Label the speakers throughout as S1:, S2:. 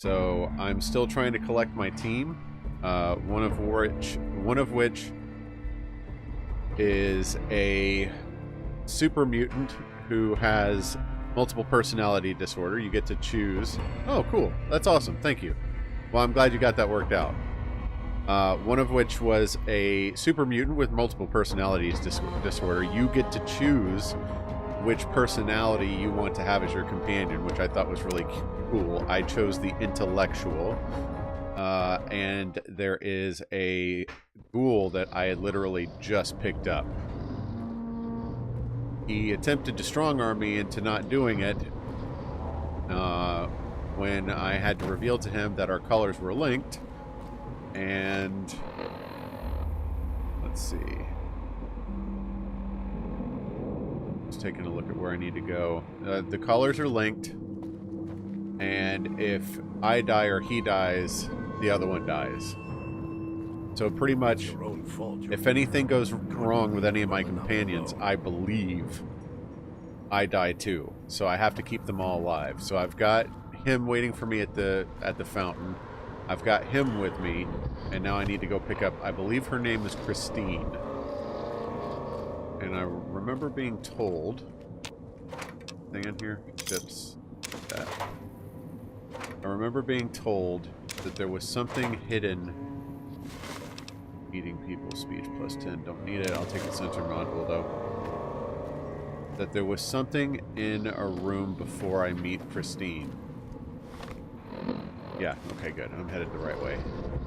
S1: So I'm still trying to collect my team. One of which is a super mutant who has multiple personality disorder. You get to choose. Oh, cool. That's awesome. Thank you. Well, I'm glad you got that worked out. One of which was a super mutant with multiple personalities disorder. You get to choose which personality you want to have as your companion, which I thought was really cool. I chose the intellectual. And there is a ghoul that I had literally just picked up. He attempted to strong-arm me into not doing it when I had to reveal to him that our colors were linked. And let's see. Just taking a look at where I need to go. The colors are linked, and if I die or he dies, the other one dies. So pretty much, if anything goes wrong with any of my companions, I believe I die too. So I have to keep them all alive. So I've got him waiting for me at the fountain. I've got him with me, and now I need to go pick up, I believe her name is Christine. And I remember being told, thing in here, tips, that. I remember being told that there was something hidden. Eating people, speech plus 10. Don't need it. I'll take the sensor module though. That there was something in a room before I meet Christine. Yeah, okay, good. I'm headed the right way.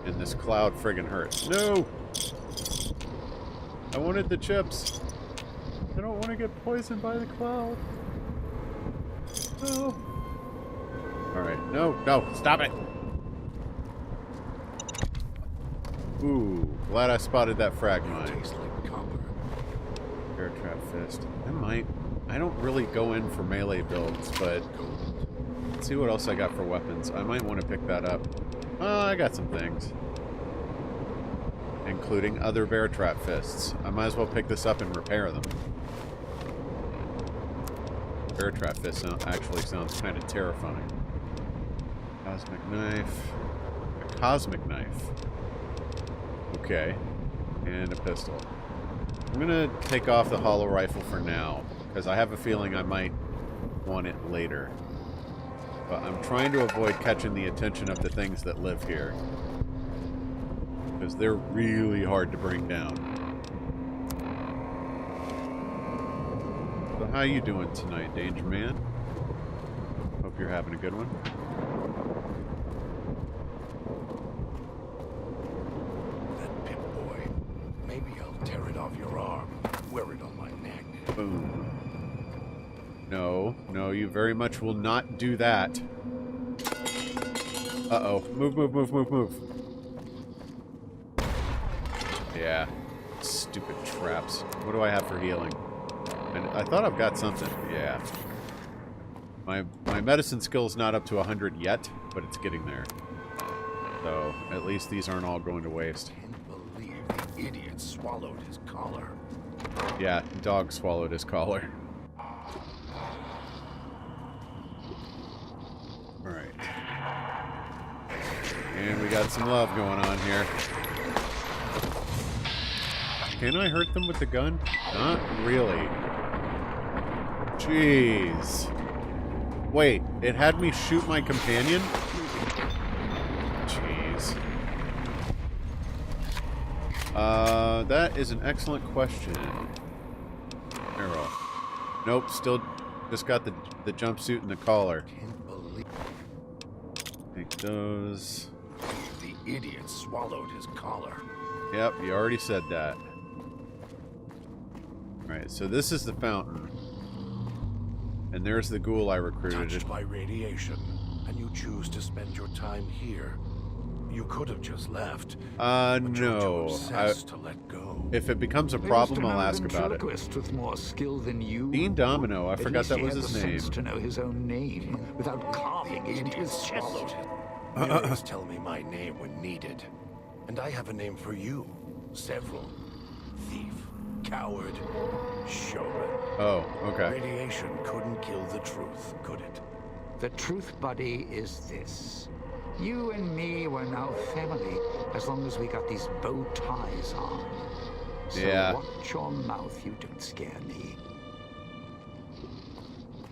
S1: And this cloud friggin' hurts. No! I wanted the chips. I don't want to get poisoned by the cloud. No. Alright, no, stop it! Ooh, glad I spotted that frag mine. Bear trap fist. I don't really go in for melee builds, but let's see what else I got for weapons. I might want to pick that up. I got some things. Including other bear trap fists. I might as well pick this up and repair them. Bear trap fist actually sounds kind of terrifying. Cosmic knife. A cosmic knife. Okay. And a pistol. I'm gonna take off the hollow rifle for now, because I have a feeling I might want it later. But I'm trying to avoid catching the attention of the things that live here. Because they're really hard to bring down. So how you doing tonight, Danger Man? Hope you're having a good one.
S2: That pip boy. Maybe I'll tear it off your arm. Wear it on my neck.
S1: Boom. No, you very much will not do that. Uh-oh. Move. Yeah. Stupid traps. What do I have for healing? And I thought I've got something. Yeah. My medicine skill's not up to 100 yet, but it's getting there. So, at least these aren't all going to waste.
S2: I can't believe the idiot swallowed his collar.
S1: Yeah, dog swallowed his collar. Alright. And we got some love going on here. Can I hurt them with the gun? Not really. Jeez. Wait, it had me shoot my companion? Jeez. That is an excellent question. Arrow. Nope, still just got the jumpsuit and the collar.
S2: Can't believe
S1: Take those.
S2: the idiot swallowed his collar.
S1: Yep, you already said that. Alright, so this is the fountain. And there's the ghoul I recruited.
S2: Touched by radiation, and you choose to spend your time here. You could have just left. But you're too
S1: No.
S2: obsessed to let go.
S1: If it becomes a problem, I'll ask about it.
S3: With more skill than you.
S1: Dean Domino, I
S3: At
S1: forgot
S3: least
S1: that
S3: he
S1: was
S3: had
S1: his
S3: the
S1: name.
S3: sense to know his own name without carving it into his chest.
S2: Swallowed it. Mirrors tell me my name when needed. And I have a name for you. Several. Thief. Coward. Showman.
S1: Oh, okay.
S2: Radiation couldn't kill the truth, could it?
S3: The truth, buddy, is this. You and me were now family, as long as we got these bow ties on. So
S1: Yeah.
S3: watch your mouth, you don't scare me.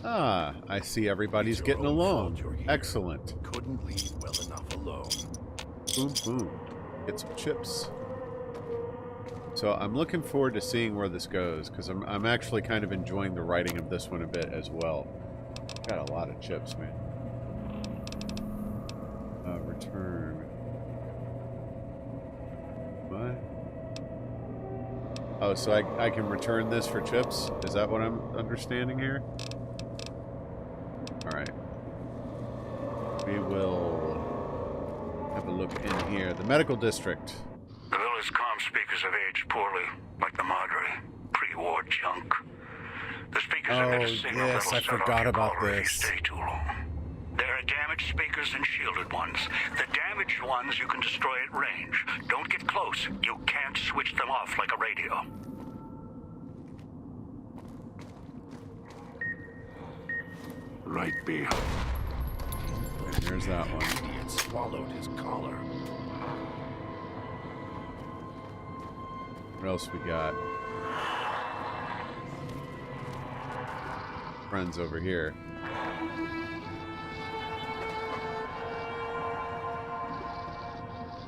S1: Ah, I see everybody's
S2: It's your
S1: getting
S2: own
S1: along.
S2: fault you're here.
S1: Excellent.
S2: Couldn't leave well enough alone.
S1: Boom, boom. Get some chips. So I'm looking forward to seeing where this goes, because I'm actually kind of enjoying the writing of this one a bit as well. Got a lot of chips, man. Return. What? Oh, so I can return this for chips? Is that what I'm understanding here? Alright. We will have a look in here. The medical district.
S4: The village comm speakers have aged poorly, like the Madre. Pre-war junk. The speakers emit a signal
S1: yes,
S4: that'll
S1: I
S4: set off
S1: forgot
S4: your
S1: about
S4: caller if you
S1: this.
S4: stay too long. There are damaged speakers and shielded ones. The damaged ones you can destroy at range. Don't get close. You can't switch them off like a radio.
S2: Right behind.
S1: And there's that one.
S2: Idiot swallowed his collar.
S1: What else we got? Friends over here.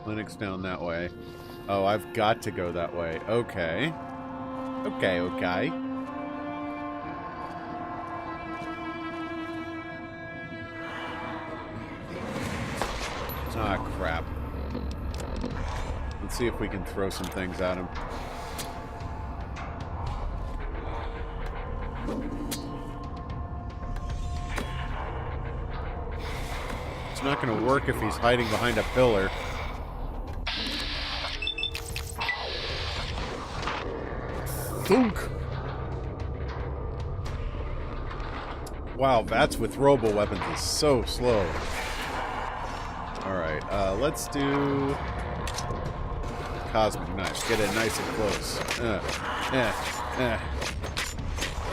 S1: Clinic's down that way. Oh, I've got to go that way. Okay. Okay, okay. Ah, crap. Let's see if we can throw some things at him. It's not going to work if he's hiding behind a pillar. Thunk! Wow, bats with robo weapons is so slow. Alright, let's do cosmic knife. Get it nice and close.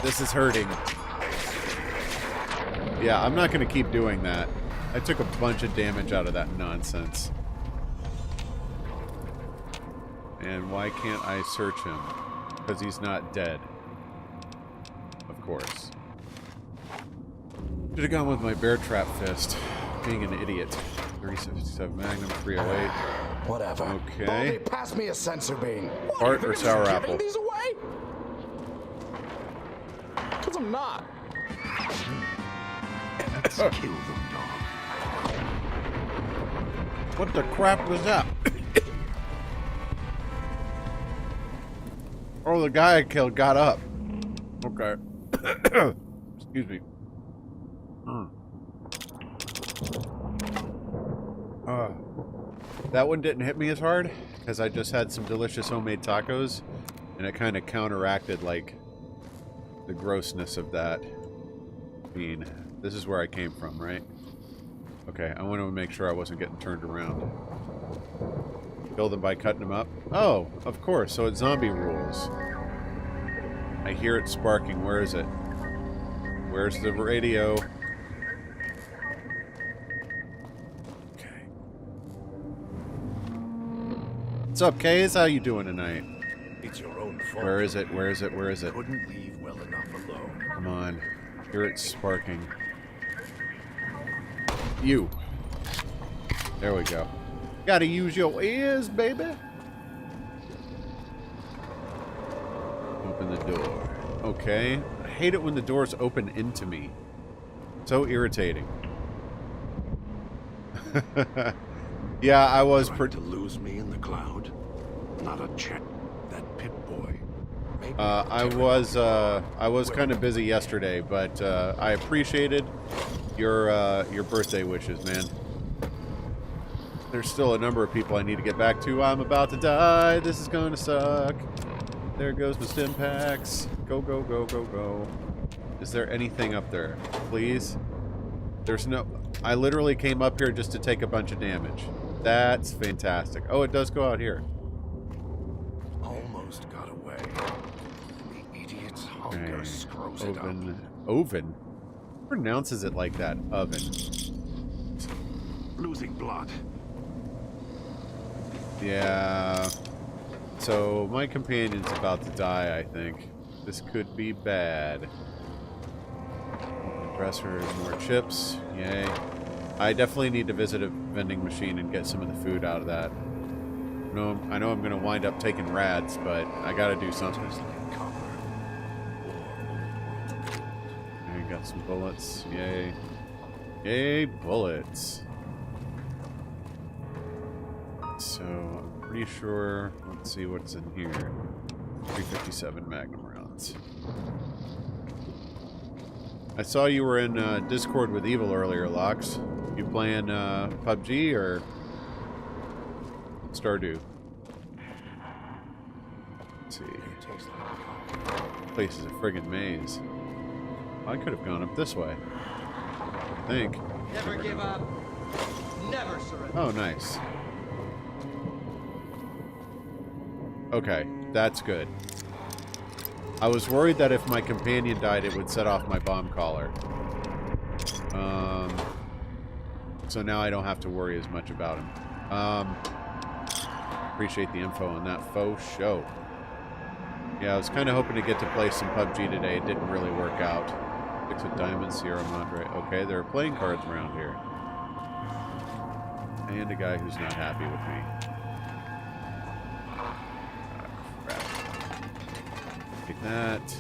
S1: This is hurting. Yeah, I'm not going to keep doing that. I took a bunch of damage out of that nonsense. And why can't I search him? Because he's not dead. Of course. Should have gone with my bear trap fist. Being an idiot. 367 Magnum, 308.
S5: Whatever.
S1: Okay.
S5: Baldy, pass me a sensor beam.
S1: Heart or sour apple?
S5: These away? Because I'm not.
S2: Let's kill them, dog.
S1: What the crap was that? Oh, the guy I killed got up. Okay. Excuse me. That one didn't hit me as hard because I just had some delicious homemade tacos, and it kind of counteracted like the grossness of that bean. This is where I came from, right? Okay, I want to make sure I wasn't getting turned around. Kill them by cutting them up? Oh, of course, so it's zombie rules. I hear it sparking. Where is it? Where's the radio? Okay. What's up, Kays? How you doing tonight?
S2: It's your own fault.
S1: Where is it? Where is it? Where is it?
S2: Couldn't leave well enough alone.
S1: Come on. Hear it sparking. You. There we go. Gotta use your ears, baby. Open the door. Okay. I hate it when the doors open into me. So irritating. Yeah, I was
S2: Trying to lose me in the cloud? Not a check. That Pip boy. Maybe
S1: I was kind of busy yesterday, but I appreciated your birthday wishes, man. There's still a number of people I need to get back to. I'm about to die. This is gonna suck. There goes my stim packs. Go, go, go, go, go. Is there anything up there? Please? There's no... I literally came up here just to take a bunch of damage. That's fantastic. Oh, it does go out here.
S2: almost got away. The idiot's hunger
S1: Okay.
S2: screws it up.
S1: Oven. Oven? Who pronounces it like that? Oven.
S2: Losing blood.
S1: Yeah. So my companion's about to die, I think. This could be bad. Dresser, more chips. Yay. I definitely need to visit a vending machine and get some of the food out of that. No, I know I'm going to wind up taking rads, but I got to do something. I got some bullets. Yay. Yay, bullets. So, I'm pretty sure... Let's see what's in here. 357 Magnum rounds. I saw you were in Discord with Evil earlier, Lox. You playing PUBG or Stardew? Let's see. This place is a friggin' maze. I could have gone up this way. I think.
S6: Never give up. Never surrender.
S1: Oh, nice. Okay, that's good. I was worried that if my companion died, it would set off my bomb collar. So now I don't have to worry as much about him. Appreciate the info on that faux show. Yeah, I was kind of hoping to get to play some PUBG today. It didn't really work out. 6 of Diamonds, Sierra Madre. Okay, there are playing cards around here. And a guy who's not happy with me. Take that.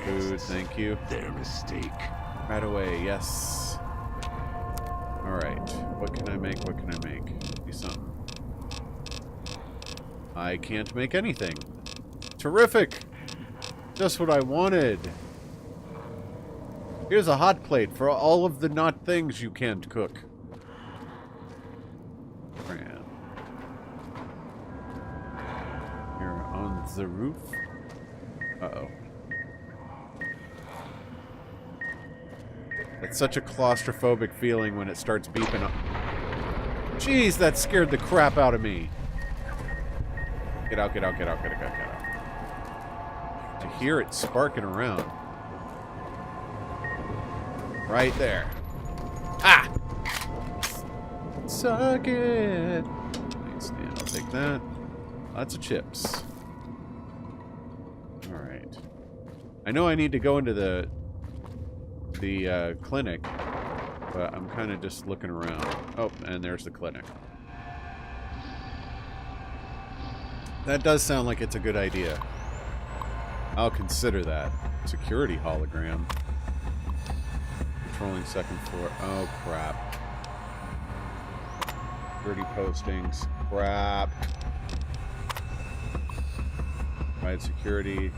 S1: Food, thank you.
S2: Their mistake.
S1: Right away, yes. Alright. What can I make? What can I make? Do something. I can't make anything. Terrific! Just what I wanted. Here's a hot plate for all of the not things you can't cook. Man. You're on the roof. Uh-oh. It's such a claustrophobic feeling when it starts beeping up. Jeez, that scared the crap out of me. Get out, get out, get out, get out, get out. To hear it sparking around. Right there. Ah! Suck it! Thanks, Dan. I'll take that. Lots of chips. Alright. I know I need to go into the clinic, but I'm kind of just looking around. Oh, and there's the clinic. That does sound like it's a good idea. I'll consider that. Security hologram. Controlling second floor. Oh, crap. Dirty postings. Crap. Right, security.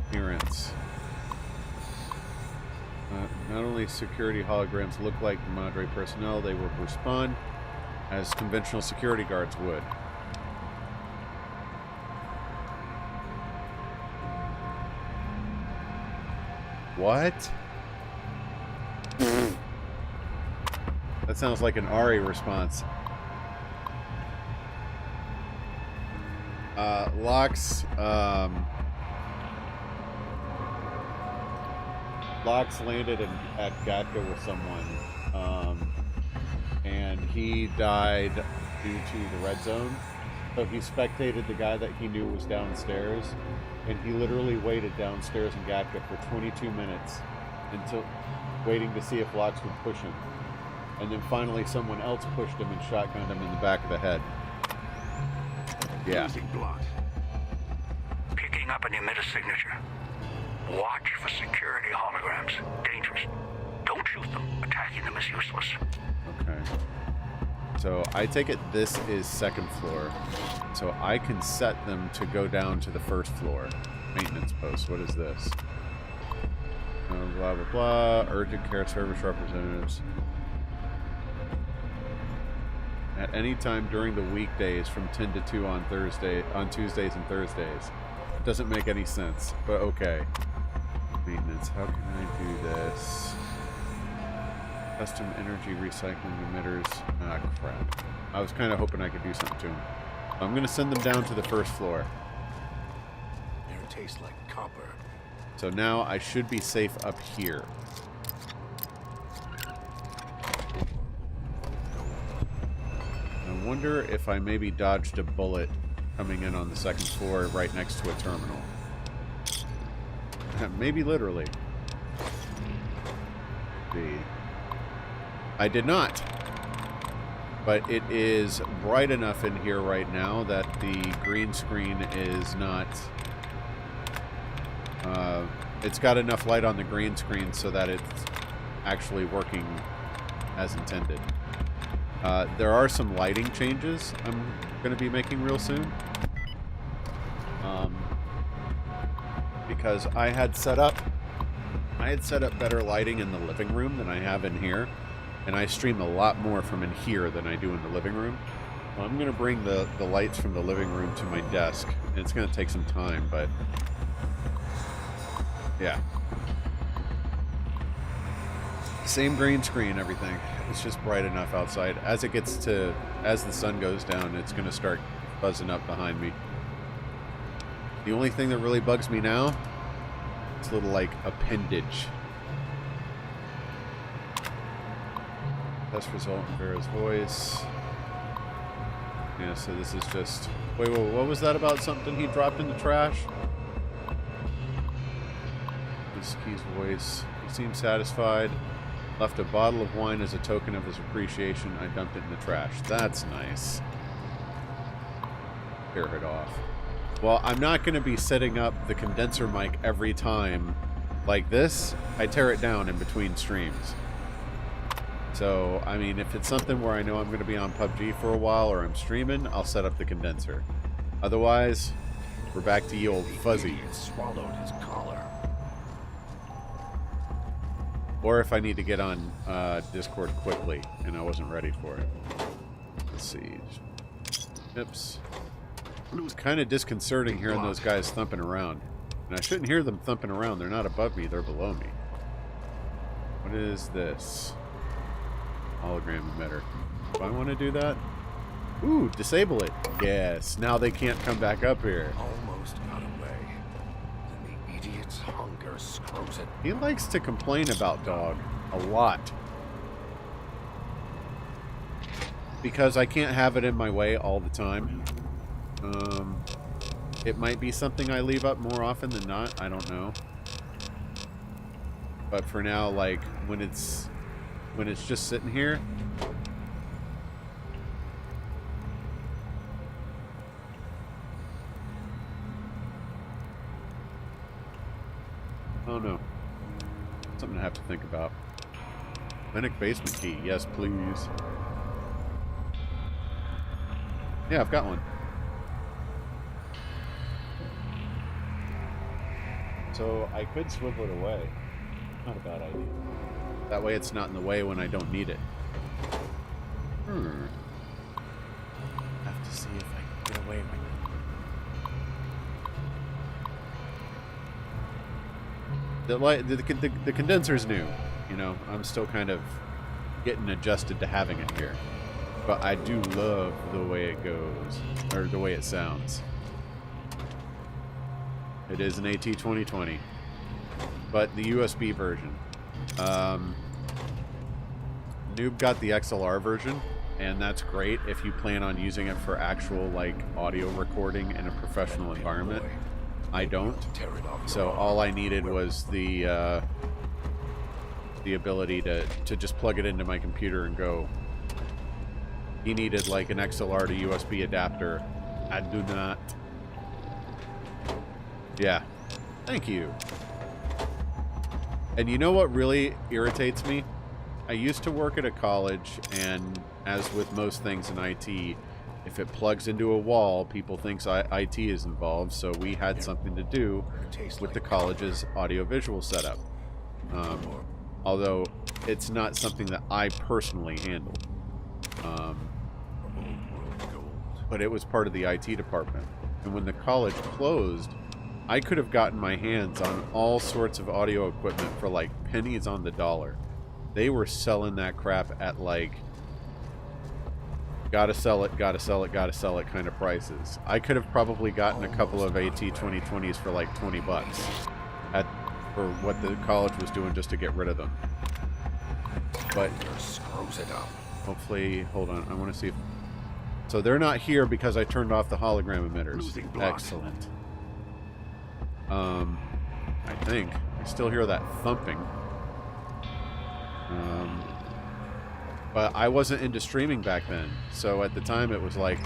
S1: Appearance. Not only security holograms look like Madre personnel, they will respond as conventional security guards would. What? That sounds like an Ari response. Lox, Lox landed at Gatka with someone, and he died due to the red zone. So he spectated the guy that he knew was downstairs, and he literally waited downstairs in Gatka for 22 minutes until waiting to see if Lox would push him. And then finally someone else pushed him and shotgunned him in the back of the head. Yeah.
S2: Losing blood.
S4: Picking up an emitter signature. Watch for security holograms. Dangerous. Don't shoot them. Attacking them is useless.
S1: Okay. So I take it this is second floor. So I can set them to go down to the first floor. Maintenance post. What is this? Blah, blah, blah. Urgent care service representatives. At any time during the weekdays from 10 to 2 on Tuesdays and Thursdays. Doesn't make any sense, but okay. Maintenance. How can I do this? Custom energy recycling emitters. Ah, crap. I was kind of hoping I could do something to them. I'm going to send them down to the first floor.
S2: Air tastes like copper.
S1: So now I should be safe up here. wonder if I maybe dodged a bullet coming in on the second floor right next to a terminal. Maybe literally. I did not. But it is bright enough in here right now that the green screen is not... it's got enough light on the green screen so that it's actually working as intended. There are some lighting changes I'm going to be making real soon. Because I had set up better lighting in the living room than I have in here. And I stream a lot more from in here than I do in the living room. Well, I'm going to bring the lights from the living room to my desk. And it's going to take some time, but... yeah. Same green screen, everything. It's just bright enough outside. As the sun goes down, it's going to start buzzing up behind me. The only thing that really bugs me now is a little, like, appendage. Test result in Vera's voice. Yeah, so this is just... Wait, what was that about something he dropped in the trash? Key's voice. He seemed satisfied. Left a bottle of wine as a token of his appreciation. I dumped it in the trash. That's nice. Tear it off. Well, I'm not going to be setting up the condenser mic every time like this. I tear it down in between streams. So, I mean, if it's something where I know I'm going to be on PUBG for a while or I'm streaming, I'll set up the condenser. Otherwise, we're back to ye old fuzzy.
S2: Swallowed his collar.
S1: Or if I need to get on Discord quickly and I wasn't ready for it. Let's see. Oops. It was kind of disconcerting hearing those guys thumping around. And I shouldn't hear them thumping around. They're not above me, they're below me. What is this? Hologram emitter. Do I want to do that? Ooh, disable it. Yes, now they can't come back up here.
S2: Almost got away. Then the idiot's hunger screws it.
S1: He likes to complain about dog a lot. Because I can't have it in my way all the time. It might be something I leave up more often than not. I don't know. But for now, like, when it's just sitting here, oh no. Something to have to think about. Clinic basement key. Yes, please. Yeah, I've got one. So I could swivel it away. Not a bad idea. That way it's not in the way when I don't need it. Have to see if I can get away with it. The condenser's new. You know, I'm still kind of getting adjusted to having it here. But I do love the way it goes, or the way it sounds. It is an AT2020, but the USB version. Noob got the XLR version, and that's great if you plan on using it for actual, like, audio recording in a professional environment. I don't. So all I needed was the ability to just plug it into my computer and go. He needed like an XLR to USB adapter. I do not. Yeah. Thank you. And you know what really irritates me? I used to work at a college, and as with most things in IT, if it plugs into a wall, people think IT is involved, so we had something to do with the college's audiovisual setup. Although it's not something that I personally handled. But it was part of the IT department. And when the college closed, I could have gotten my hands on all sorts of audio equipment for like pennies on the dollar. They were selling that crap at like gotta sell it kind of prices. I could have probably gotten a couple of AT2020s for like 20 bucks for what the college was doing just to get rid of them. But hopefully, hold on, I want to see if So they're not here because I turned off the hologram emitters.
S2: Losing blood.
S1: Excellent. I think. I still hear that thumping. But I wasn't into streaming back then. So at the time it was like,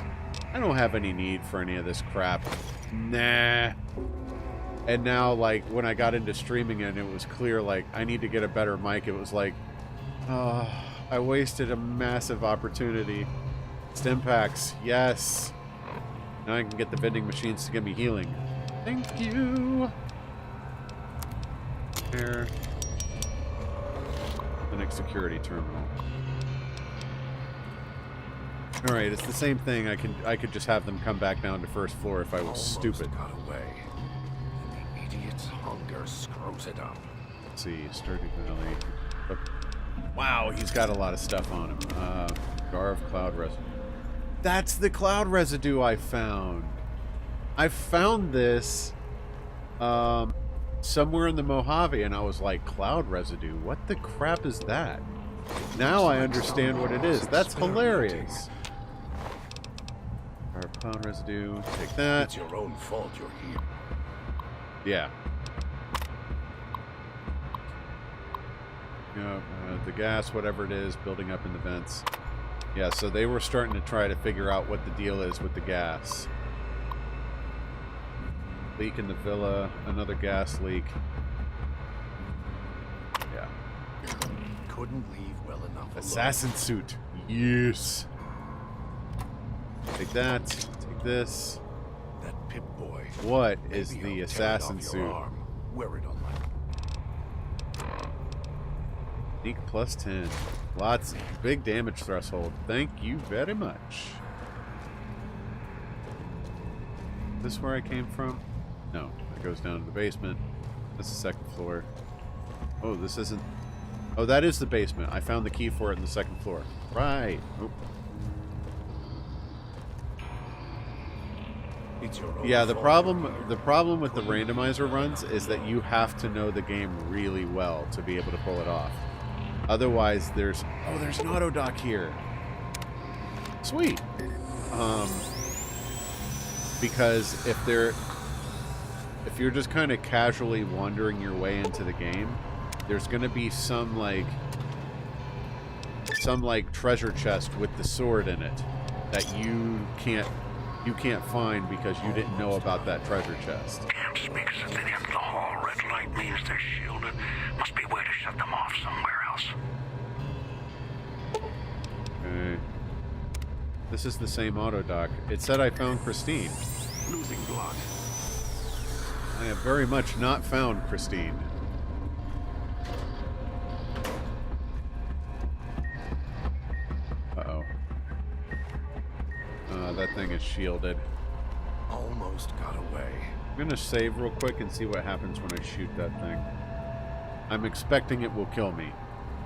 S1: I don't have any need for any of this crap. Nah. And now, like, when I got into streaming and it was clear, like, I need to get a better mic, it was like, oh, I wasted a massive opportunity. Stim packs, yes. Now I can get the vending machines to give me healing. Thank you. Here. The next security terminal. All right, it's the same thing. I could just have them come back down to first floor if I was
S2: Almost
S1: stupid.
S2: got away. And the idiot's hunger screws it up.
S1: Let's see, Sturdy Valley. Oh, wow, he's got a lot of stuff on him. Jar of cloud residue. That's the cloud residue I found. I found this somewhere in the Mojave, and I was like, cloud residue? What the crap is that? Now I understand what it is. That's hilarious. Jar of cloud residue. Take that.
S2: It's your own fault you're here.
S1: Yeah. You know, the gas, whatever it is, building up in the vents. Yeah, so they were starting to try to figure out what the deal is with the gas. Leak in the villa, another gas leak. Yeah.
S2: Couldn't leave well enough alone.
S1: Assassin suit. Yes. Take that. Take this.
S2: That Pip-Boy.
S1: What is
S2: Maybe
S1: the
S2: I'll tear it
S1: assassin
S2: off your
S1: suit?
S2: arm. Wear it on my...
S1: Sneak plus 10. Lots. Big damage threshold. Thank you very much. Is this where I came from? No. It goes down to the basement. That's the second floor. Oh, this isn't... Oh, that is the basement. I found the key for it in the second floor. Right. Oh.
S2: It's your own
S1: Yeah, the
S2: fault
S1: problem
S2: you're here.
S1: with the randomizer runs is that you have to know the game really well to be able to pull it off. Otherwise, there's an auto dock here. Sweet. Because if you're just kind of casually wandering your way into the game, there's going to be some treasure chest with the sword in it that you can't find because you didn't know about that treasure chest.
S4: Camp speakers at the end of the hall. Red light means they're shielded. Must be a way to shut them off somewhere else.
S1: Okay. This is the same auto dock. It said I found Christine.
S2: Losing blood.
S1: I have very much not found Christine. Uh-oh. That thing is shielded.
S2: Almost got away.
S1: I'm gonna save real quick and see what happens when I shoot that thing. I'm expecting it will kill me,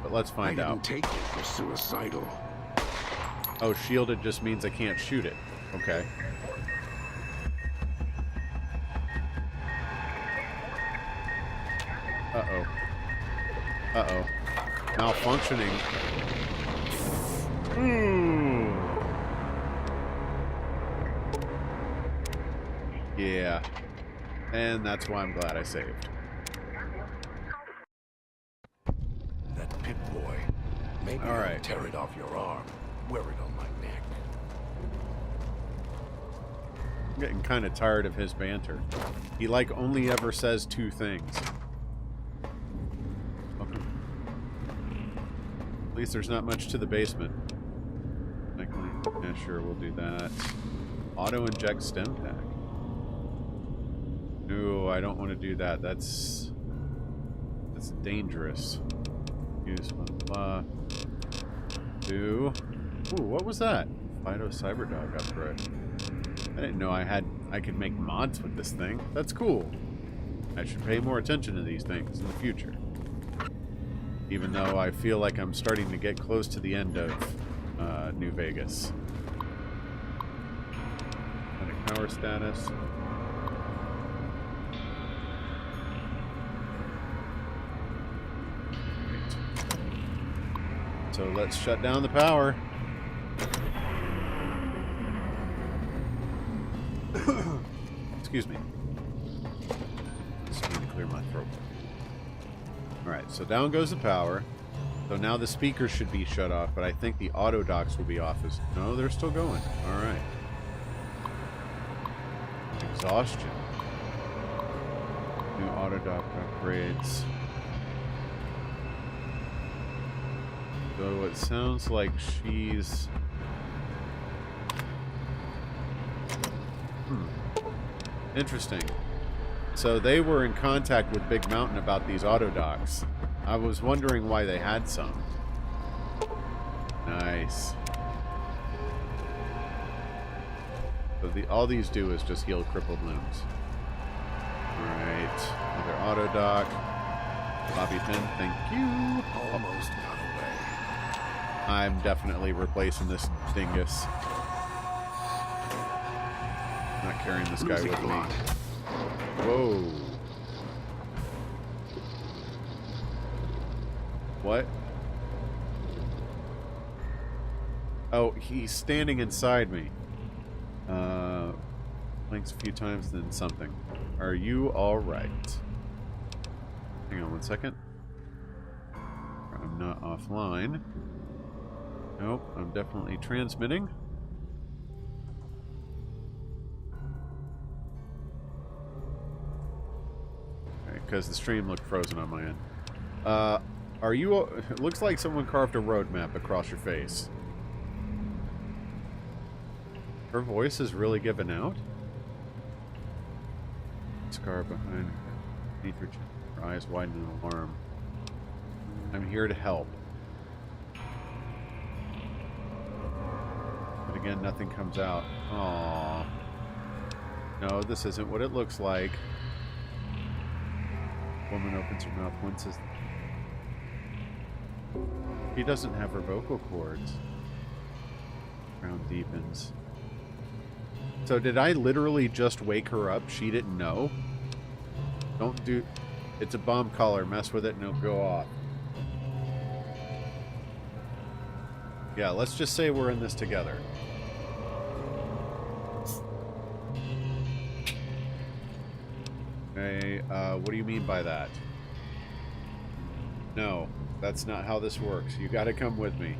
S1: but let's find out.
S2: Take it for suicidal.
S1: Oh, shielded just means I can't shoot it. Okay. Uh-oh. Uh-oh. Malfunctioning. Yeah. And that's why I'm glad I saved.
S2: That Pip-Boy. Maybe
S1: All
S2: I'll
S1: right.
S2: tear it off your arm. Wear it on my neck.
S1: I'm getting kind of tired of his banter. He, like, only ever says two things. Okay. At least there's not much to the basement. Yeah, sure, we'll do that. Auto-inject stem pack. No, I don't want to do that. That's dangerous. Use blah, blah. Do. Ooh, what was that? Fido Cyberdog upgrade. I didn't know I could make mods with this thing. That's cool. I should pay more attention to these things in the future. Even though I feel like I'm starting to get close to the end of New Vegas. Clinic power status. So let's shut down the power. Excuse me. Just need to clear my throat. Alright, so down goes the power. So now the speakers should be shut off, but I think the auto docks will be off as... No, they're still going. Alright. Exhaustion. New auto dock upgrades. So it sounds like she's... Interesting. So they were in contact with Big Mountain about these auto docks. I was wondering why they had some. Nice. So all these do is just heal crippled limbs. Alright. Another auto dock. Bobby pin, thank you.
S2: Almost got away.
S1: I'm definitely replacing this dingus. I'm not carrying this guy with me. Whoa. What? Oh, he's standing inside me. Blinks a few times, then something. Are you alright? Hang on one second. I'm not offline. Nope, I'm definitely transmitting. Because the stream looked frozen on my end. Are you... It looks like someone carved a road map across your face. Her voice is really given out? Scar behind... Her eyes widen in alarm. I'm here to help. But again, nothing comes out. Aww. No, this isn't what it looks like. Woman opens her mouth once says... He doesn't have her vocal cords. Ground deepens. So did I literally just wake her up? She didn't know? Don't do... It's a bomb collar. Mess with it and it'll go off. Yeah, let's just say we're in this together. Okay, what do you mean by that? No, that's not how this works. You gotta come with me.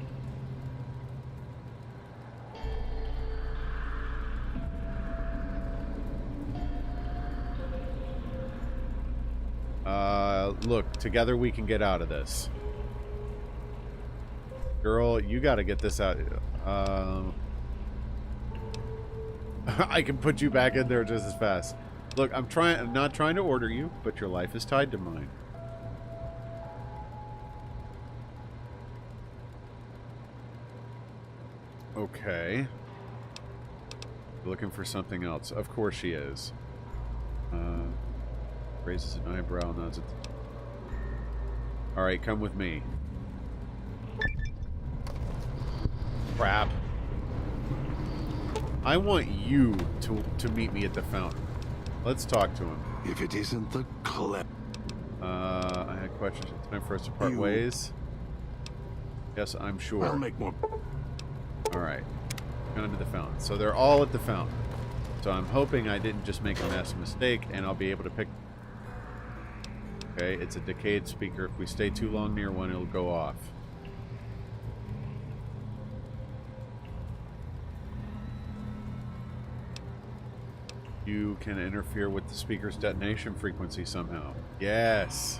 S1: Look, together we can get out of this. Girl, you gotta get this out. I can put you back in there just as fast. Look, I'm not trying to order you, but your life is tied to mine. Okay. Looking for something else. Of course she is. Raises an eyebrow, nods it. Alright, come with me. Crap. I want you to meet me at the fountain. Let's talk to him.
S2: If it isn't the
S1: I had questions. It's time for us to part ways. Yes, I'm sure.
S2: I'll make more.
S1: Alright. Going to the fountain. So they're all at the fountain. So I'm hoping I didn't just make a massive mistake and I'll be able to pick... Okay, it's a decayed speaker. If we stay too long near one, it'll go off. You can interfere with the speaker's detonation frequency somehow. Yes.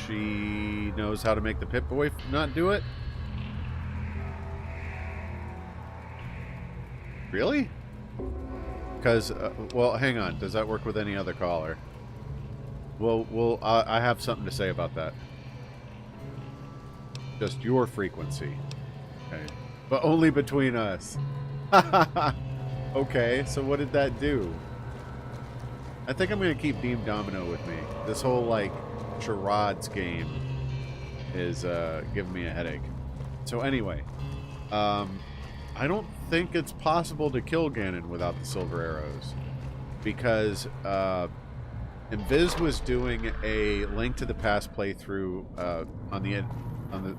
S1: She knows how to make the Pip-Boy not do it? Really? Because, well, hang on. Does that work with any other caller? Well, I have something to say about that. Just your frequency. Okay. But only between us. Okay, so what did that do? I think I'm going to keep Deem Domino with me. This whole, like, charades game is giving me a headache. So anyway, I don't think it's possible to kill Ganon without the silver arrows. Because Invis was doing a Link to the Past playthrough on the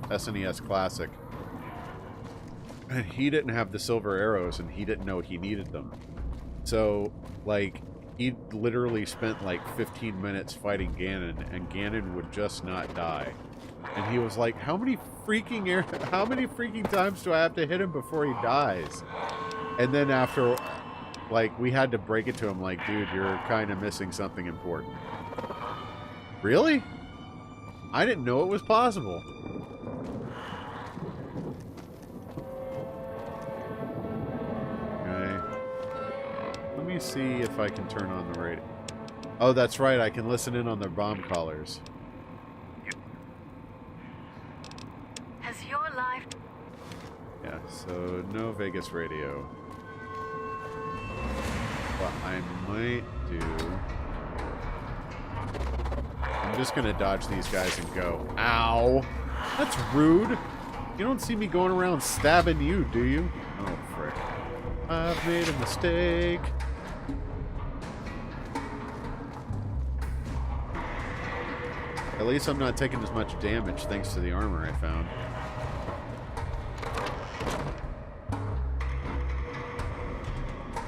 S1: SNES Classic. And he didn't have the silver arrows, and he didn't know he needed them. So, like, he literally spent like 15 minutes fighting Ganon, and Ganon would just not die. And he was like, how many freaking times do I have to hit him before he dies? And then after, like, we had to break it to him, like, dude, you're kind of missing something important. Really? I didn't know it was possible. Okay. Let me see if I can turn on the radio. Oh, that's right. I can listen in on their bomb callers.
S7: Has your life...
S1: Yeah, so no Vegas radio. What I might do... I'm just gonna dodge these guys and go. Ow! That's rude! You don't see me going around stabbing you, do you? Oh, frick. I've made a mistake. At least I'm not taking as much damage thanks to the armor I found.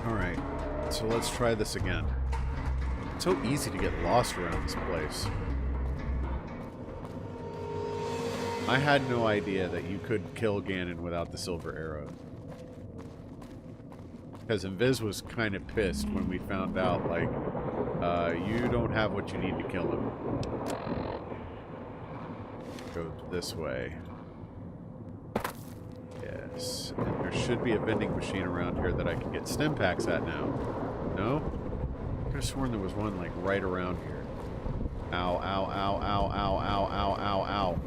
S1: Alright, so let's try this again. It's so easy to get lost around this place. I had no idea that you could kill Ganon without the silver arrow. Because Invis was kind of pissed when we found out, like, you don't have what you need to kill him. Go this way. Yes. And there should be a vending machine around here that I can get stim packs at now. No? I could have sworn there was one, like, right around here. Ow, ow, ow, ow, ow, ow, ow, ow, ow.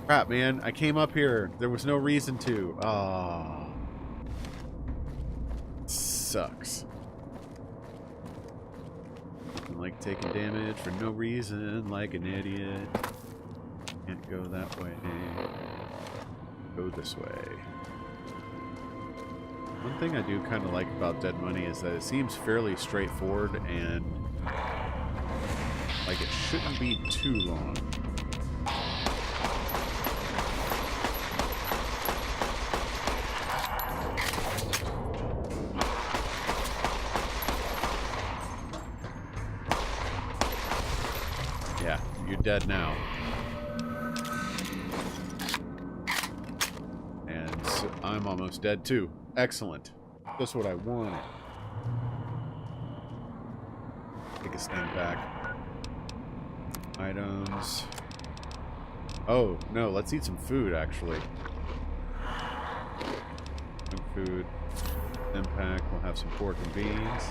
S1: Crap, man. I came up here. There was no reason to. Ah. Sucks. I like taking damage for no reason, like an idiot. Can't go that way. Go this way. One thing I do kind of like about Dead Money is that it seems fairly straightforward and like it shouldn't be too long. Yeah, you're dead now. And so I'm almost dead too. Excellent. That's what I wanted. Take a stand back. Items. Oh, no, let's eat some food, actually. Food. Impact. We'll have some pork and beans.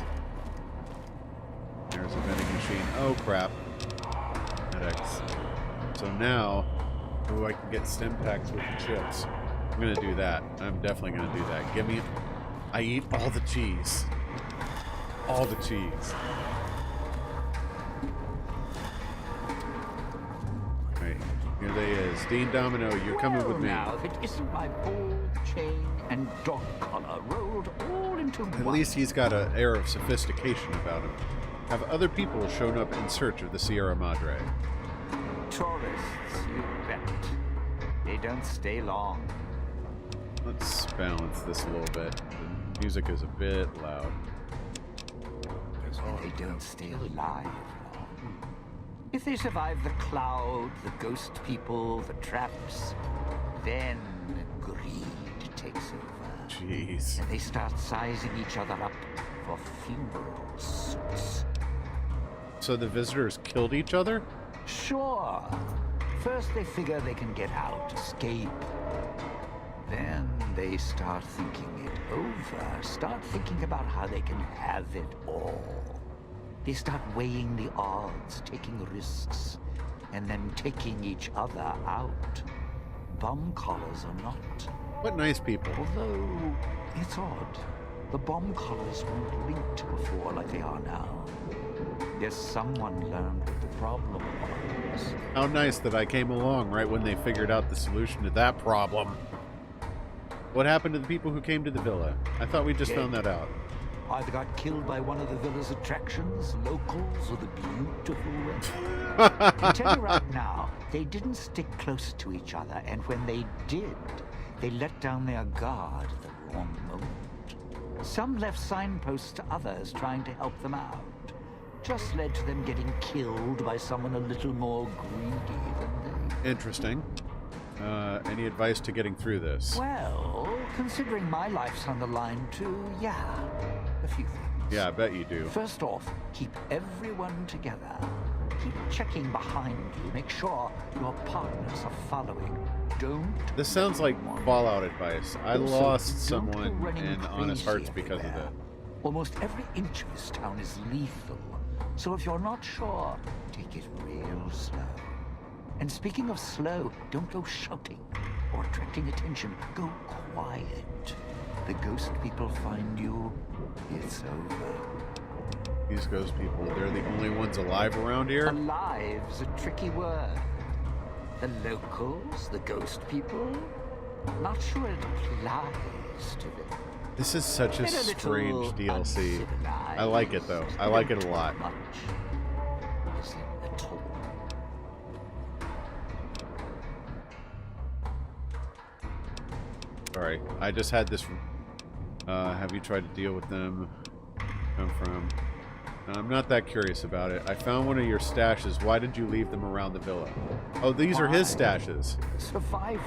S1: There's a vending machine. Oh, crap. X. So now, oh, I can get stim packs with the chips. I'm gonna do that. I'm definitely gonna do that. Give me... I eat all the cheese. All the cheese. Alright, here they is. Dean Domino, you're coming with me.
S3: Now, if it isn't my ball, chain, and dog collar rolled all into one.
S1: At least he's got an air of sophistication about him. Have other people shown up in search of the Sierra Madre?
S3: Tourists, you bet. They don't stay long.
S1: Let's balance this a little bit. The music is a bit loud.
S3: And they don't stay alive long. If they survive the cloud, the ghost people, the traps, then greed takes over.
S1: Jeez.
S3: And they start sizing each other up for funeral suits.
S1: So the visitors killed each other?
S3: Sure. First they figure they can get out, escape. Then they start thinking it over, start thinking about how they can have it all. They start weighing the odds, taking risks, and then taking each other out. Bomb collars are not.
S1: What nice people.
S3: Although, it's odd. The bomb collars weren't linked before like they are now. Yes, someone learned what the problem was.
S1: How nice that I came along right when they figured out the solution to that problem. What happened to the people who came to the villa? I thought we just found that out.
S3: Either got killed by one of the villa's attractions, locals, or the beautiful weather. I tell you right now, they didn't stick close to each other, and when they did, They let down their guard at the wrong moment. Some left signposts to others trying to help them out. Just led to them getting killed by someone a little more greedy than they.
S1: Interesting. Any advice to getting through this?
S3: Well, considering my life's on the line too, yeah, a few things.
S1: Yeah, I bet you do.
S3: First off, keep everyone together. Keep checking behind you. Make sure your partners are following. Don't.
S1: This sounds like Fallout advice. I
S3: Also,
S1: lost
S3: don't
S1: someone
S3: go running
S1: in Honest
S3: crazy
S1: Hearts because of
S3: everywhere.
S1: that.
S3: Almost every inch of this town is lethal. So if you're not sure, take it real slow. And speaking of slow, don't go shouting or attracting attention. Go quiet. The ghost people find you, it's over.
S1: These ghost people, they're the only ones alive around here?
S3: Alive's a tricky word. The locals, the ghost people, not sure it applies to them.
S1: This is such a
S3: They're little
S1: strange DLC.
S3: uncivilized.
S1: I like it though. I like it a lot.
S3: Much is it at all.
S1: Sorry, I just had this. Have you tried to deal with them? Come from? I'm not that curious about it. I found one of your stashes. Why did you leave them around the villa? Oh, these are his stashes.
S3: Survival.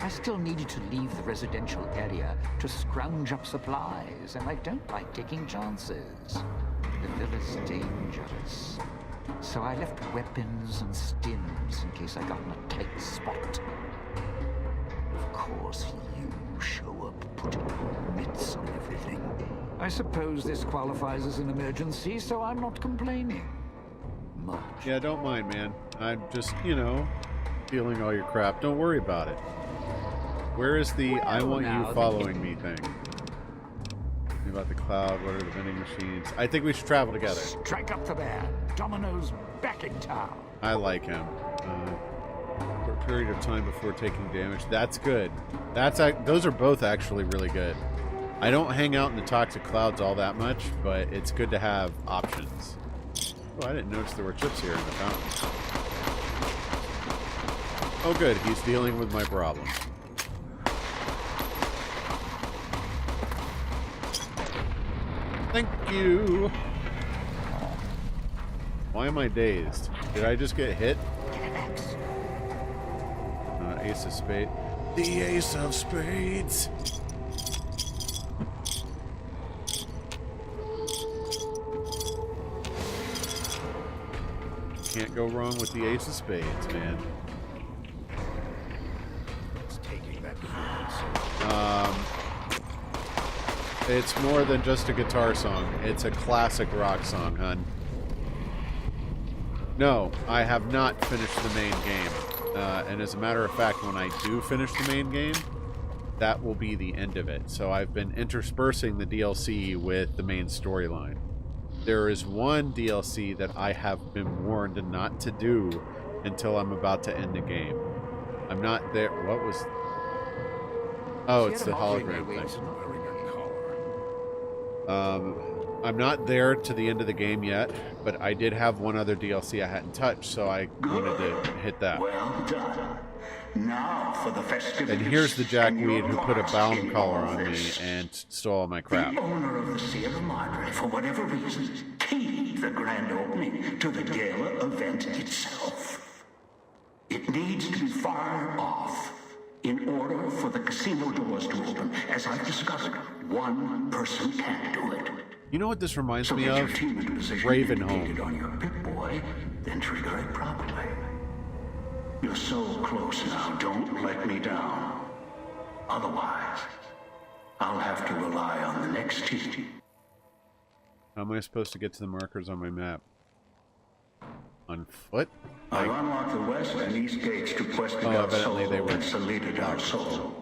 S3: I still needed to leave the residential area to scrounge up supplies, and I don't like taking chances. The villa's dangerous. So I left weapons and stims in case I got in a tight spot. Of course, you show up putting mitts on everything. I suppose this qualifies as an emergency, so I'm not complaining. Much.
S1: Yeah, don't mind, man. I'm just, you know, feeling all your crap. Don't worry about it. Where is the
S3: Well,
S1: I want
S3: now,
S1: you following me thing? Tell me about the cloud. What are the vending machines? I think we should travel together.
S3: Strike up the band. Domino's back in town.
S1: I like him. For a period of time before taking damage. That's good. Those are both actually really good. I don't hang out in the toxic clouds all that much, but it's good to have options. Oh, I didn't notice there were chips here in the fountain. Oh, good. He's dealing with my problems. Thank you. Why am I dazed? Did I just get hit? Ace of Spades. The Ace of Spades. Can't go wrong with the Ace of Spades, man.
S2: It's taking that
S1: It's more than just a guitar song. It's a classic rock song, hun. No, I have not finished the main game. And as a matter of fact, when I do finish the main game, that will be the end of it. So I've been interspersing the DLC with the main storyline. There is one DLC that I have been warned not to do until I'm about to end the game. I'm not there. What was... Oh, it's the hologram thing. I'm not there to the end of the game yet, but I did have one other DLC I hadn't touched, so I wanted to hit that.
S4: Well done. Now for the festivities.
S1: And here's the jackweed who put a bound collar on me and stole all my crap.
S4: The owner of the Sierra Madre, for whatever reason, keyed the grand opening to the gala event itself. It needs to be fired off in order for the casino doors to open. As I've discovered, one person can't do it.
S1: You know what this reminds
S4: So
S1: me
S4: get your
S1: of?
S4: team into position
S1: Ravenholm.
S4: indicated on your Pip-Boy, then trigger it properly. You're so close now, don't let me down. Otherwise, I'll have to rely on the next team.
S1: How am I supposed to get to the markers on my map? On foot?
S4: I've unlocked the west and east gates to Puesta
S1: Oh,
S4: del
S1: evidently
S4: Sol
S1: they were
S4: and Salida del Sol.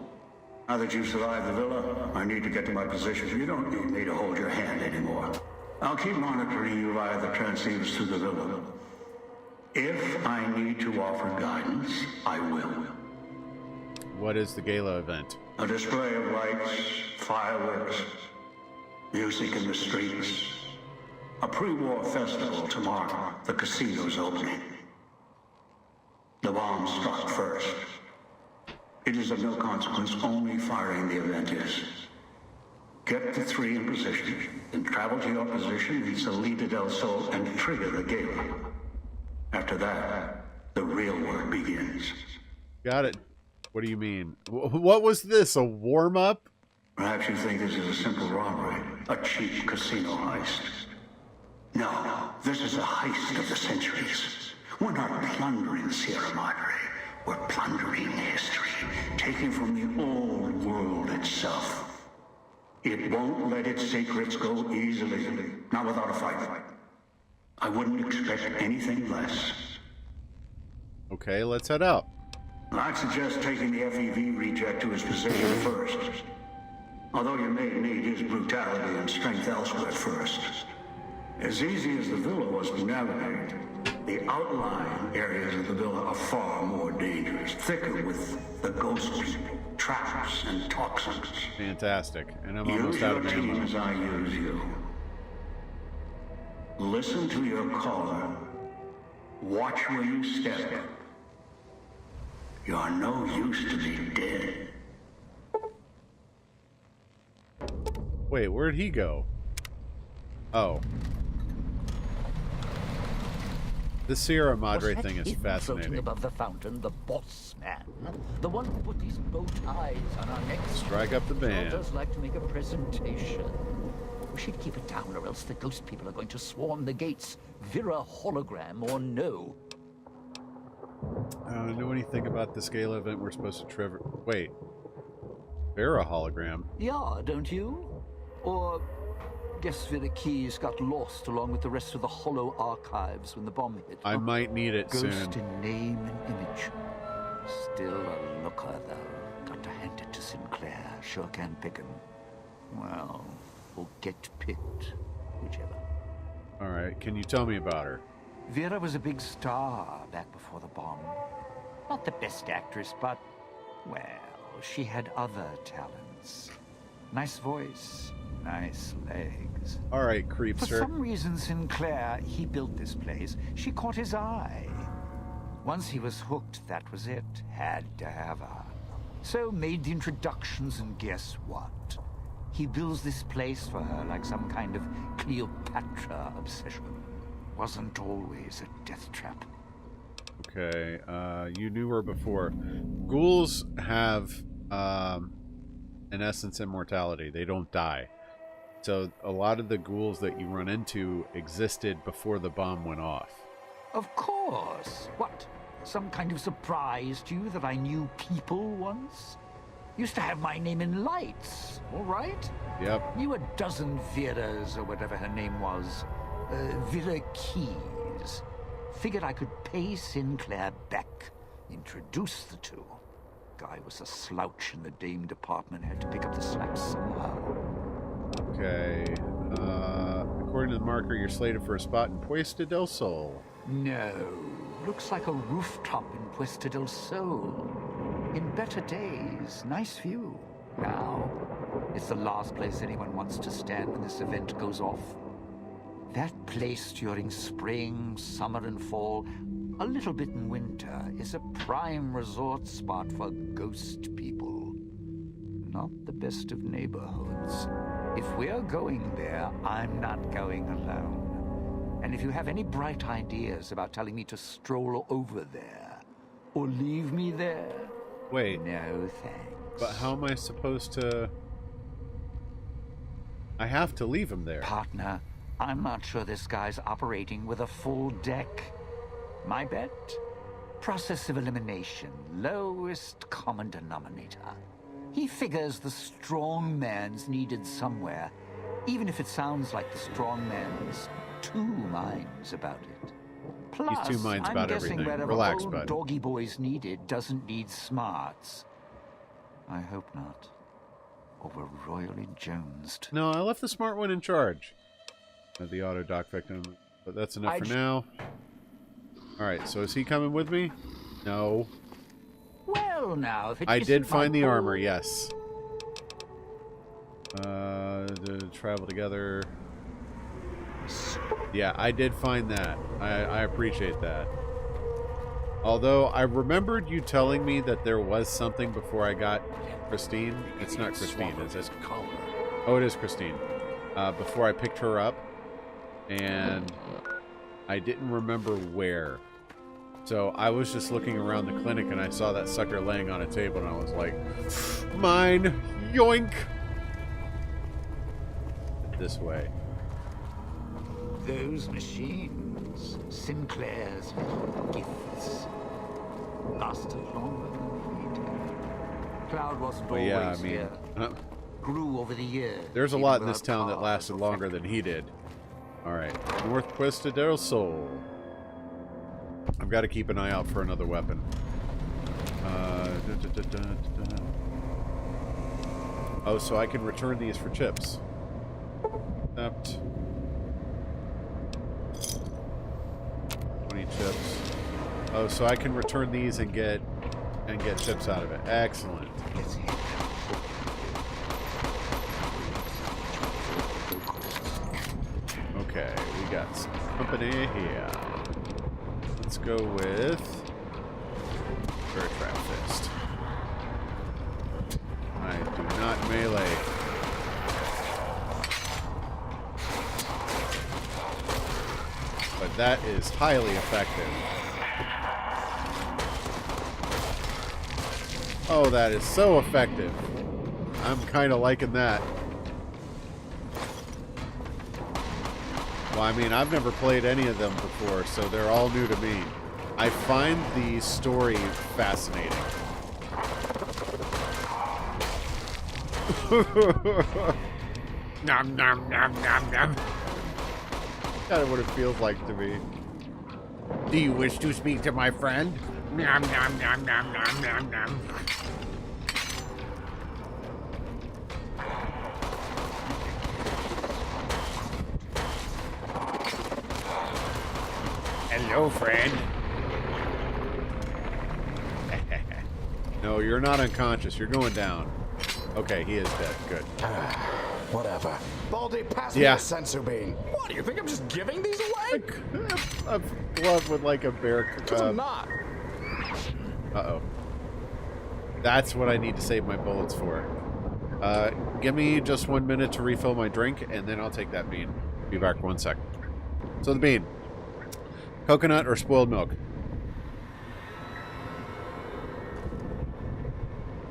S4: Now that you've survived the villa, I need to get to my position. You don't need me to hold your hand anymore. I'll keep monitoring you via the transceivers through the villa. If I need to offer guidance, I will.
S1: What is the gala event?
S4: A display of lights, fireworks, music in the streets. A pre-war festival to mark the casino's opening. The bomb struck first. It is of no consequence. Only firing the event is. Get the three in position, then travel to your position, reach the Salida del Sol, and trigger the gala. After that, the real work begins.
S1: Got it. What do you mean? What was this? A warm-up?
S4: Perhaps you think this is a simple robbery, a cheap casino heist. No, this is a heist of the centuries. We're not plundering Sierra Madre. We're plundering history, taking from the old world itself. It won't let its secrets go easily, not without a fight. I wouldn't expect anything less.
S1: Okay, let's head out.
S4: I'd suggest taking the FEV reject to his position first. Although you may need his brutality and strength elsewhere first. As easy as the villa was to navigate, the outlying areas of the villa are far more dangerous, thicker with the ghost people, traps, and toxins.
S1: Fantastic. And I'm almost out of ammo.
S4: Use your team as I use you. Listen to your caller. Watch where you step. You're no use to be dead.
S1: Wait, where'd he go? Oh. The Sierra Madre thing is
S3: Floating
S1: fascinating.
S3: above the fountain, the boss man, the one who put these bow ties on our necks.
S1: Strike up the band.
S3: Does like to make a presentation. We should keep it down, or else the ghost people are going to swarm the gates. Vira hologram or no.
S1: I don't know anything about the scale event we're supposed to trigger. Wait. Vera hologram?
S3: Yeah, don't you? Or guess Vera Keys got lost along with the rest of the holo archives when the bomb hit.
S1: I might need it
S3: Ghost
S1: soon.
S3: in name and image. Still a looker, though. Got to hand it to Sinclair. Sure can pick him. Well, or get picked. Whichever.
S1: Alright, can you tell me about her?
S3: Vera was a big star back before the bomb. Not the best actress, but, well, she had other talents. Nice voice, nice legs.
S1: Alright,
S3: For
S1: creepster.
S3: some reason, Sinclair, he built this place. She caught his eye. Once he was hooked, that was it. Had to have her. So made the introductions, and guess what? He builds this place for her like some kind of Cleopatra obsession. Wasn't always a death trap.
S1: Okay, you knew her before. Ghouls have, in essence, immortality. They don't die. So a lot of the ghouls that you run into existed before the bomb went off.
S3: Of course. What? Some kind of surprise to you that I knew people once? Used to have my name in lights, all right?
S1: Yep.
S3: Knew a dozen Veras, or whatever her name was. Vera Keys. Figured I could pay Sinclair back. Introduce the two. Guy was a slouch in the dame department. Had to pick up the slack somehow.
S1: Okay. According to the marker, you're slated for a spot in Puesta del Sol.
S3: No. Looks like a rooftop in Puesta del Sol. In better days. Nice view. Now, it's the last place anyone wants to stand when this event goes off. That place during spring, summer, and fall, a little bit in winter, is a prime resort spot for ghost people. Not the best of neighborhoods. If we're going there, I'm not going alone. And if you have any bright ideas about telling me to stroll over there, or leave me there,
S1: Wait,
S3: no thanks.
S1: but how am I supposed to... I have to leave him there.
S3: Partner, I'm not sure this guy's operating with a full deck. My bet? Process of elimination. Lowest common denominator. He figures the strong man's needed somewhere, even if it sounds like the strong man's two minds about it. Plus,
S1: He's two minds
S3: I'm
S1: about
S3: guessing
S1: everything.
S3: wherever
S1: Relax,
S3: old
S1: bud.
S3: doggy boy's needed doesn't need smarts. I hope not. Or we're royally jonesed.
S1: No, I left the smart one in charge of the auto dock victim, but that's enough for now. Alright, so is he coming with me? No.
S3: Well, now, if it
S1: I did
S3: isn't
S1: find
S3: my
S1: the armor,
S3: boy-
S1: yes. To travel together. Yeah, I did find that. I appreciate that. Although I remembered you telling me that there was something before I got Christine. It's not Christine, is it?
S2: Collar.
S1: Oh, it is Christine. Before I picked her up, and I didn't remember where. So I was just looking around the clinic and I saw that sucker laying on a table and I was like, mine! Yoink! This way.
S3: Those machines, Sinclair's gifts, lasted longer than we did. Cloud wasn't
S1: Well,
S3: always
S1: yeah, I mean,
S3: here. Grew over the years.
S1: there's a
S3: even
S1: lot in
S3: though
S1: this town that
S3: power
S1: lasted
S3: was
S1: longer than he did. Alright, North Cuesta del Sol. I've got to keep an eye out for another weapon. Oh, so I can return these for chips. Except 20 chips. Oh, so I can return these and get chips out of it. Excellent.
S3: Let's head.
S1: Okay, we got some company here. Let's go with Bear Trap Fist. I do not melee. But that is highly effective. Oh, that is so effective. I'm kind of liking that. Well, I mean, I've never played any of them before, so they're all new to me. I find the story fascinating. Nom nom nom nom nom. Kind of what it feels like to me. Do you wish to speak to my friend? Nom nom nom nom nom nom nom. Hello, friend. No, you're not unconscious. You're going down. Okay, he is dead. Good.
S5: Whatever. Baldy, pass me
S1: Yeah.
S5: a sensor beam.
S6: What, do you think I'm just giving these away?
S1: A glove with like a bear.
S6: Because I'm not.
S1: Uh-oh. That's what I need to save my bullets for. Give me just 1 minute to refill my drink, and then I'll take that bean. Be back 1 second. So the bean. Coconut or spoiled milk?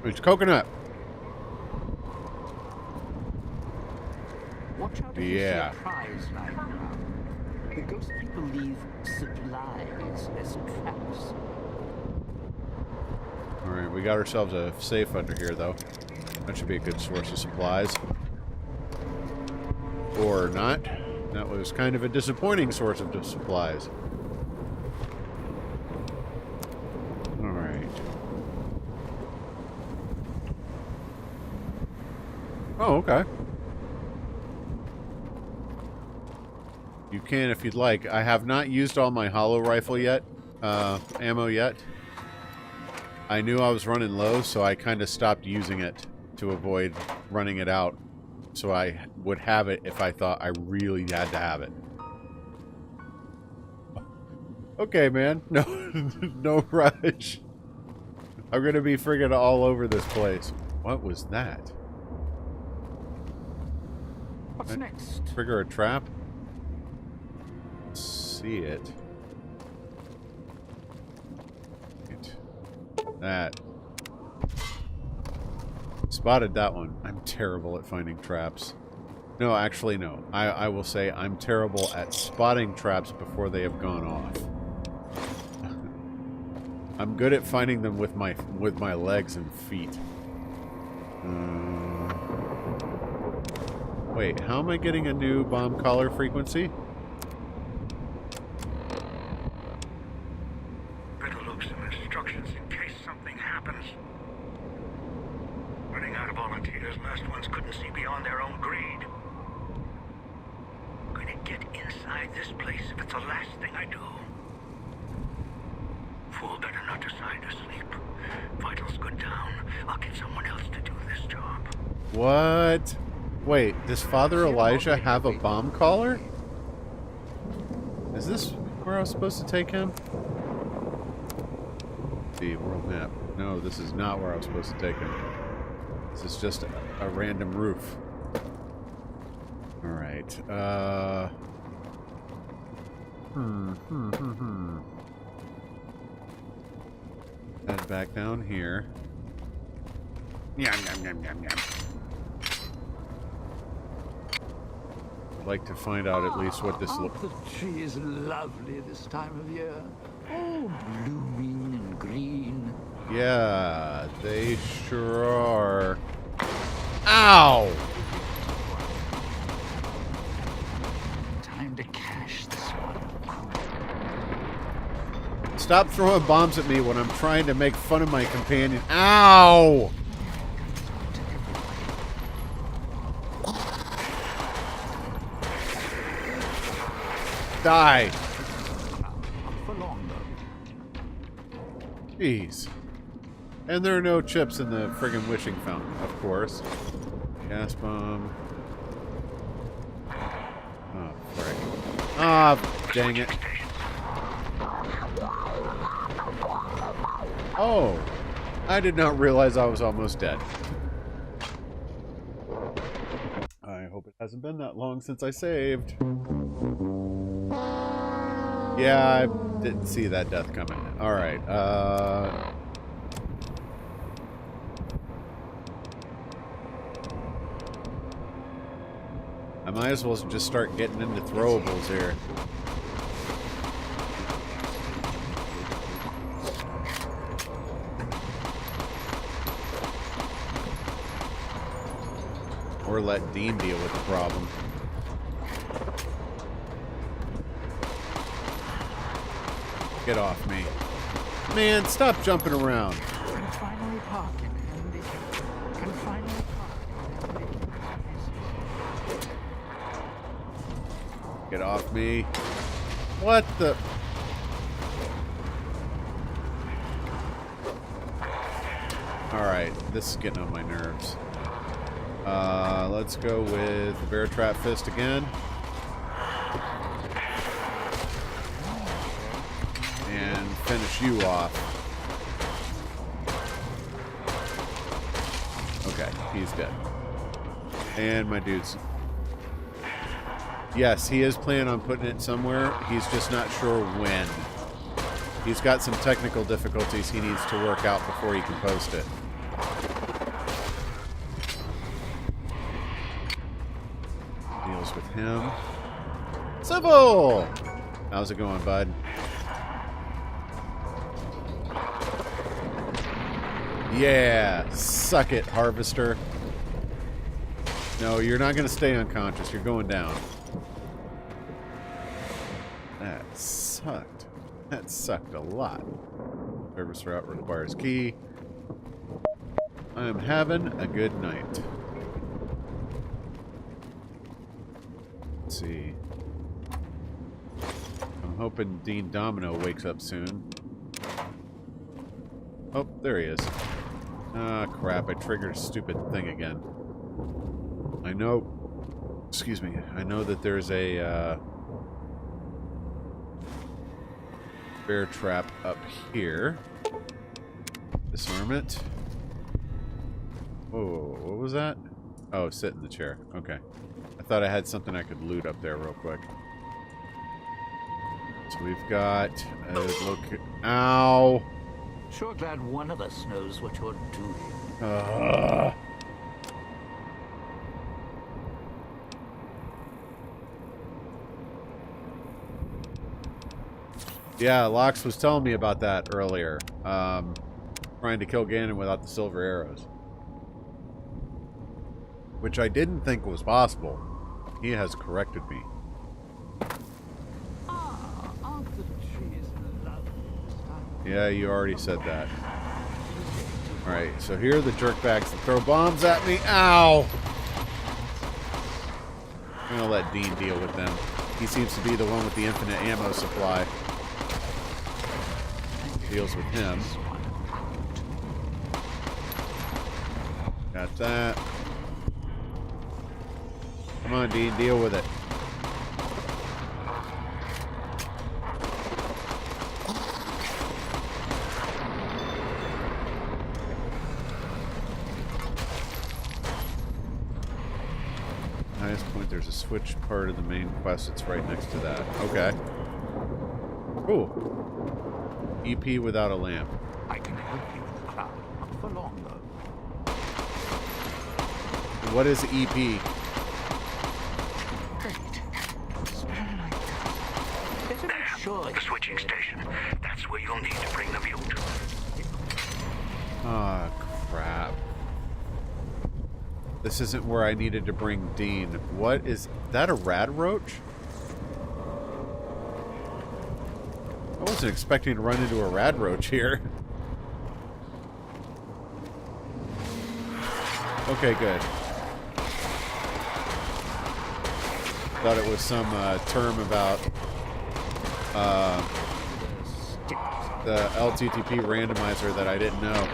S1: It's coconut.
S3: Watch out if you see a prize lying around. The ghost people leave supplies as traps.
S1: Alright, we got ourselves a safe under here, though. That should be a good source of supplies. Or not. That was kind of a disappointing source of supplies. Alright. Oh, okay. You can if you'd like. I have not used all my hollow rifle yet, ammo yet. I knew I was running low, so I kind of stopped using it to avoid running it out. So I would have it if I thought I really had to have it. Okay, man. No, no rush. I'm gonna be friggin' all over this place. What was that?
S3: What's next?
S1: Trigger a trap? See it. That. Spotted that one. I'm terrible at finding traps. No, actually, no. I will say I'm terrible at spotting traps before they have gone off. I'm good at finding them with my legs and feet. Wait, how am I getting a new bomb collar frequency?
S4: Better look some instructions in case something happens. Running out of volunteers, last ones couldn't see beyond their own greed. I'm gonna get inside this place if it's the last thing I do. Fool better not decide to sleep. Vitals go down. I'll get someone else to do this job.
S1: What? Wait, does Father Elijah have a bomb collar? Is this where I was supposed to take him? The world map. No, this is not where I was supposed to take him. This is just a random roof. Alright, Head back down here. Yum, yum, yum, yum, yum. I'd like to find out at least what this looks like.
S3: The tree is lovely this time of year. All blooming and green.
S1: Yeah, they sure are. Ow!
S3: Time to cash this one.
S1: Stop throwing bombs at me when I'm trying to make fun of my companion. Ow! Die!
S3: For long, though.
S1: Jeez. And there are no chips in the friggin' wishing fountain, of course. Gas bomb. Oh, frick. Ah, dang it. Oh, I did not realize I was almost dead. I hope it hasn't been that long since I saved. Yeah, I didn't see that death coming. Alright, I might as well just start getting into throwables here. Or let Dean deal with the problem. Get off me. Man, stop jumping around.
S3: Can finally park in handy. Can finally park in handy.
S1: Get off me. What the... Alright, this is getting on my nerves. Let's go with the bear trap fist again. And finish you off. Okay, he's dead. And my dude's... Yes, he is planning on putting it somewhere. He's just not sure when. He's got some technical difficulties he needs to work out before he can post it. Deals with him. Civil! How's it going, bud? Yeah, suck it, Harvester. No, you're not going to stay unconscious. You're going down. That sucked. That sucked a lot. Service route requires key. I am having a good night. Let's see. I'm hoping Dean Domino wakes up soon. Oh, there he is. Ah, crap. I triggered a stupid thing again. I know... Excuse me. I know that there's a, bear trap up here. Disarm it. Whoa, what was that? Oh, sit in the chair. Okay. I thought I had something I could loot up there real quick. So we've got a look... Ow!
S3: Sure glad one of us knows what you're doing.
S1: Yeah, Lox was telling me about that earlier. Trying to kill Ganon without the silver arrows. Which I didn't think was possible. He has corrected me.
S3: Aren't the trees lovely this time?
S1: Yeah, you already said that. Alright, so here are the jerkbags that throw bombs at me. Ow! I'm gonna let Dean deal with them. He seems to be the one with the infinite ammo supply. Deals with him. Got that. Come on, Dean, deal with it. there's a switch part of the main quest. It's right next to that. Okay. Cool. EP without a lamp.
S3: I can help you in the cloud. Not for long, though.
S1: What is EP?
S3: Sure.
S4: The switching station. That's where you'll need to bring the mute.
S1: Ah, crap. This isn't where I needed to bring Dean. What is that? A rad roach? I wasn't expecting to run into a rad roach here. Okay, good. Thought it was some term about the LTTP randomizer that I didn't know.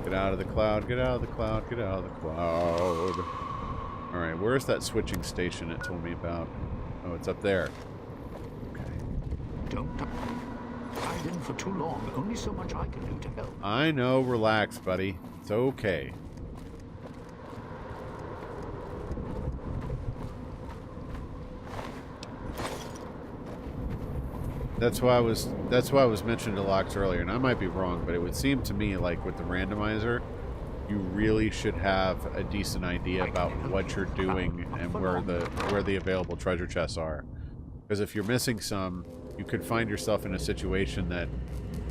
S1: Get out of the cloud, get out of the cloud, get out of the cloud. Alright, where's that switching station it told me about? Oh, it's up there. Okay.
S3: Don't I've been for too long. Only so much I can do to help.
S1: I know, relax, buddy. It's okay. That's why I was mentioning to Lox earlier, and I might be wrong, but it would seem to me like with the randomizer, you really should have a decent idea about what you're doing and where the available treasure chests are. Because if you're missing some, you could find yourself in a situation that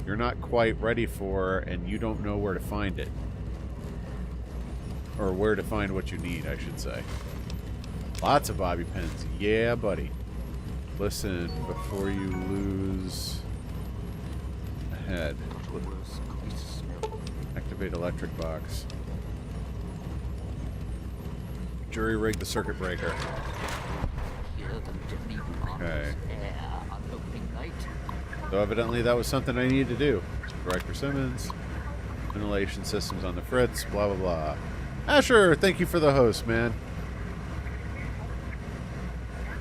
S1: you're not quite ready for, and you don't know where to find it. Or where to find what you need, I should say. Lots of bobby pins. Yeah, buddy. Listen, before you lose a head. Activate electric box. Jury rig the circuit breaker. Okay. So evidently that was something I needed to do. Director Simmons. Ventilation systems on the fritz. Blah, blah, blah. Asher, thank you for the host, man.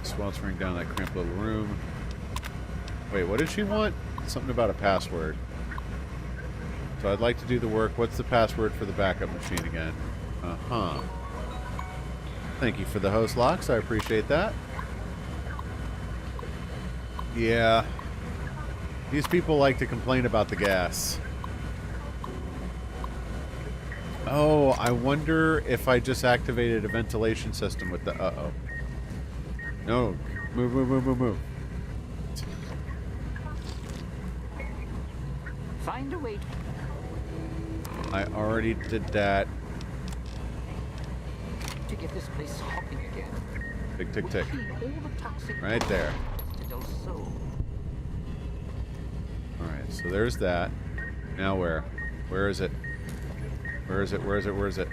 S1: Sweltering down that cramped little room. Wait, what did she want? Something about a password. So I'd like to do the work. What's the password for the backup machine again? Uh-huh. Thank you for the host, Lox. I appreciate that. Yeah. These people like to complain about the gas. Oh, I wonder if I just activated a ventilation system with the... Uh-oh. No. Move, move, move, move, move.
S3: Find a way.
S1: I already did that.
S3: To get this place hopping again.
S1: Tick, tick, tick.
S3: All the toxic
S1: Right there.
S3: soul.
S1: Alright, so there's that. Now where? Where is it? Where is it? Where is it? Where is it?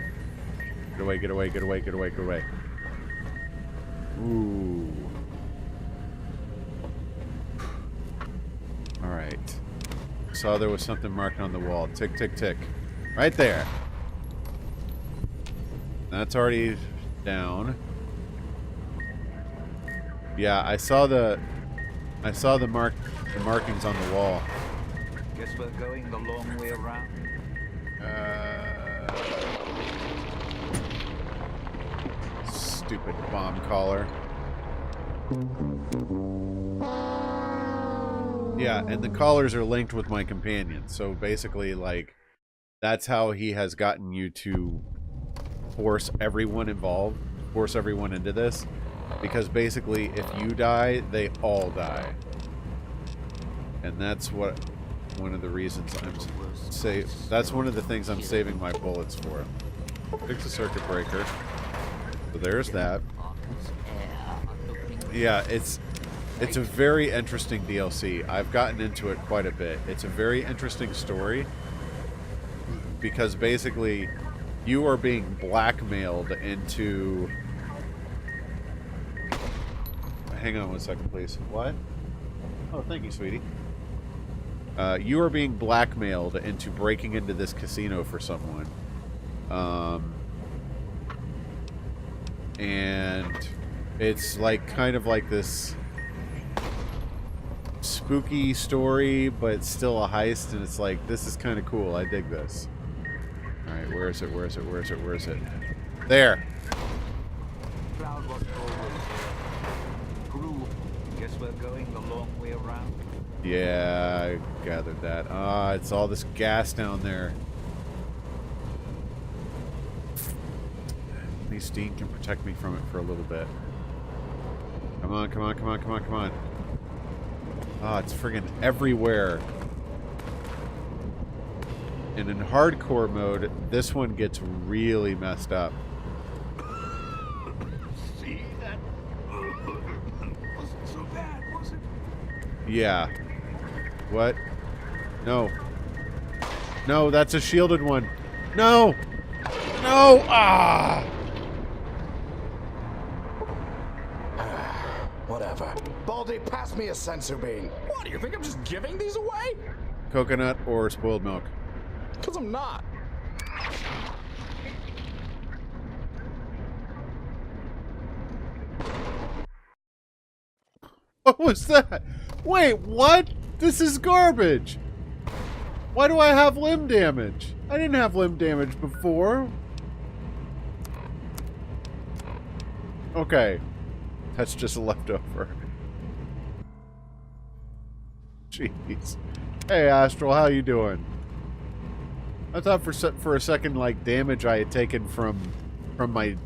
S1: Get away, get away, get away, get away, get away. Ooh. Alright. Saw there was something marked on the wall. Tick, tick, tick. Right there. That's already down. Yeah, I saw the markings on the wall.
S3: Guess we're going the long way around.
S1: Stupid bomb caller. Yeah, and the collars are linked with my companion. So basically, like, that's how he has gotten you to force everyone involved, force everyone into this. Because basically, if you die, they all die. And that's what one of the reasons I'm that's one of the things I'm saving my bullets for. Fix the circuit breaker. So there's that. Yeah, it's a very interesting DLC. I've gotten into it quite a bit. It's a very interesting story because basically you are being blackmailed into... Hang on one second, please. What? Oh, thank you, sweetie. You are being blackmailed into breaking into this casino for someone. And it's like kind of like this spooky story, but still a heist, and it's like, this is kind of cool. I dig this. Alright, where is it? Where is it? Where is it? Where is it? There!
S3: Cloud wasn't always cruel. Guess we're going the long way around.
S1: Yeah, I gathered that. Ah, it's all this gas down there. Maybe Steen can protect me from it for a little bit. Come on, come on, come on, come on, come on. Ah, it's friggin' everywhere. And in hardcore mode, this one gets really messed up.
S3: See, that wasn't so bad, was it?
S1: Yeah. What? No. No, that's a shielded one. No! No! Ah!
S5: Whatever. Baldy, pass me a sensor bean.
S6: What, do you think I'm just giving these away?
S1: Coconut or spoiled milk?
S6: Because I'm not.
S1: What was that? Wait, what? This is garbage. Why do I have limb damage? I didn't have limb damage before. Okay. That's just a leftover. Jeez. Hey, Astral, how you doing? I thought for a second, like, damage I had taken from my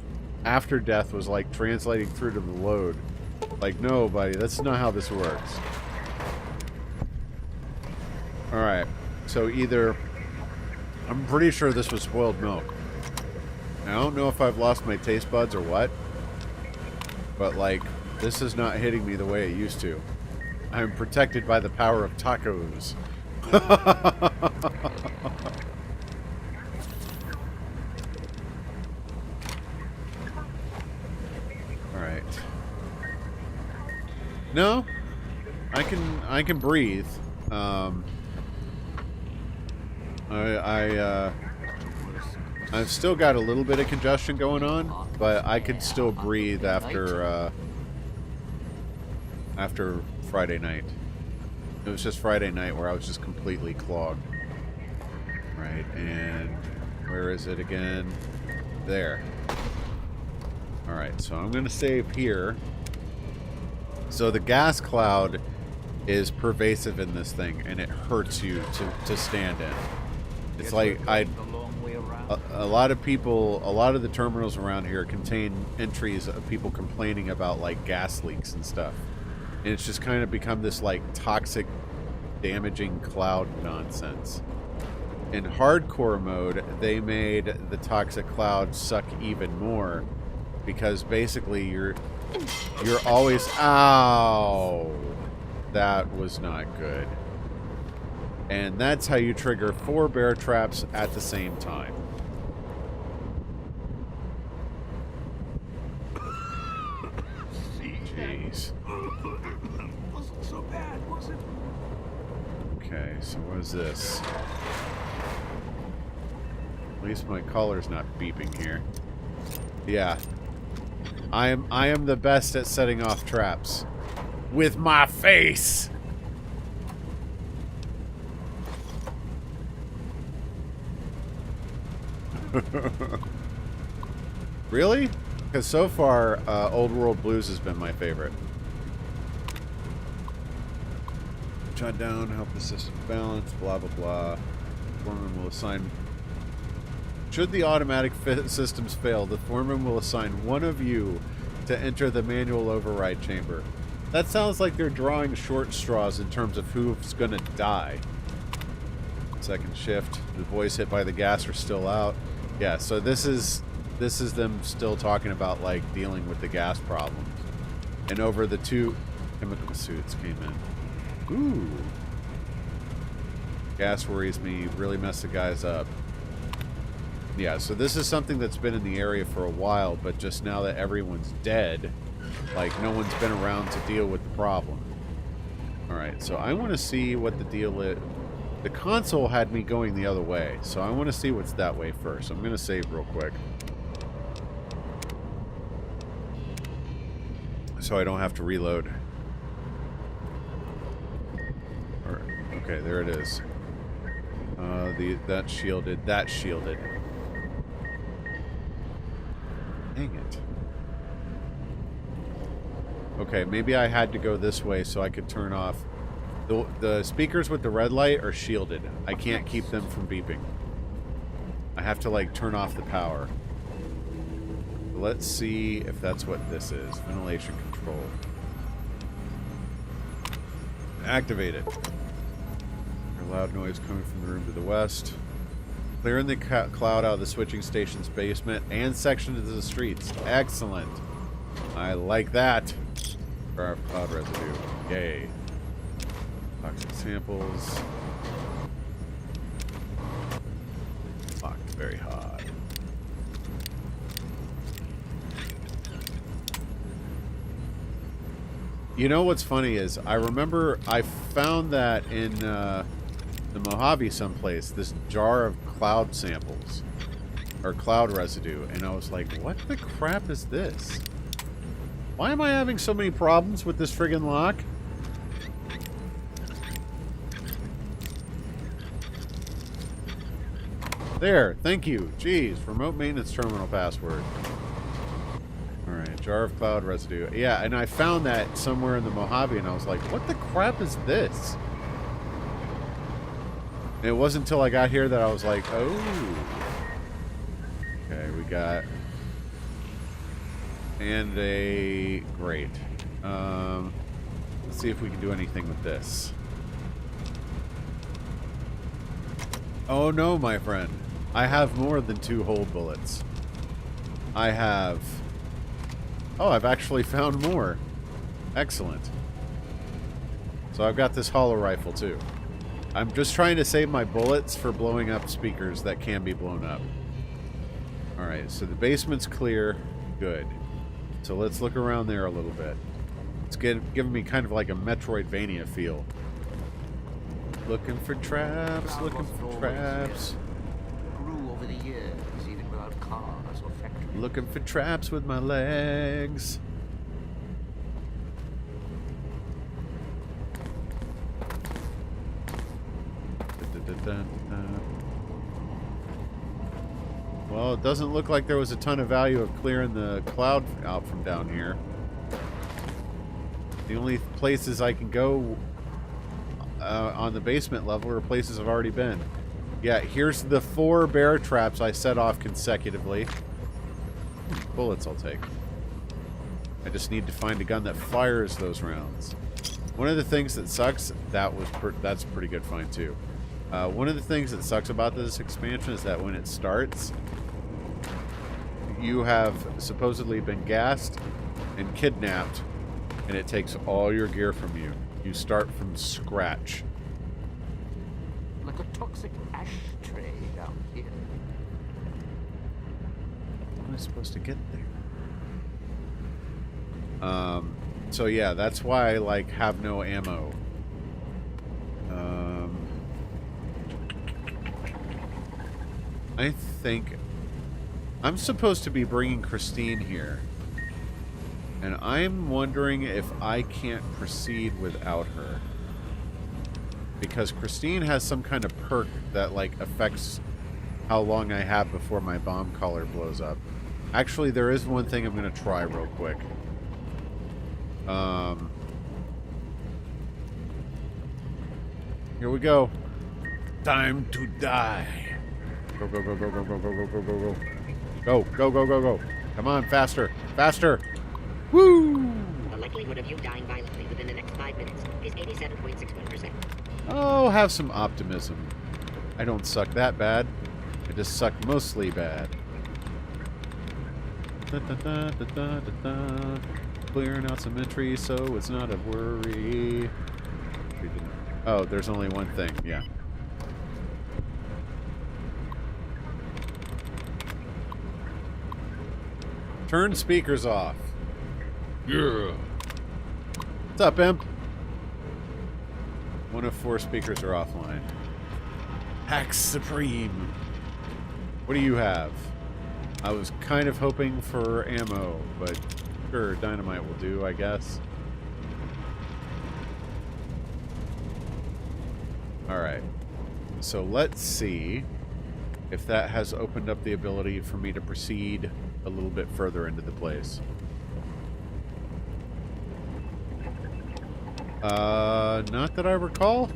S1: after death was, like, translating through to the load. Like, no, buddy, that's not how this works. Alright, so either... I'm pretty sure this was spoiled milk. I don't know if I've lost my taste buds or what, but, like, this is not hitting me the way it used to. I'm protected by the power of tacos. Alright. No, I can breathe. I've still got a little bit of congestion going on, but I can still breathe after after Friday night. It was just Friday night where I was just completely clogged. Right, and where is it again? There. Alright, so I'm going to save here. So the gas cloud is pervasive in this thing, and it hurts you to stand in. It's like a lot of people, a lot of the terminals around here contain entries of people complaining about like gas leaks and stuff. And it's just kind of become this like toxic, damaging cloud nonsense. In hardcore mode, they made the toxic cloud suck even more because basically you're always... Ow! That was not good. And that's how you trigger 4 bear traps at the same time. Jeez.
S3: Wasn't so bad, was it?
S1: Okay, so what is this? At least my collar's not beeping here. Yeah. I am the best at setting off traps. With my face! Really? Because so far, Old World Blues has been my favorite. Shut down, help the system balance, blah blah blah. Foreman will assign... Should the automatic systems fail, the foreman will assign one of you to enter the manual override chamber. That sounds like they're drawing short straws in terms of who's gonna die. Second shift. The boys hit by the gas are still out. Yeah, so this is them still talking about like dealing with the gas problems. And over the 2 chemical suits came in. Ooh. Gas worries me, really mess the guys up. Yeah, so this is something that's been in the area for a while, but just now that everyone's dead, like, no one's been around to deal with the problem. Alright, so I want to see what the deal is. The console had me going the other way, so I want to see what's that way first. I'm going to save real quick. So I don't have to reload. Alright, okay, there it is. That's shielded. That's shielded. Dang it. Okay, maybe I had to go this way so I could turn off. The speakers with the red light are shielded. I can't keep them from beeping. I have to, like, turn off the power. Let's see if that's what this is. Ventilation control. Activate it. A loud noise coming from the room to the west. Clearing the cloud out of the switching station's basement and section of the streets. Excellent. I like that. For our cloud residue. Yay. Toxic samples. Fuck, very hot. You know what's funny is I remember I found that in the Mojave someplace, this jar of cloud samples or cloud residue, and I was like, what the crap is this? Why am I having so many problems with this friggin' lock? There, thank you. Jeez, remote maintenance terminal password. Alright, jar of cloud residue. Yeah, and I found that somewhere in the Mojave, and I was like, what the crap is this? And it wasn't until I got here that I was like, oh. Okay, we got... And a... Great. Let's see if we can do anything with this. Oh no, my friend. I have more than 2 hold bullets. I have... Oh, I've actually found more. Excellent. So I've got this hollow rifle too. I'm just trying to save my bullets for blowing up speakers that can be blown up. Alright, so the basement's clear. Good. So let's look around there a little bit. It's giving me kind of like a Metroidvania feel. Looking for traps, looking for traps.
S3: Grew over the years, even without cars or factories.
S1: Looking for traps with my legs. Well, it doesn't look like there was a ton of value of clearing the cloud out from down here. The only places I can go on the basement level are places I've already been. Yeah, here's the 4 bear traps I set off consecutively. Bullets I'll take. I just need to find a gun that fires those rounds. One of the things that sucks, that's a pretty good find too. One of the things that sucks about this expansion is that when it starts, you have supposedly been gassed and kidnapped, and it takes all your gear from you. You start from scratch.
S3: Like a toxic ashtray down here.
S1: How am I supposed to get there? So yeah, that's why I like have no ammo. I think I'm supposed to be bringing Christine here, and I'm wondering if I can't proceed without her, because Christine has some kind of perk that like affects how long I have before my bomb collar blows up. Actually, there is one thing I'm going to try real quick. Here we go. Time to die. Go, go, go, go, go, go, go, go, go, go, go. Go, go, go, go, go. Come on, faster. Faster. Woo!
S8: The likelihood of you dying violently within the next 5 minutes is 87.61%.
S1: Oh, have some optimism. I don't suck that bad. I just suck mostly bad. Da, da, da, da, da, da, da. Clearing out some entries so it's not a worry. Oh, there's only one thing. Yeah. Turn speakers off. Yeah. What's up, imp? 1 of 4 speakers are offline. Hack Supreme. What do you have? I was kind of hoping for ammo, but sure, dynamite will do, I guess. Alright. So let's see if that has opened up the ability for me to proceed a little bit further into the place. Not that I recall.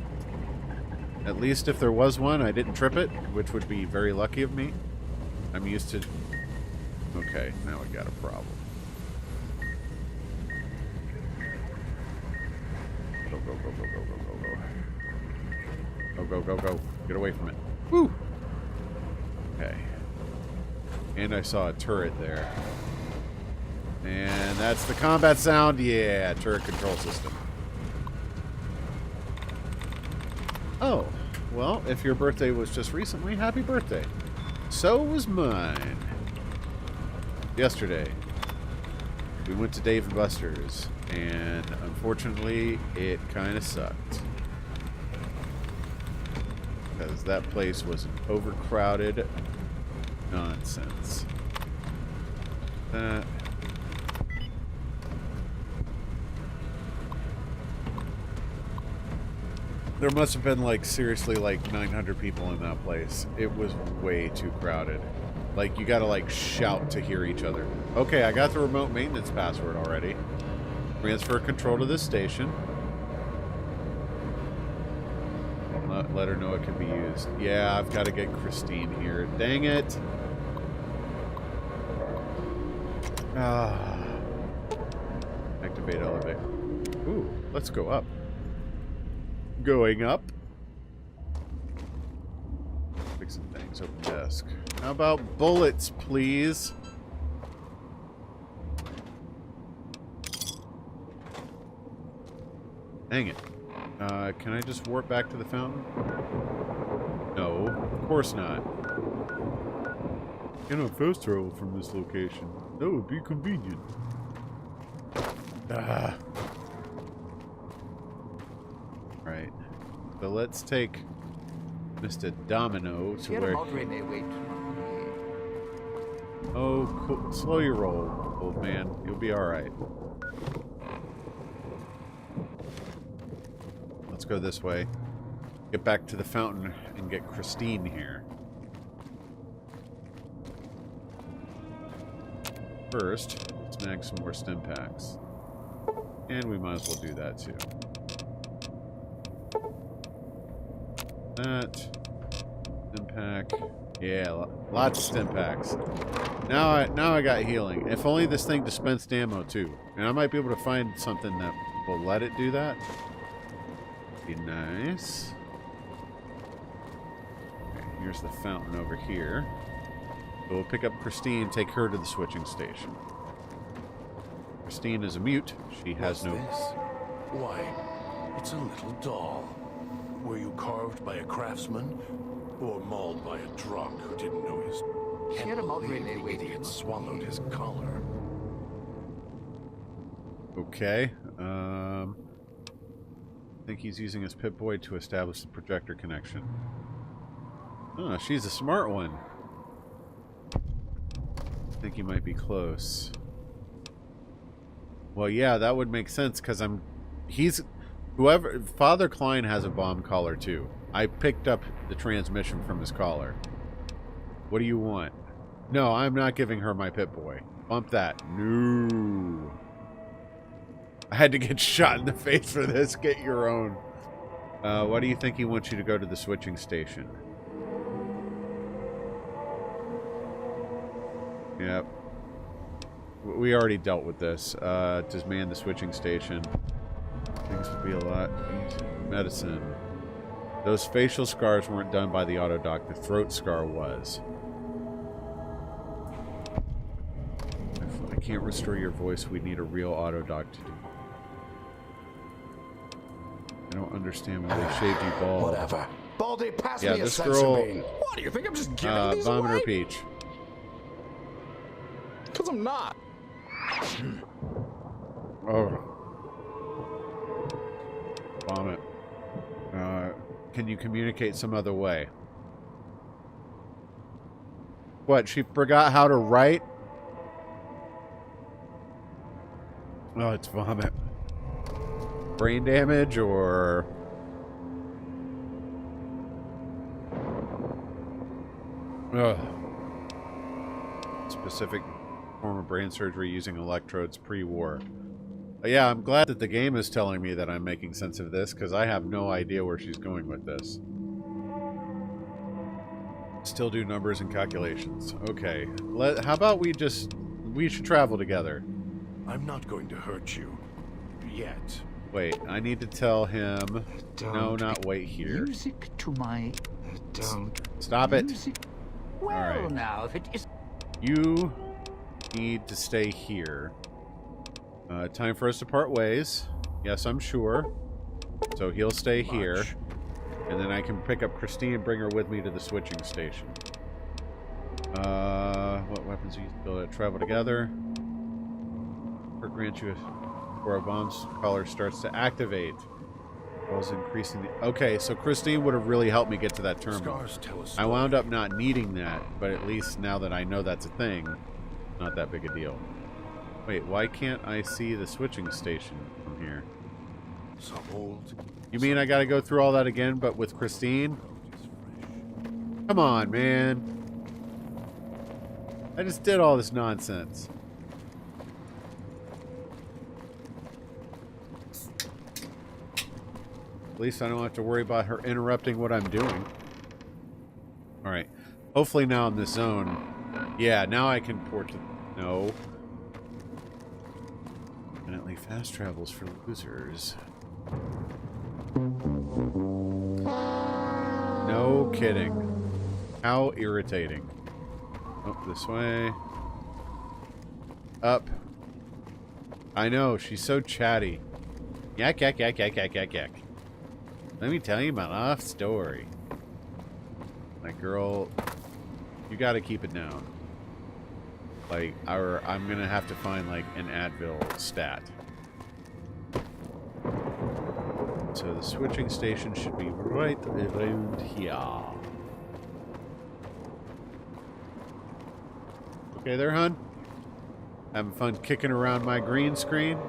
S1: At least if there was one, I didn't trip it, which would be very lucky of me. I'm used to... Okay, now we got a problem. Go, go, go, go, go, go, go, go. Go, go, go, go. Get away from it. Woo! Okay. And I saw a turret there. And that's the combat sound. Yeah, turret control system. Oh, well, if your birthday was just recently, happy birthday. So was mine. Yesterday, we went to Dave & Buster's, and unfortunately, it kind of sucked. Because that place was an overcrowded nonsense. That... There must have been, like, seriously, like, 900 people in that place. It was way too crowded. Like, you gotta, like, shout to hear each other. Okay, I got the remote maintenance password already. Transfer control to this station. Let her know it can be used. Yeah, I've got to get Christine here. Dang it. Activate elevator. Ooh, let's go up. Going up. Fixing things. Open desk. How about bullets, please? Dang it. Can I just warp back to the fountain? No, of course not. Cannot fast travel from this location. That would be convenient. Right. So let's take Mr. Domino to
S3: Sierra
S1: where...
S3: Madre may wait.
S1: Oh, cool. Slow your roll, old man. You'll be alright. Let's go this way. Get back to the fountain and get Christine here. First, snag some more stim packs. And we might as well do that too. That. Stim pack. Yeah, lots of stim packs. Now I got healing. If only this thing dispensed ammo too. And I might be able to find something that will let it do that. Be nice. Okay, here's the fountain over here. So we'll pick up Christine, take her to the switching station. Christine is a mute. She has no...
S2: What's this? Why, it's a little doll. Were you carved by a craftsman? Or mauled by a drunk who didn't know his...
S3: Sierra Madre may
S2: The
S3: wait.
S2: idiot swallowed his collar.
S1: Okay. I think he's using his Pip-Boy to establish the projector connection. Oh, she's a smart one. I think he might be close. Well, yeah, that would make sense, because whoever... Father Klein has a bomb collar, too. I picked up the transmission from his collar. What do you want? No, I'm not giving her my Pip-Boy. Bump that. No. I had to get shot in the face for this. Get your own. Why do you think he wants you to go to the switching station? Yep. We already dealt with this. Disman the switching station. Things would be a lot easier. Medicine. Those facial scars weren't done by the autodoc. The throat scar was. If I can't restore your voice, we need a real autodoc to do. I don't understand why they shaved you bald.
S5: Whatever. Baldy, pass
S1: Yeah,
S5: me a
S1: this
S5: sensor
S1: girl-
S5: beam.
S6: What, do you think I'm just giving these
S1: Vomiter
S6: away?
S1: Peach.
S6: Because I'm not.
S1: Oh. Vomit. Can you communicate some other way? What, she forgot how to write? Oh, it's vomit. Brain damage or... Ugh. Specific Form of brain surgery using electrodes pre-war. Yeah, I'm glad that the game is telling me that I'm making sense of this, because I have no idea where she's going with this. Still do numbers and calculations. Okay. How about we should travel together.
S2: I'm not going to hurt you. Yet.
S1: Wait, I need to tell him... No, not wait here.
S3: Music to my...
S1: Stop it.
S3: Well,
S1: All right.
S3: now, if it is...
S1: You need to stay here. Time for us to part ways. Yes, I'm sure. So he'll stay here. And then I can pick up Christine and bring her with me to the switching station. What weapons do you build to travel together? Or grant you before a bomb's collar starts to activate. Was increasing the... Okay, so Christine would have really helped me get to that terminal. I wound up not needing that, but at least now that I know that's a thing, not that big a deal. Wait, why can't I see the switching station from here? You mean I gotta go through all that again, but with Christine? Come on, man. I just did all this nonsense. At least I don't have to worry about her interrupting what I'm doing. Alright. Hopefully now in this zone. Yeah, now I can port to... No. Definitely fast travels for losers. No kidding. How irritating. Oh, this way. Up. I know, she's so chatty. Yak, yak, yak, yak, yak, yak, yak. Let me tell you my life story. My girl, you gotta keep it down. Like, I'm gonna have to find, like, an Advil stat. So the switching station should be right around here. Okay there, hun? Having fun kicking around my green screen?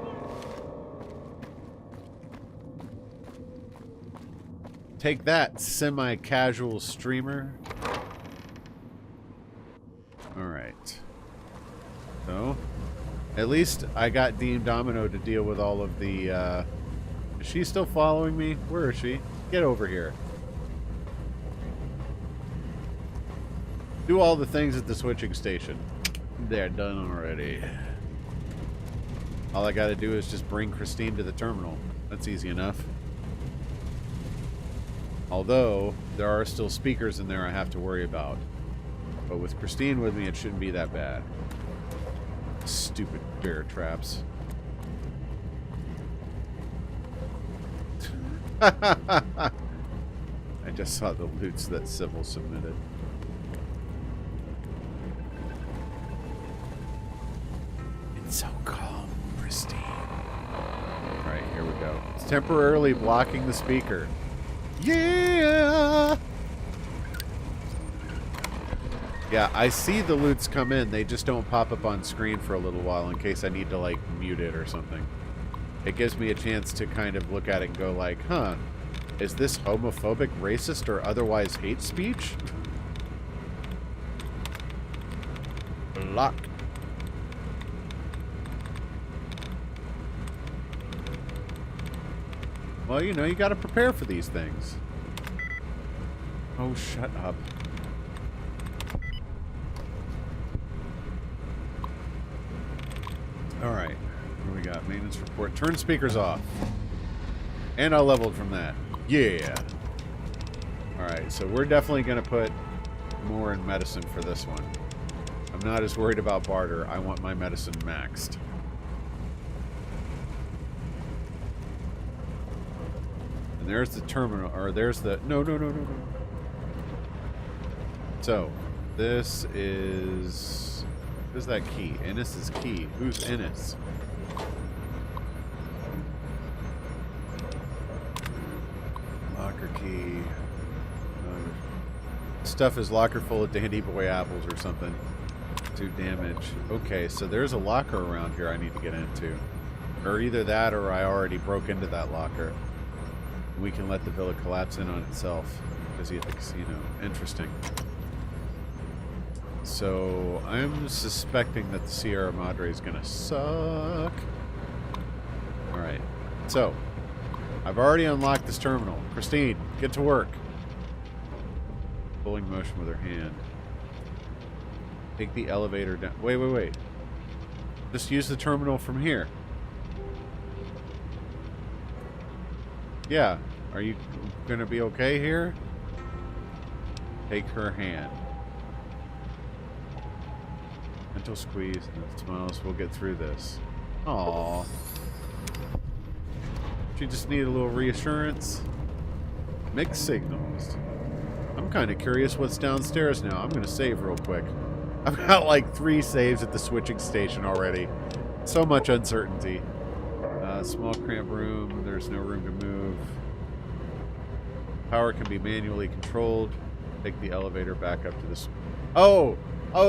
S1: Take that, semi-casual streamer. Alright. So, at least I got Dean Domino to deal with all of the, Is she still following me? Where is she? Get over here. Do all the things at the switching station. They're done already. All I gotta do is just bring Christine to the terminal. That's easy enough. Although, there are still speakers in there I have to worry about. But with Christine with me, it shouldn't be that bad. Stupid bear traps. I just saw the loots that Civil submitted. It's so calm, Christine. Alright, here we go. It's temporarily blocking the speaker. Yeah! Yeah, I see the loots come in. They just don't pop up on screen for a little while in case I need to, like, mute it or something. It gives me a chance to kind of look at it and go like, huh, is this homophobic, racist, or otherwise hate speech? Blocked. Well, you know, you gotta prepare for these things. Oh, shut up. Alright. What do we got? Maintenance report. Turn speakers off. And I leveled from that. Yeah. Alright, so we're definitely going to put more in medicine for this one. I'm not as worried about barter. I want my medicine maxed. And there's the terminal, or there's the... No. So, this is... Who's that key? Ennis is key. Who's Ennis? Locker key. Stuff is locker full of dandy boy apples or something. 2 damage. Okay, so there's a locker around here I need to get into. Or either that or I already broke into that locker. We can let the villa collapse in on itself. Busy at the casino. Interesting. So I'm suspecting that the Sierra Madre is going to suck. Alright. So, I've already unlocked this terminal. Christine, get to work. Pulling motion with her hand. Take the elevator down. Wait. Just use the terminal from here. Yeah. Are you going to be okay here? Take her hand. Gentle squeeze and smiles. We'll get through this. Aww. She just need a little reassurance. Mixed signals. I'm kind of curious what's downstairs now. I'm going to save real quick. I've got like 3 saves at the switching station already. So much uncertainty. Small cramped room. There's no room to move. Power can be manually controlled. Take the elevator back up to this. Oh,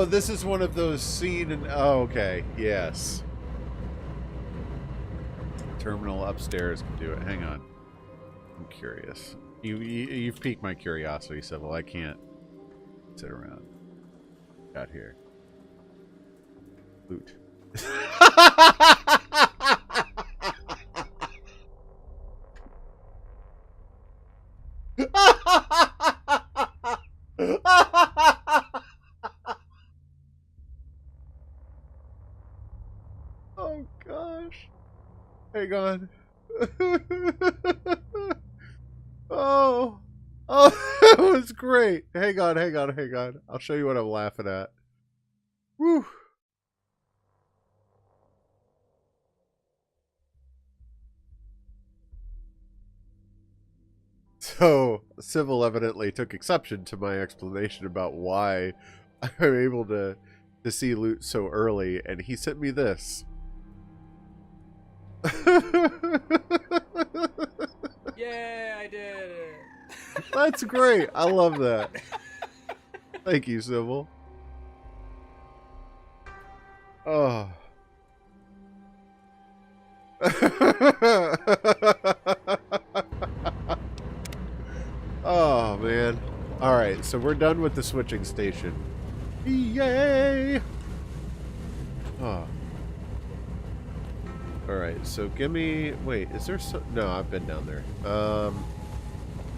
S1: this is one of those scene and okay, yes. Terminal upstairs can do it. Hang on. I'm curious. You've piqued my curiosity, Sybil. I can't sit around. Got here. Loot. Oh gosh. Hang on. Oh, that was great. Hang on. I'll show you what I'm laughing at. Woo. So, Civil evidently took exception to my explanation about why I'm able to see loot so early, and he sent me this.
S6: Yeah, I did it.
S1: That's great. I love that. Thank you, Sybil. Oh. Oh, man. Alright, so we're done with the switching station. Yay! Oh. Alright, so give me... Wait, is there some... No, I've been down there.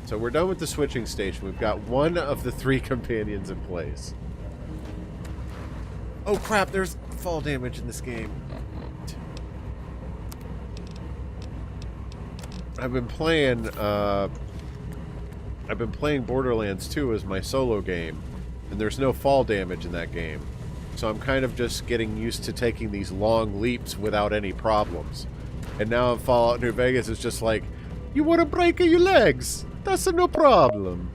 S1: So we're done with the switching station. We've got one of the 3 companions in place. Oh crap, there's fall damage in this game. I've been playing Borderlands 2 as my solo game, and there's no fall damage in that game. So I'm kind of just getting used to taking these long leaps without any problems. And now in Fallout New Vegas, it's just like, you want to break your legs? That's no problem.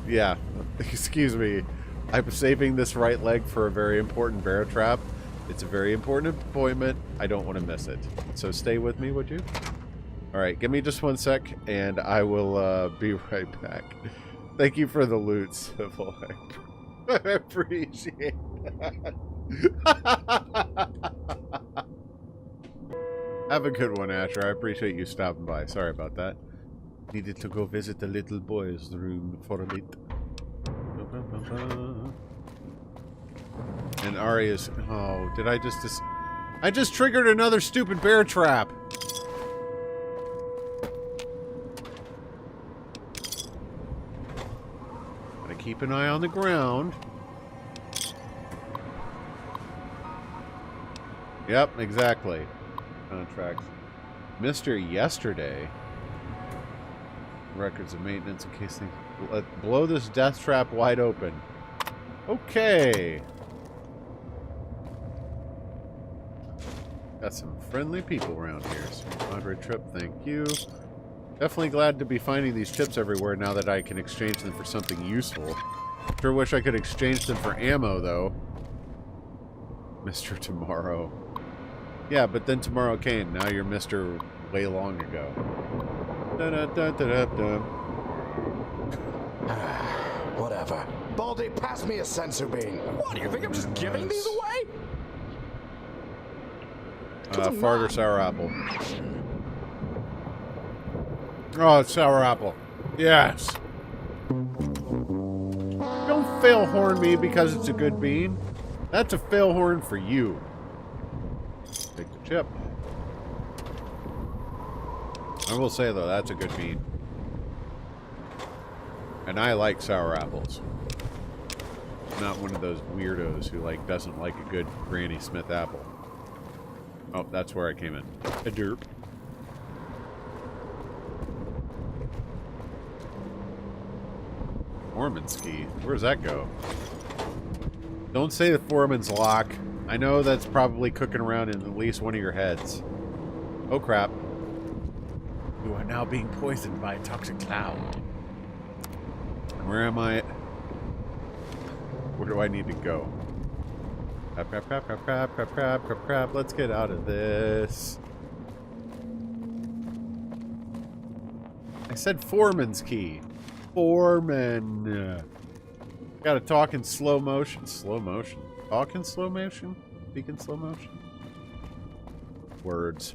S1: Yeah, excuse me. I'm saving this right leg for a very important bear trap. It's a very important appointment. I don't want to miss it. So stay with me, would you? Alright, give me just 1 sec, and I will be right back. Thank you for the loot, Civil. I appreciate that. Have a good one, Asher. I appreciate you stopping by. Sorry about that. Needed to go visit the little boy's room for a bit. And Ari is... Oh, did I just... I just triggered another stupid bear trap. Gotta keep an eye on the ground. Yep, exactly. Contracts. Mr. Yesterday. Records of maintenance in case things... Blow this death trap wide open. Okay. Got some friendly people around here. Sierra Madre trip, thank you. Definitely glad to be finding these chips everywhere now that I can exchange them for something useful. Sure wish I could exchange them for ammo, though. Mr. Tomorrow. Yeah, but then tomorrow came. Now you're Mr. way long ago. Da-da-da-da-da-da.
S5: Whatever. Baldy, pass me a sensor beam.
S6: What, do you think I'm just giving these away?
S1: Fart or sour apple? Oh, it's sour apple. Yes. fail horn me because it's a good bean. That's a fail horn for you. Take the chip. I will say, though, that's a good bean. And I like sour apples. I'm not one of those weirdos who, like, doesn't like a good Granny Smith apple. Oh, that's where I came in. A derp. Foreman's key. Where does that go? Don't say the foreman's lock. I know that's probably cooking around in at least one of your heads. Oh, crap. You are now being poisoned by a toxic cloud. Where am I? Where do I need to go? Crap, crap, crap, crap, crap, crap, crap, crap, crap. Let's get out of this. I said foreman's key. Foreman. Gotta talk in slow motion. Slow motion. Talk in slow motion? Speak in slow motion? Words.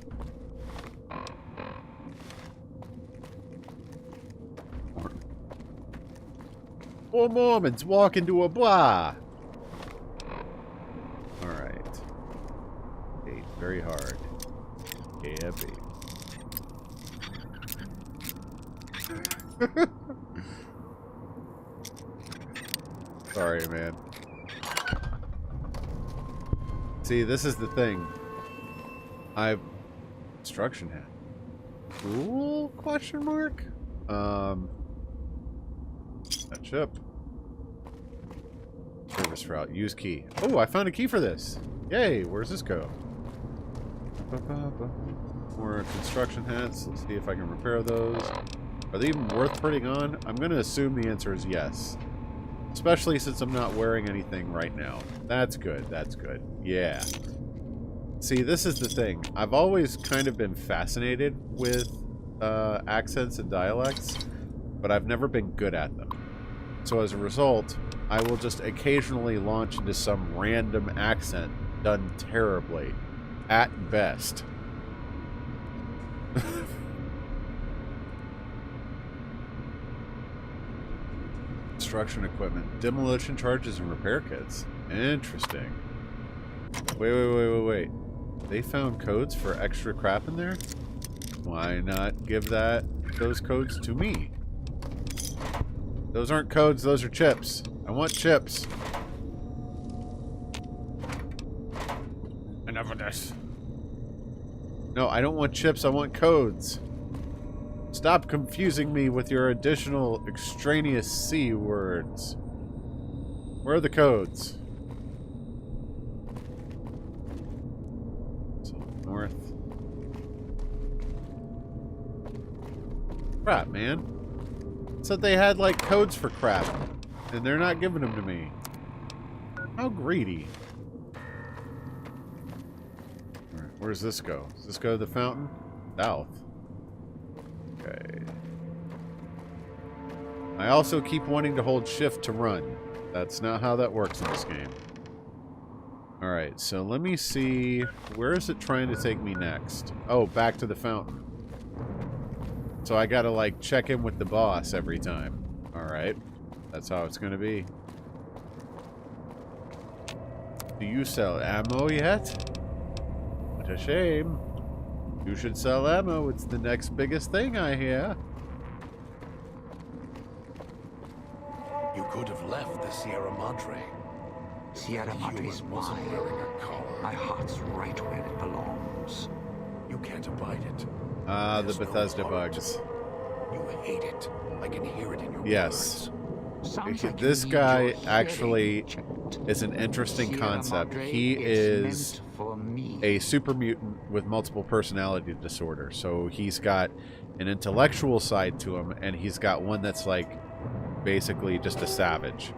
S1: Four Mormons walk into a blah. Alright. Ate very hard. Yeah, baby. Sorry, man. See, this is the thing. Instruction hat. Cool? Question mark? That chip. Service route. Use key. Oh, I found a key for this. Yay, where's this go? More construction hats. Let's see if I can repair those. Are they even worth putting on? I'm going to assume the answer is yes. Especially since I'm not wearing anything right now. That's good. That's good. Yeah. See, this is the thing. I've always kind of been fascinated with accents and dialects, but I've never been good at them. So as a result, I will just occasionally launch into some random accent done terribly, at best. Construction equipment, demolition charges, and repair kits. Interesting. Wait. They found codes for extra crap in there? Why not give those codes to me? Those aren't codes, those are chips. I want chips. Enough of this. No, I don't want chips, I want codes. Stop confusing me with your additional extraneous C words. Where are the codes? So, north. Crap, man. Said they had, like, codes for crap. And they're not giving them to me. How greedy. Alright, where does this go? Does this go to the fountain? South. Okay. I also keep wanting to hold shift to run. That's not how that works in this game. Alright, so let me see. Where is it trying to take me next? Oh, back to the fountain. So I gotta, like, check in with the boss every time. Alright. That's how it's gonna be. Do you sell ammo yet? What a shame. You should sell ammo. It's the next biggest thing, I hear.
S2: You could have left the Sierra Madre.
S3: Sierra Madre is
S2: wasn't
S3: mine.
S2: wearing a collar.
S3: My heart's right where it belongs.
S2: You can't abide it.
S1: The
S2: There's no
S1: Bethesda
S2: heart.
S1: bugs.
S2: You hate it. I can hear it in your
S1: Yes.
S2: words.
S3: Sounds like
S1: This
S3: you need
S1: guy
S3: your
S1: actually
S3: hearing
S1: is an interesting
S3: Sierra
S1: concept.
S3: Madre
S1: He is
S3: meant for me.
S1: a super mutant with multiple personality disorder. So he's got an intellectual side to him, and he's got one that's like basically just a savage.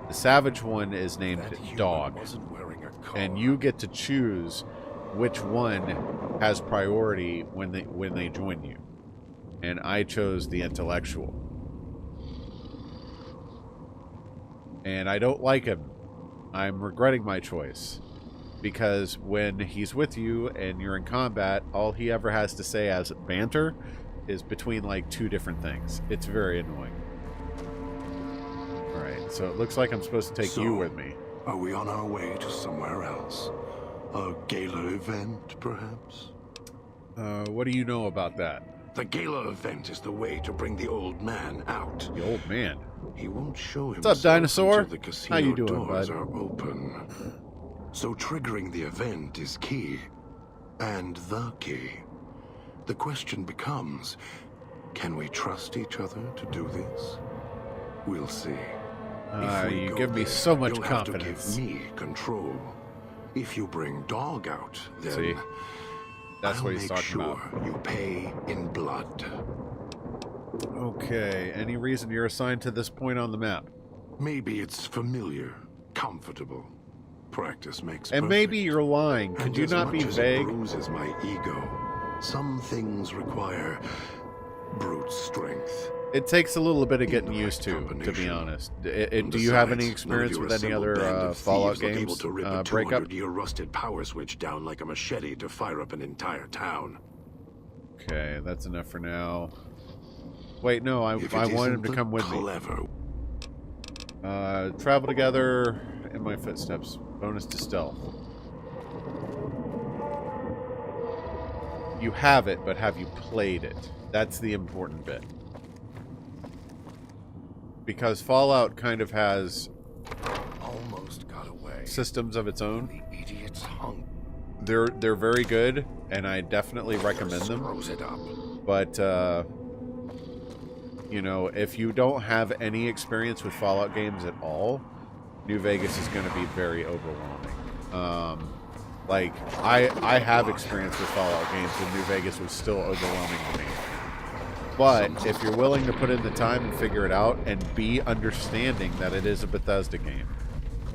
S1: The savage one is named
S2: That human
S1: Dog,
S2: wasn't wearing a collar.
S1: and you get to choose which one has priority when they join you. And I chose the intellectual. And I don't like him. I'm regretting my choice. Because when he's with you and you're in combat, all he ever has to say as banter is between like two different things. It's very annoying. Alright, so it looks like I'm supposed to take you with me.
S2: Are we on our way to somewhere else? A gala event, perhaps?
S1: What do you know about that?
S2: The gala event is the way to bring the old man out.
S1: The old man?
S2: He won't show
S1: What's
S2: himself
S1: up, dinosaur?
S2: until the casino
S1: How you doing,
S2: doors
S1: bud?
S2: are open. So triggering the event is key. And the key. The question becomes, can we trust each other to do this? We'll see. If we
S1: You
S2: go
S1: give me
S2: there,
S1: so much
S2: you'll
S1: confidence.
S2: have to give me control. If you bring Dog out, then
S1: See? That's
S2: I'll
S1: what he's
S2: make
S1: talking
S2: sure
S1: about.
S2: you pay in blood.
S1: Okay, any reason you're assigned to this point on the map?
S2: Maybe it's familiar, comfortable. Practice makes
S1: And
S2: perfect.
S1: maybe you're lying. Could
S2: And
S1: you
S2: as
S1: not be
S2: much as it
S1: vague?
S2: bruises my ego, some things require brute strength.
S1: It takes a little bit of getting
S2: the
S1: used
S2: right
S1: to be
S2: combination.
S1: honest.
S2: And
S1: Do you have any
S2: besides, none of
S1: experience
S2: your
S1: with any
S2: assembled
S1: other
S2: band of
S1: Fallout
S2: thieves look able
S1: games
S2: to rip a
S1: breakup?
S2: 200-year rusted power switch down like a machete to fire up an entire town.
S1: Okay, that's enough for now. Wait, no, I
S2: If it
S1: want him
S2: isn't
S1: to come with
S2: clever.
S1: me. Travel together in my footsteps. Bonus to stealth. You have it, but have you played it? That's the important bit. Because Fallout kind of has
S2: Almost got away.
S1: systems of its own.
S2: The idiots hung.
S1: They're very good, and I definitely recommend them.
S2: Screws it up.
S1: But, you know, if you don't have any experience with Fallout games at all, New Vegas is going to be very overwhelming. Like, I have experience with Fallout games, and New Vegas was still overwhelming to me. But if you're willing to put in the time and figure it out, and be understanding that it is a Bethesda game,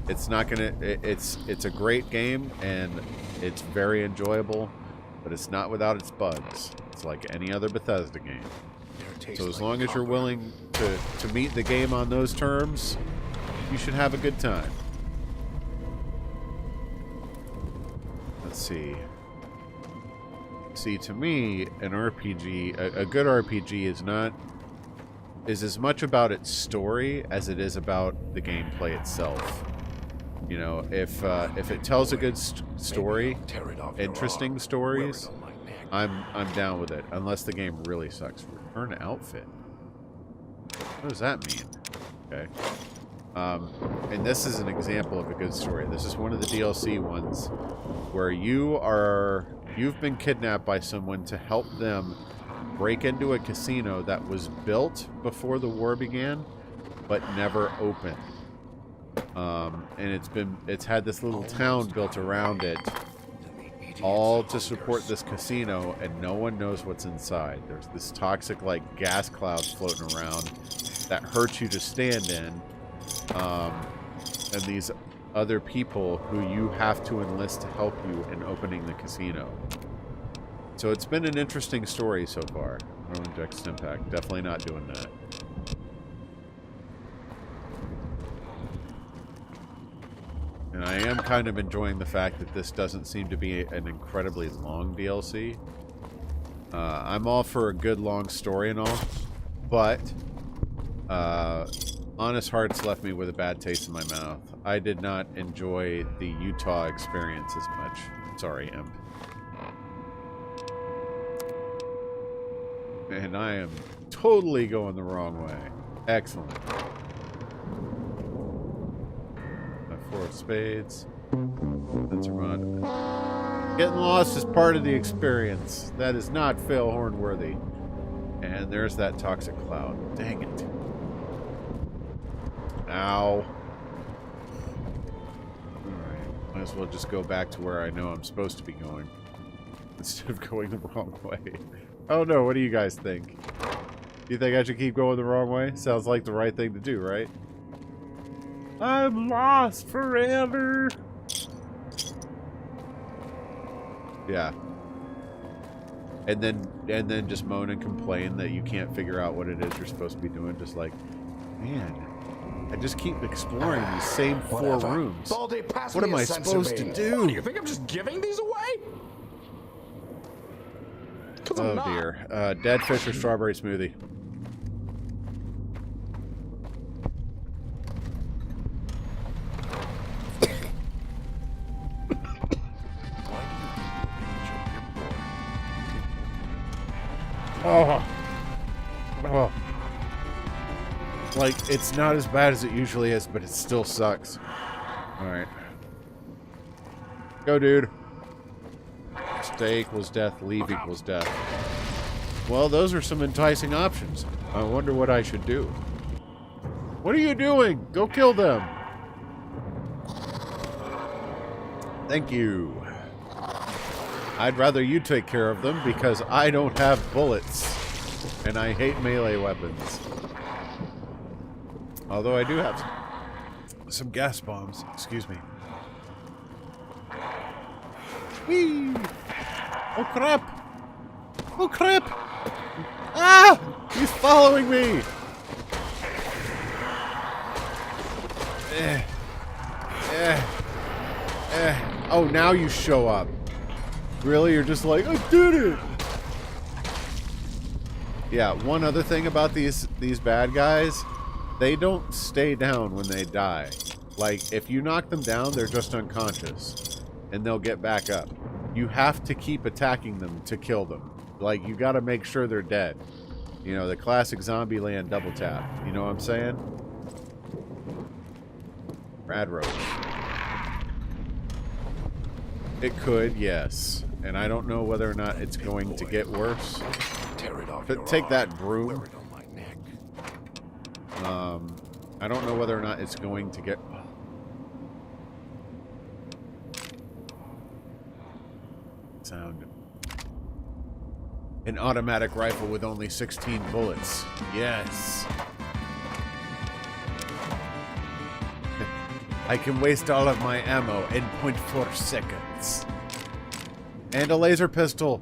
S1: it's not gonna. It's a great game, and it's very enjoyable, but it's not without its bugs. It's like any other Bethesda game. So as long as you're willing to meet the game on those terms, you should have a good time. Let's see. See, to me, an RPG, a good RPG is as much about its story as it is about the gameplay itself. You know, if it tells a good story, interesting stories, I'm down with it. Unless the game really sucks. Return outfit. What does that mean? Okay. And this is an example of a good story. This is one of the DLC ones where you've been kidnapped by someone to help them break into a casino that was built before the war began, but never opened. And it's had this little town built around it, all to support this casino, and no one knows what's inside. There's this toxic, like, gas cloud floating around that hurts you to stand in, and these other people who you have to enlist to help you in opening the casino. So it's been an interesting story so far. I don't inject Stimpack. Definitely not doing that. And I am kind of enjoying the fact that this doesn't seem to be an incredibly long DLC. I'm all for a good long story and all, but Honest Hearts left me with a bad taste in my mouth. I did not enjoy the Utah experience as much. Sorry, Imp. And I am totally going the wrong way. Excellent. Four of spades. That's Armand. Getting lost is part of the experience. That is not fail-horn worthy. And there's that toxic cloud. Dang it. Ow. Alright. Might as well just go back to where I know I'm supposed to be going, instead of going the wrong way. Oh no, what do you guys think? Do you think I should keep going the wrong way? Sounds like the right thing to do, right? I'm lost forever. Yeah. And then just moan and complain that you can't figure out what it is you're supposed to be doing. Just like, man, I just keep exploring these same four rooms.
S5: Baldy, pass
S1: What
S5: me
S1: am
S5: a
S1: I
S5: sensor
S1: supposed to
S5: beam.
S1: do?
S6: You think I'm just giving these away? 'Cause I'm
S1: Oh
S6: not.
S1: dear. Dead fish or strawberry smoothie? Oh. Oh. Like, it's not as bad as it usually is, but it still sucks. Alright. Go, dude. Stay equals death, leave equals death. Well, those are some enticing options. I wonder what I should do. What are you doing? Go kill them. Thank you. I'd rather you take care of them because I don't have bullets. And I hate melee weapons. Although I do have some gas bombs. Excuse me. Whee! Oh crap! Oh crap! Ah! He's following me! Oh, now you show up. Really? You're just like, I did it! Yeah, one other thing about these bad guys, they don't stay down when they die. Like, if you knock them down, they're just unconscious. And they'll get back up. You have to keep attacking them to kill them. Like, you gotta make sure they're dead. You know, the classic Zombieland double tap. You know what I'm saying? Rad roach. It could, yes. And I don't know whether or not it's going to get worse.
S2: Tear it off
S1: But take that broom.
S2: Wear it on my neck.
S1: I don't know whether or not it's going to get... Sound. An automatic rifle with only 16 bullets. Yes. I can waste all of my ammo in 0.4 seconds. And a laser pistol.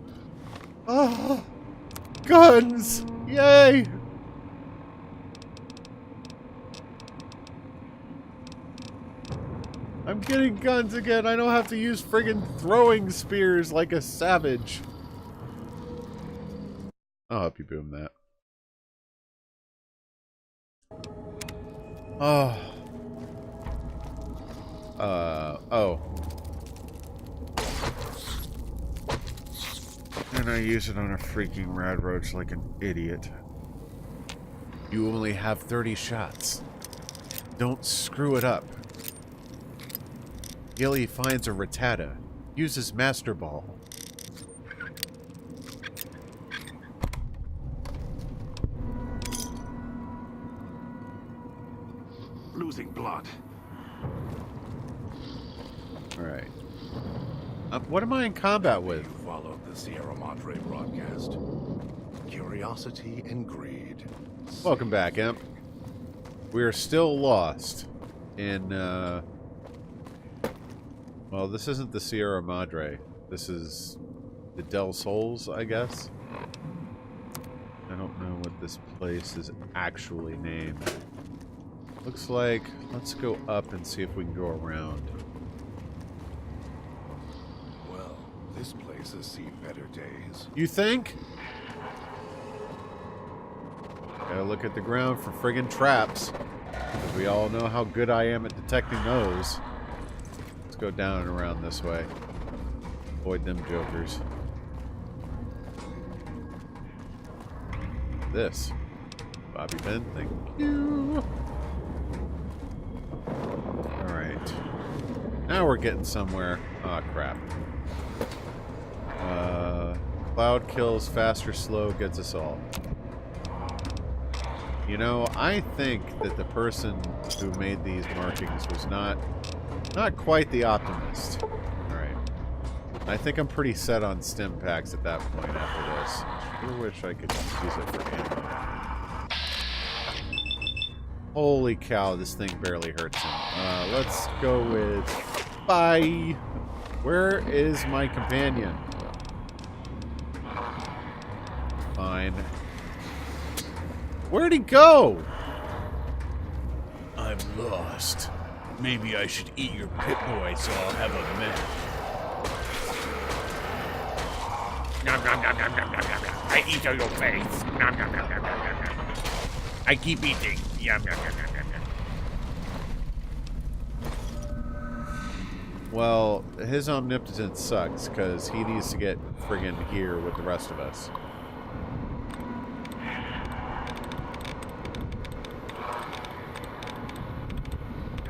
S1: Oh, guns! Yay! I'm getting guns again. I don't have to use friggin' throwing spears like a savage. I'll help you boom that. Oh. Oh. And I use it on a freaking rad roach like an idiot. You only have 30 shots. Don't screw it up. Gilly finds a Rattata. Uses Master Ball.
S2: Losing blood.
S1: Alright. What am I in combat with?
S2: You followed the Sierra Madre broadcast. Curiosity and greed.
S1: Welcome back, Imp. We are still lost in, well, this isn't the Sierra Madre. This is the Del Sols, I guess. I don't know what this place is actually named. Looks like, let's go up and see if we can go around.
S2: Well, this place has seen better days.
S1: You think? Gotta look at the ground for friggin' traps. Because we all know how good I am at detecting those. Let's go down and around this way. Avoid them jokers. This. Bobby Ben, thank you. Alright. Now we're getting somewhere. Aw, crap. Cloud kills, fast or slow, gets us all. You know, I think that the person who made these markings was not quite the optimist. Alright. I think I'm pretty set on stim packs at that point after this. I wish I could use it for ammo. Holy cow, this thing barely hurts him. Let's go with... Bye! Where is my companion? Fine. Where'd he go? I'm lost. Maybe I should eat your pit boy so I'll have a minute.
S9: Nom nom nom nom nom nom nom nom. I eat on your face. Nom nom nom nom nom nom nom. I keep eating. Yum nom nom nom nom nom.
S1: Well, his omnipotence sucks because he needs to get friggin' here with the rest of us.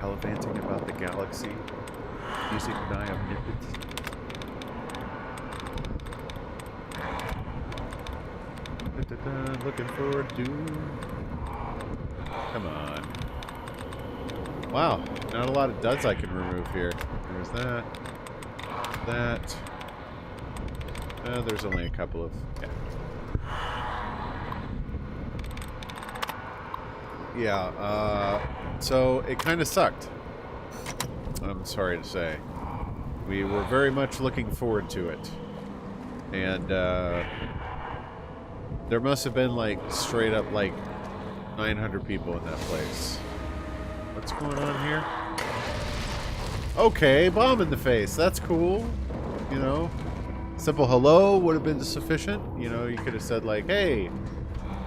S1: gallivanting about the galaxy using my omnipotence. Looking forward to. Come on. Wow, not a lot of duds I can remove here. There's that. That. There's only a couple of. Yeah. So it kind of sucked. I'm sorry to say. We were very much looking forward to it, and there must have been like straight up like 900 people in that place. What's going on here? Okay, bomb in the face. That's cool. You know, simple hello would have been sufficient. You know, you could have said like, "Hey,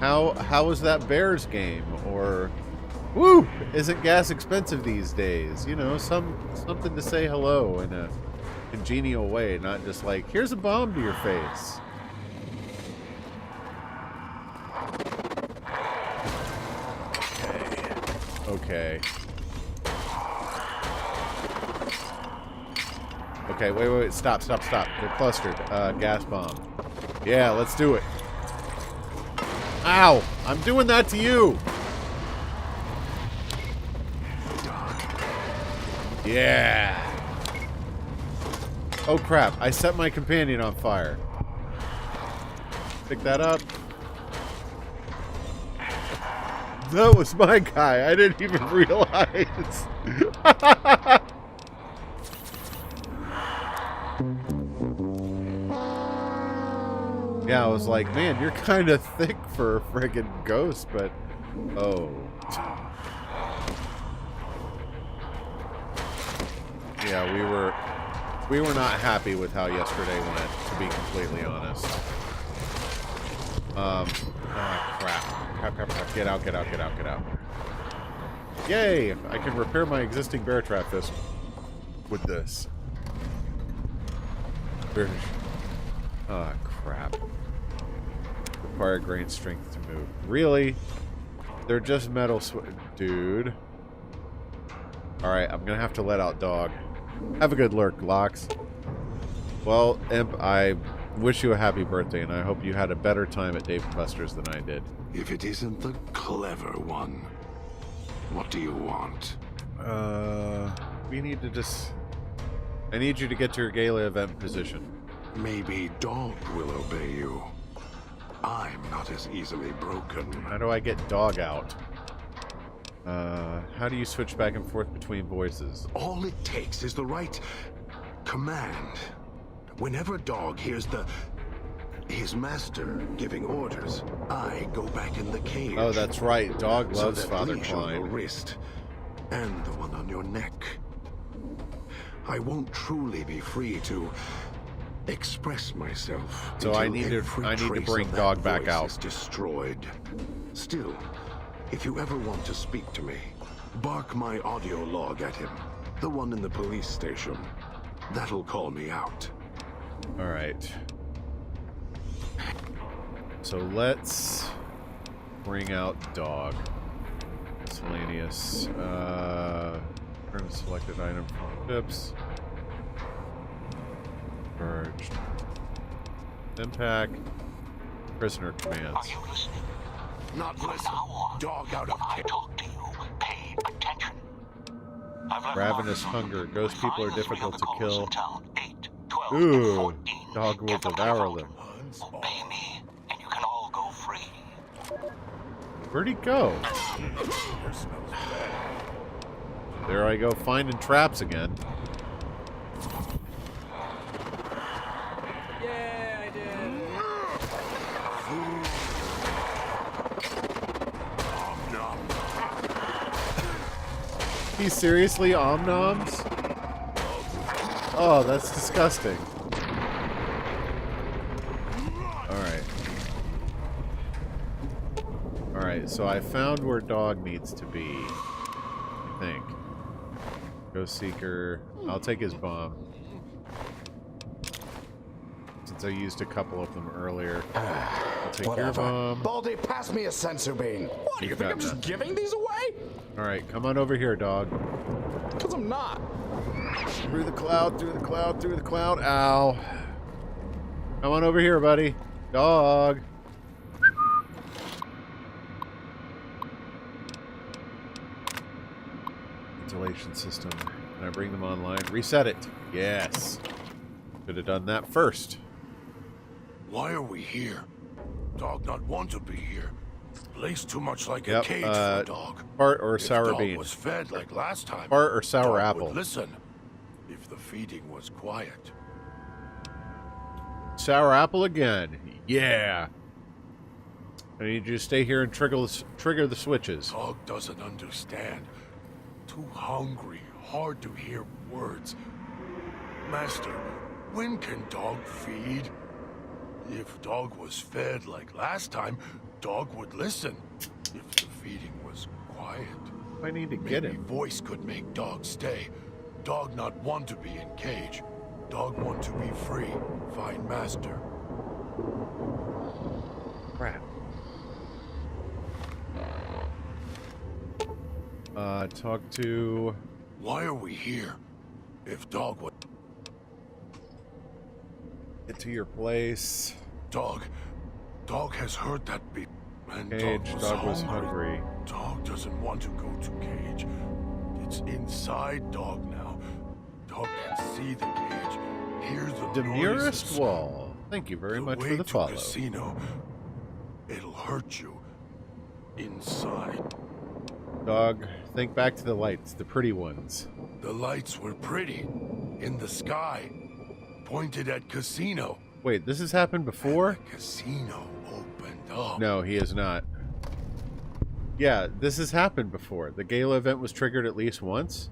S1: how was that Bears game?" Or, "Woo, isn't gas expensive these days?" You know, something to say hello in a congenial way, not just like, "Here's a bomb to your face." Okay. Okay, wait, stop. They're clustered. Gas bomb. Yeah, let's do it. Ow! I'm doing that to you! Yeah! Oh crap, I set my companion on fire. Pick that up. That was my guy. I didn't even realize. Yeah, I was like, man, you're kind of thick for a friggin' ghost, but... Oh. Yeah, we were not happy with how yesterday went, to be completely honest. Crap. Get out. Yay! I can repair my existing bear trap fist with this. Ah, crap. Require grain strength to move. Really? They're just metal dude. Alright, I'm gonna have to let out dog. Have a good lurk, Lox. Well, Imp, I wish you a happy birthday, and I hope you had a better time at Dave & Buster's than I did.
S2: If it isn't the clever one, what do you want?
S1: We need to just... I need you to get to your gala event position.
S2: Maybe Dog will obey you. I'm not as easily broken.
S1: How do I get Dog out? How do you switch back and forth between voices?
S2: All it takes is the right command. Whenever Dog hears his master giving orders, I go back in the cage.
S1: Oh, that's right. Dog loves
S2: so that
S1: Father
S2: leash on your
S1: Klein.
S2: wrist and the one on your neck. I won't truly be free to express myself.
S1: So I
S2: until
S1: need to
S2: every trace
S1: bring
S2: of that
S1: Dog back
S2: voice
S1: out.
S2: is destroyed. Still, if you ever want to speak to me, bark my audio log at him. The one in the police station. That'll call me out.
S1: Alright. So let's bring out Dog. Miscellaneous. Turn selected item from tips. Purged. Impact. Prisoner commands.
S4: Are you listening?
S2: Not
S4: From
S2: listen.
S4: now on,
S2: Dog out
S4: when
S2: of
S4: I
S2: care.
S4: talk to you, pay attention. I've left
S1: Ravenous
S4: markers on
S1: hunger.
S4: them.
S1: Ghost people are
S4: Find the
S1: difficult
S4: three
S1: to
S4: other
S1: kill.
S4: ghouls in town. 8, 12,
S1: Ooh.
S4: and 14.
S1: Dog will
S4: Get them to
S1: devour
S4: vote.
S1: them.
S4: Obey me, and you can all go free.
S1: Where'd he go? There I go, finding traps again.
S6: Yeah, I did.
S1: He seriously omnoms? Oh, that's disgusting. Alright, so I found where Dog needs to be. I think. Ghost Seeker. I'll take his bomb. Since I used a couple of them earlier. I'll take
S5: Whatever.
S1: your bomb.
S5: Baldy, pass me a sensor beam.
S10: What, do you think I'm just giving these away?
S1: Alright, come on over here, dog.
S10: Because I'm not.
S1: Through the cloud, through the cloud, through the cloud. Ow. Come on over here, buddy. Dog. Ventilation system. Can I bring them online? Reset it. Yes. Should have done that first.
S2: Why are we here? Dog not want to be here. Place too much like a
S1: Yep,
S2: cage for a dog.
S1: Fart or
S2: If
S1: sour
S2: dog
S1: bean?
S2: was fed like last time.
S1: Fart or sour
S2: dog
S1: apple?
S2: would listen. If the feeding was quiet.
S1: Sour apple again. Yeah. I need you to stay here and trigger the switches.
S2: Dog doesn't understand. Too hungry, hard to hear words. Master, when can dog feed? If dog was fed like last time, dog would listen. If the feeding was quiet.
S1: I need to get
S2: maybe
S1: him.
S2: Voice could make dog stay. Dog not want to be in cage. Dog want to be free. Find master.
S1: Crap. Talk to...
S2: Why are we here? If dog would...
S1: Get to your place.
S2: Dog has heard that beat. And
S1: Cage,
S2: dog
S1: was hungry.
S2: Dog doesn't want to go to cage. It's inside dog now. Dog can see the cage, hear the
S1: Dearest
S2: noises.
S1: wall. Thank you very much for the follow.
S2: Casino. It'll hurt you. Inside.
S1: Dog, think back to the lights, the pretty ones.
S2: The lights were pretty. In the sky. Pointed at casino.
S1: Wait, this has happened before?
S2: And the casino opened up.
S1: No, he is not. Yeah, this has happened before. The gala event was triggered at least once.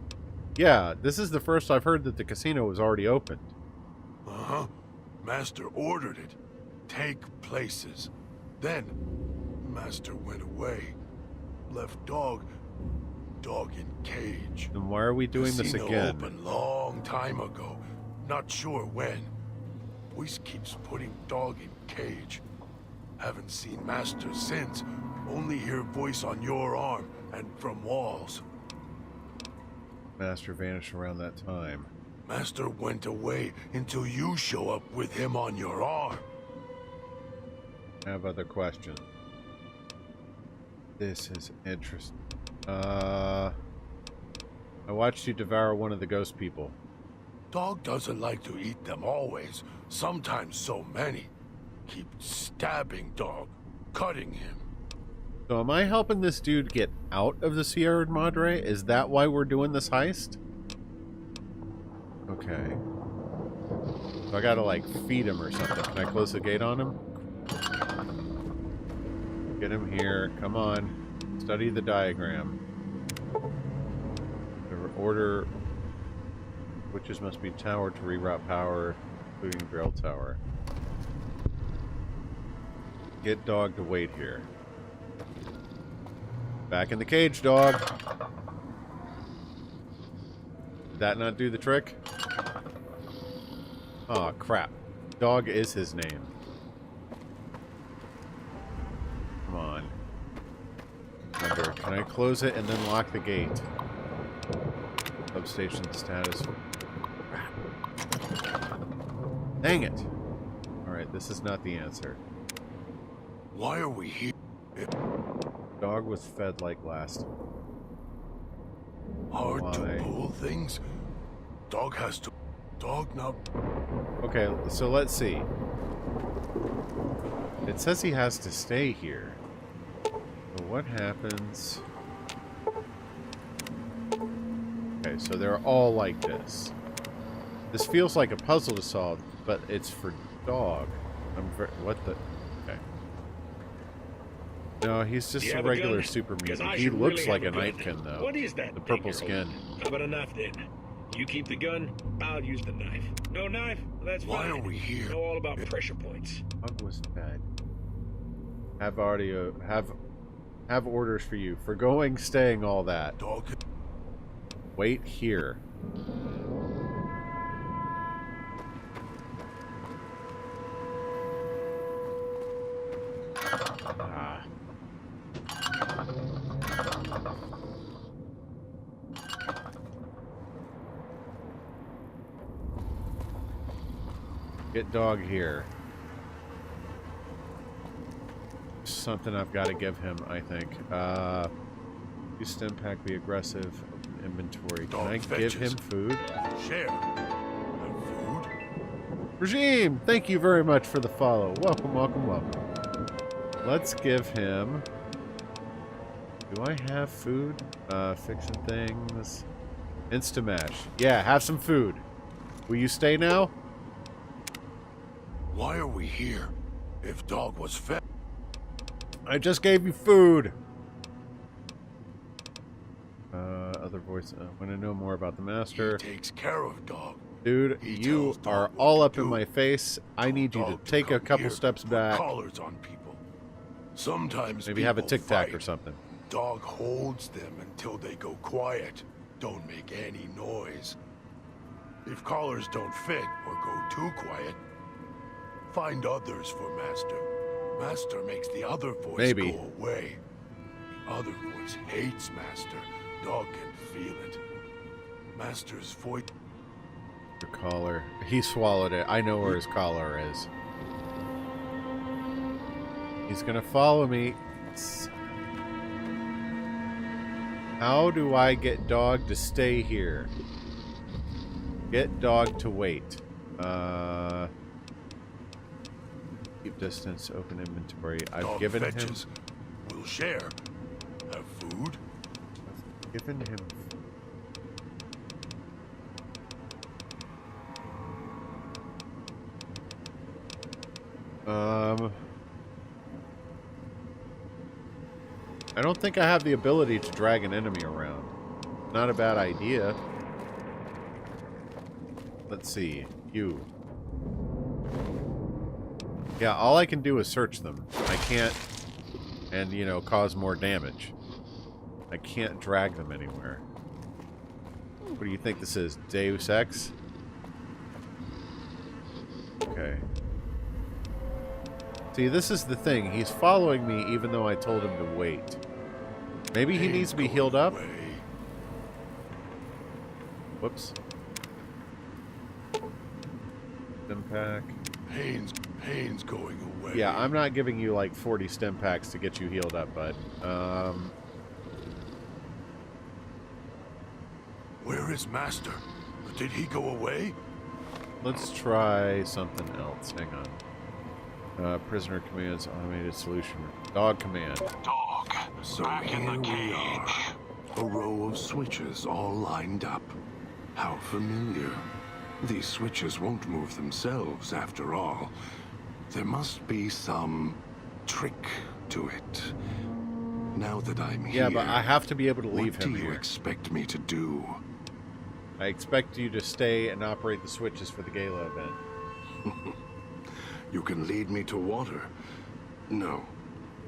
S1: Yeah, this is the first I've heard that the casino was already opened.
S2: Uh-huh. Master ordered it. Take places. Then, Master went away. Left dog in cage.
S1: Then why are we doing this
S2: Casino
S1: again?
S2: opened long time ago. Not sure when. Voice keeps putting dog in cage. Haven't seen Master since. Only hear voice on your arm and from walls.
S1: Master vanished around that time.
S2: Master went away until you show up with him on your arm.
S1: I have other questions. This is interesting. I watched you devour one of the ghost people.
S2: Dog doesn't like to eat them always. Sometimes so many. Keep stabbing dog, cutting him.
S1: So am I helping this dude get out of the Sierra Madre? Is that why we're doing this heist? Okay. So I gotta, like, feed him or something. Can I close the gate on him? Get him here. Come on. Study the diagram. Order... Witches must be tower to reroute power, including drill tower. Get dog to wait here. Back in the cage, dog. Did that not do the trick? Aw, oh, crap. Dog is his name. Come on. Remember, can I close it and then lock the gate? Substation status. Dang it! Alright, this is not the answer.
S2: Why are we here?
S1: Dog was fed like last.
S2: Hard
S1: Why?
S2: to pull things? Dog has to... Dog now...
S1: Okay, so let's see. It says he has to stay here. So what happens... Okay, so they're all like this. This feels like a puzzle to solve, but it's for dog. What the... Okay. No, he's just a regular super mutant. He looks like a Nightkin, though.
S11: What is that?
S1: The purple skin.
S11: How about a knife then? You keep the gun, I'll use the knife. No knife? That's
S2: Why
S11: fine.
S2: are we here?
S11: Know all about pressure points.
S1: Dog was fed. Have audio... Have orders for you. For going, staying, all that.
S2: Dog...
S1: Wait here. Get dog here. Something I've got to give him, I think. Use stim pack, be aggressive. Open inventory. Can I give him food?
S2: Share. Have food?
S1: Regime, thank you very much for the follow. Welcome, welcome, welcome. Let's give him... Do I have food? Fixing things. Instamash. Yeah, have some food. Will you stay now?
S2: Why are we here? If dog was fed...
S1: I just gave you food. Other voice. I want to know more about the master.
S2: He takes care of dog.
S1: Dude, you are all up in my face. I need you to take a couple steps back.
S2: Collars on people. Sometimes
S1: maybe have a
S2: people
S1: tic-tac
S2: fight.
S1: or something.
S2: Dog holds them until they go quiet. Don't make any noise. If collars don't fit or go too quiet, find others for Master. Master makes the other voice go away. The other voice hates Master. Dog can feel it. Master's voice...
S1: Your collar. He swallowed it. I know where his collar is. He's gonna follow me. How do I get dog to stay here? Get dog to wait. Keep distance, open inventory. I've given him...
S2: We'll share. Have food?
S1: I've given him... I don't think I have the ability to drag an enemy around. Not a bad idea. Let's see. You. Yeah, all I can do is search them. I can't... And, you know, cause more damage. I can't drag them anywhere. What do you think this is? Deus Ex? Okay. See, this is the thing. He's following me even though I told him to wait. Maybe he needs to be healed up? Whoops. Stim pack.
S2: Pain's going away.
S1: Yeah, I'm not giving you like 40 stim packs to get you healed up, bud.
S2: Where is Master? Did he go away?
S1: Let's try something else. Hang on. Prisoner commands automated solution. Dog command.
S2: Dog. So here we are. A row of switches all lined up. How familiar. These switches won't move themselves after all. There must be some trick to it. Now that I'm here...
S1: Yeah, but I have to be able to leave him here.
S2: What do you expect me to do?
S1: I expect you to stay and operate the switches for the gala event.
S2: You can lead me to water. No.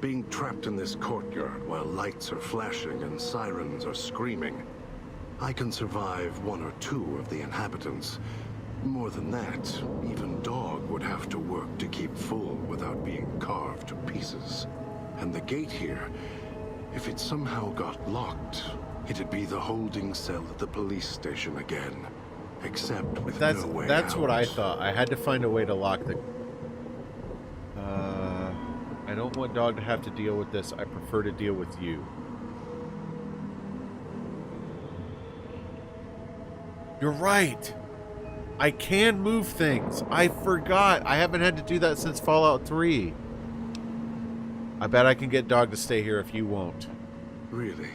S2: Being trapped in this courtyard while lights are flashing and sirens are screaming. I can survive one or two of the inhabitants. More than that, even dog would have to work to keep full without being carved to pieces. And the gate here, if it somehow got locked, it'd be the holding cell at the police station again. Except with no way
S1: That's
S2: out.
S1: what I thought. I had to find a way to lock the... I don't want dog to have to deal with this. I prefer to deal with you. You're right. I can move things. I forgot. I haven't had to do that since Fallout 3. I bet I can get dog to stay here if you won't.
S2: Really?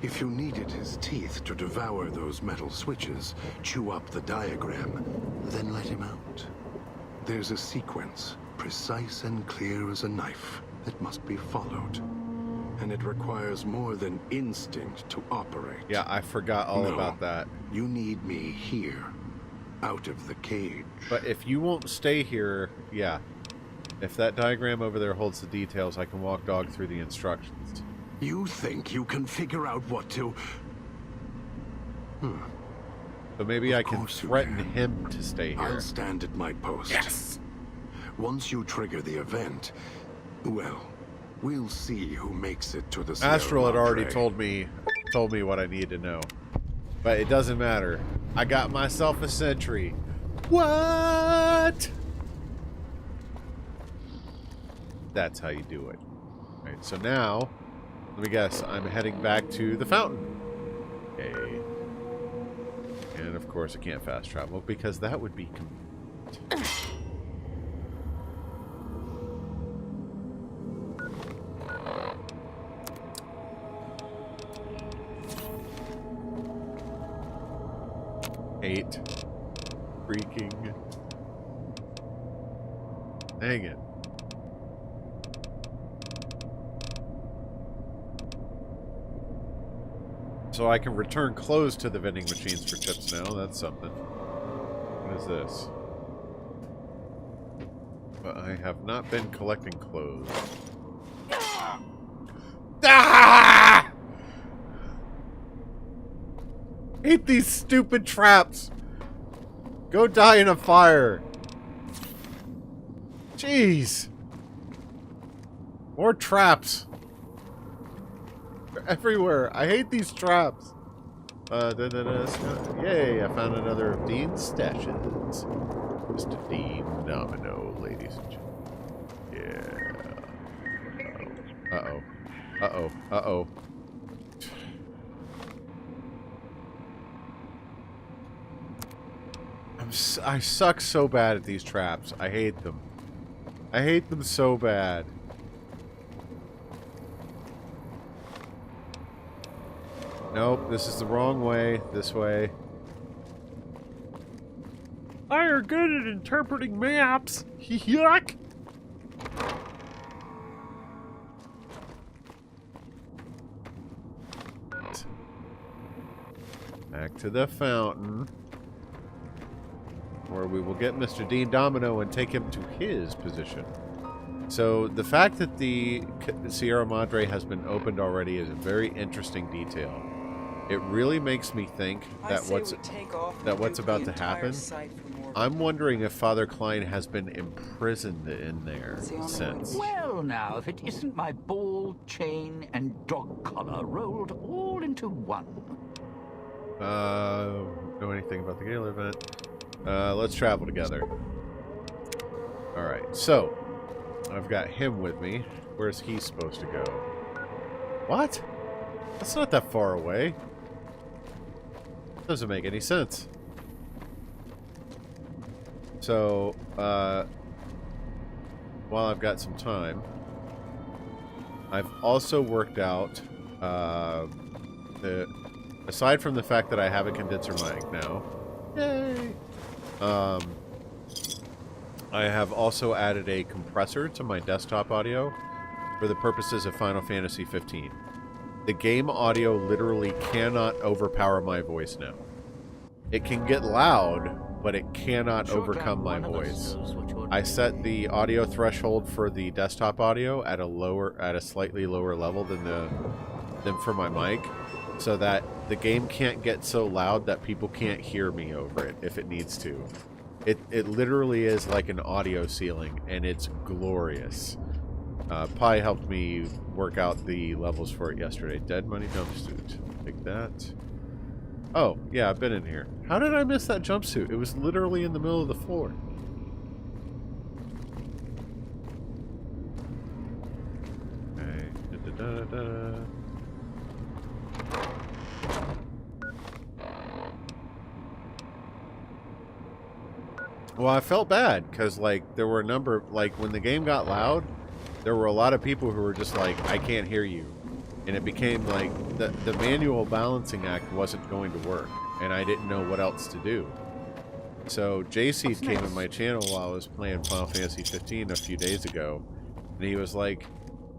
S2: If you needed his teeth to devour those metal switches, chew up the diagram, then let him out. There's a sequence, precise and clear as a knife, that must be followed. And it requires more than instinct to operate.
S1: Yeah, I forgot all about that.
S2: You need me here, out of the cage.
S1: But if you won't stay here, yeah. If that diagram over there holds the details, I can walk dog through the instructions.
S2: You think you can figure out what to...
S1: So maybe I can threaten him to stay here.
S2: I'll stand at my post.
S9: Yes.
S2: Once you trigger the event, well, we'll see who makes it to the Sierra
S1: Astral had already
S2: Madre.
S1: told me what I need to know. But it doesn't matter. I got myself a sentry. What? That's how you do it. Alright, so now, let me guess, I'm heading back to the fountain. Okay. And of course I can't fast travel because that would be convenient. Eight. Freaking. Dang it. So I can return clothes to the vending machines for chips now. That's something. What is this? But I have not been collecting clothes. Ah! Hate these stupid traps. Go die in a fire. Jeez. More traps. They're everywhere. I hate these traps. Yay, I found another of Dean's stashes. Mr. Dean Domino, ladies and gentlemen. Yeah. Uh-oh. Uh-oh. Uh-oh. I suck so bad at these traps. I hate them. I hate them so bad. Nope, this is the wrong way. This way. I are good at interpreting maps. Yuck. Back to the fountain. Where we will get Mr. Dean Domino and take him to his position. So the fact that the Sierra Madre has been opened already is a very interesting detail. It really makes me think that what's about to happen. I'm wondering if Father Klein has been imprisoned in there since.
S3: Well, now, if it isn't my ball, chain, and dog collar rolled all into one.
S1: Know anything about the Gala event? Let's travel together. Alright, so I've got him with me. Where's he supposed to go? What? That's not that far away. Doesn't make any sense. So, while I've got some time, I've also worked out aside from the fact that I have a condenser mic now. Yay! I have also added a compressor to my desktop audio for the purposes of Final Fantasy 15. The game audio literally cannot overpower my voice now. It can get loud, but it cannot overcome my voice. I set the audio threshold for the desktop audio at a slightly lower level than for my mic, so that the game can't get so loud that people can't hear me over it if it needs to. It literally is like an audio ceiling, and it's glorious. Pi helped me work out the levels for it yesterday. Dead Money Jumpsuit. Take that. Oh, yeah, I've been in here. How did I miss that jumpsuit? It was literally in the middle of the floor. Okay. Da-da-da-da. Well, I felt bad because, like, there were a number, like, when the game got loud, there were a lot of people who were just like, I can't hear you. And it became like the manual balancing act wasn't going to work, and I didn't know what else to do. So JC came in my channel while I was playing Final Fantasy 15 a few days ago, and he was like,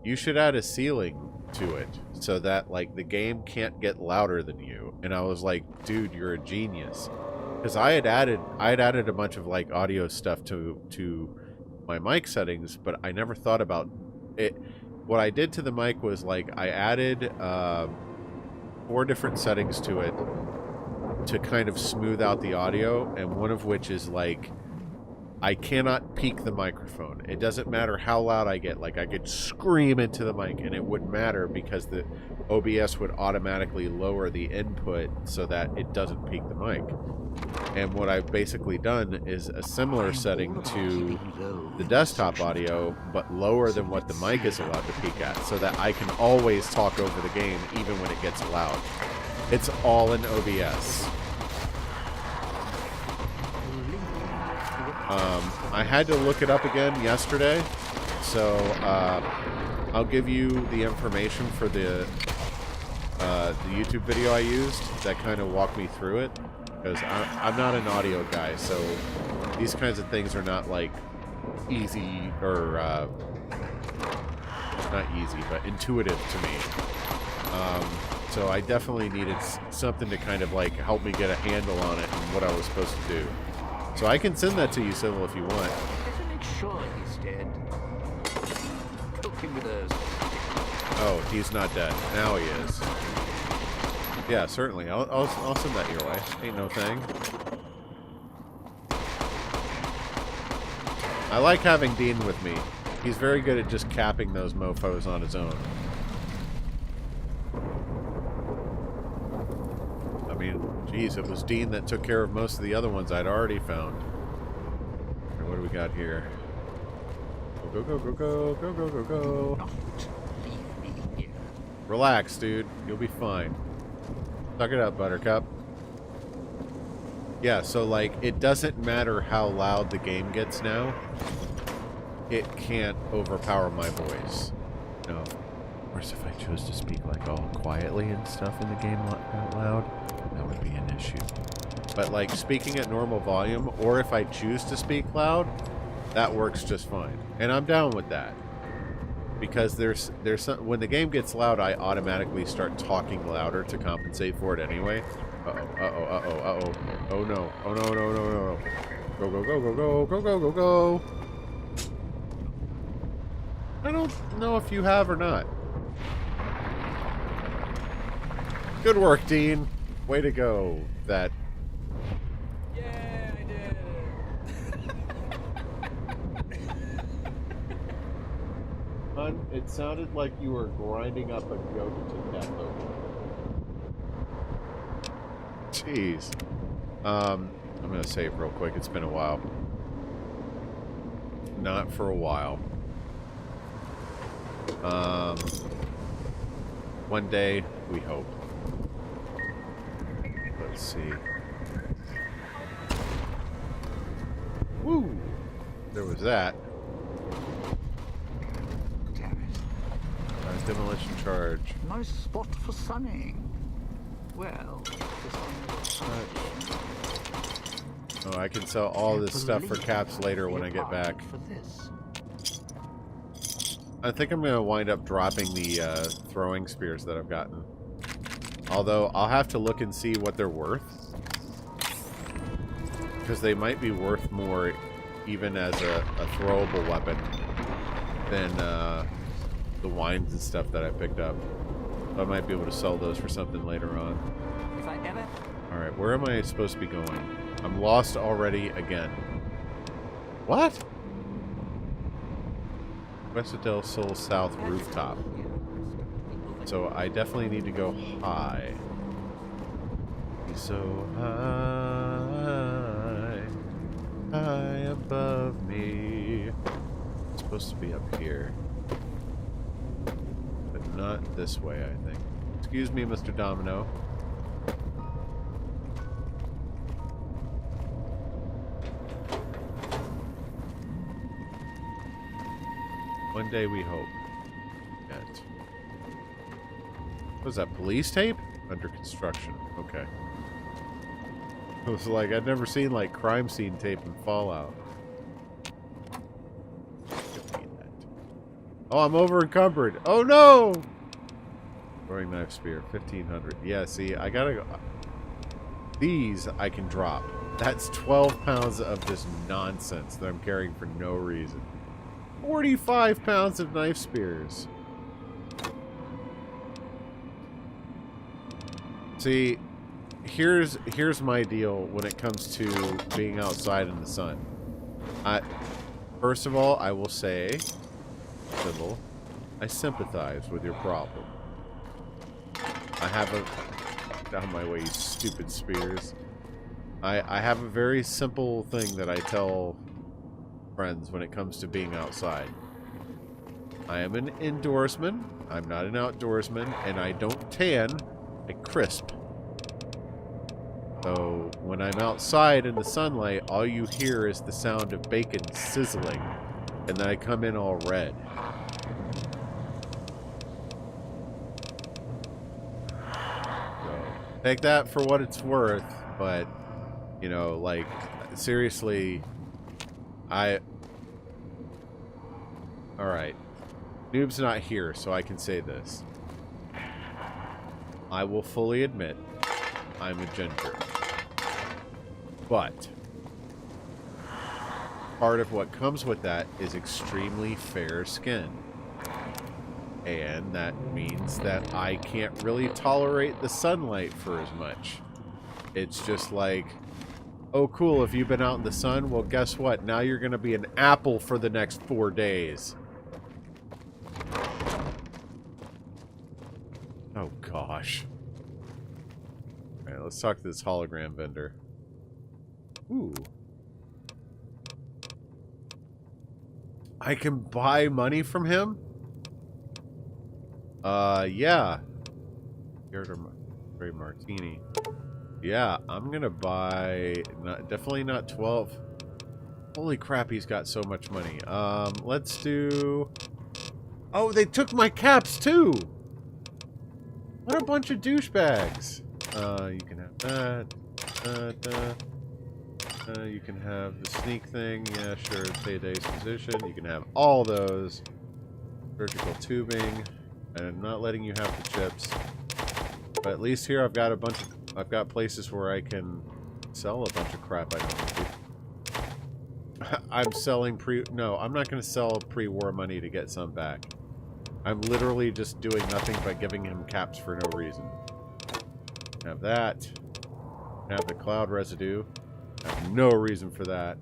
S1: you should add a ceiling to it so that, like, the game can't get louder than you. And I was like, dude, you're a genius. Because I had added a bunch of, like, audio stuff to my mic settings, but I never thought about it. What I did to the mic was, like, I added 4 different settings to it to kind of smooth out the audio, and one of which is, like, I cannot peak the microphone. It doesn't matter how loud I get. Like, I could scream into the mic, and it wouldn't matter because the OBS would automatically lower the input so that it doesn't peak the mic. And what I've basically done is a similar setting to the desktop audio, but lower than what the mic is allowed to peak at, so that I can always talk over the game, even when it gets loud. It's all in OBS. I had to look it up again yesterday, so I'll give you the information for the YouTube video I used that kind of walked me through it, because I'm not an audio guy, so these kinds of things are not like easy or not easy, but intuitive to me. So I definitely needed something to kind of like help me get a handle on it and what I was supposed to do. So I can send that to you, Civil, if you want.
S3: Better make sure he's dead. Poke him with a...
S1: Oh, he's not dead. Now he is. Yeah, certainly. I'll send that your way. Ain't no thing. I like having Dean with me. He's very good at just capping those mofos on his own. I mean, geez, it was Dean that took care of most of the other ones I'd already found. Okay, what do we got here? Go, go, go, go, go, go, go, go, go. Relax, dude. You'll be fine. Suck it up, Buttercup. Yeah, so, like, it doesn't matter how loud the game gets now. It can't overpower my voice. No. Of course, if I chose to speak, like, all quietly and stuff in the game out loud, that would be an issue. But, like, speaking at normal volume, or if I choose to speak loud, that works just fine. And I'm down with that. Because there's some, when the game gets loud, I automatically start talking louder to compensate for it anyway. Uh-oh, uh-oh, uh-oh, uh-oh. Oh no. Oh no, no, no, no. Go, go, go, go, go, go, go, go, go. I don't know if you have or not. Good work, Dean. Way to go. That.
S6: Yeah, I did it.
S1: Hun, it sounded like you were grinding up a goat to death over there. Jeez. I'm gonna save real quick. It's been a while. Not for a while. One day, we hope. Let's see. Woo! There was that.
S3: Damn it.
S1: Nice demolition charge.
S3: Nice spot for sunning. Well,
S1: oh, I can sell all this stuff for caps later when I get back. I think I'm going to wind up dropping the throwing spears that I've gotten. Although, I'll have to look and see what they're worth. Because they might be worth more even as a throwable weapon than the wines and stuff that I picked up. I might be able to sell those for something later on.
S3: If I ever...
S1: Alright, where am I supposed to be going? I'm lost already again. What? West of Del Sol South rooftop. So I definitely need to go high. Be so high, high above me. It's supposed to be up here. But not this way, I think. Excuse me, Mr. Domino. One day we hope. Yet. Was that police tape? Under construction. Okay. It was like, I'd never seen like crime scene tape in Fallout. Oh, I'm over encumbered. Oh no! Throwing knife spear, 1500. Yeah, see, I gotta go. These I can drop. That's 12 pounds of this nonsense that I'm carrying for no reason. 45 pounds of knife spears. See, here's my deal when it comes to being outside in the sun. First of all, I will say, Sybil, I sympathize with your problem. I have a... Down my way, you stupid spears. I have a very simple thing that I tell friends when it comes to being outside. I am an indoorsman. I'm not an outdoorsman, and I don't tan. I crisp. So when I'm outside in the sunlight, all you hear is the sound of bacon sizzling, and then I come in all red. So take that for what it's worth, but you know, like, seriously, Alright. Noob's not here, so I can say this. I will fully admit I'm a ginger. But part of what comes with that is extremely fair skin. And that means that I can't really tolerate the sunlight for as much. It's just like, oh cool, if you've been out in the sun, well guess what? Now you're going to be an apple for the next 4 days. Oh gosh. Alright, let's talk to this hologram vendor. Ooh. I can buy money from him? Yeah. Very martini. Yeah, I'm gonna buy... definitely not 12. Holy crap, he's got so much money. Let's do... Oh, they took my caps, too! What a bunch of douchebags. You can have that. You can have the sneak thing. Yeah, sure. Payday's position. You can have all those. Surgical tubing. And I'm not letting you have the chips. But at least here I've got a bunch of... I've got places where I can sell a bunch of crap I don't need. I'm selling No, I'm not going to sell pre-war money to get some back. I'm literally just doing nothing but giving him caps for no reason. Have that. Have the cloud residue. Have no reason for that.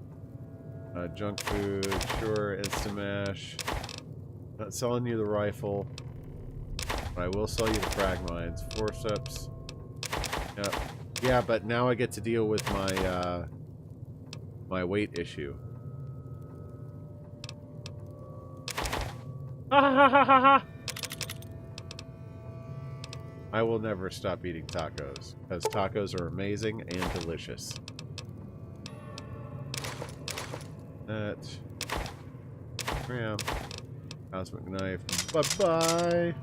S1: Junk food, sure. Instamash. Not selling you the rifle. But I will sell you the frag mines. Forceps. Yep. Yeah, but now I get to deal with my my weight issue. I will never stop eating tacos, because tacos are amazing and delicious. That. Ram. Cosmic knife. Bye-bye!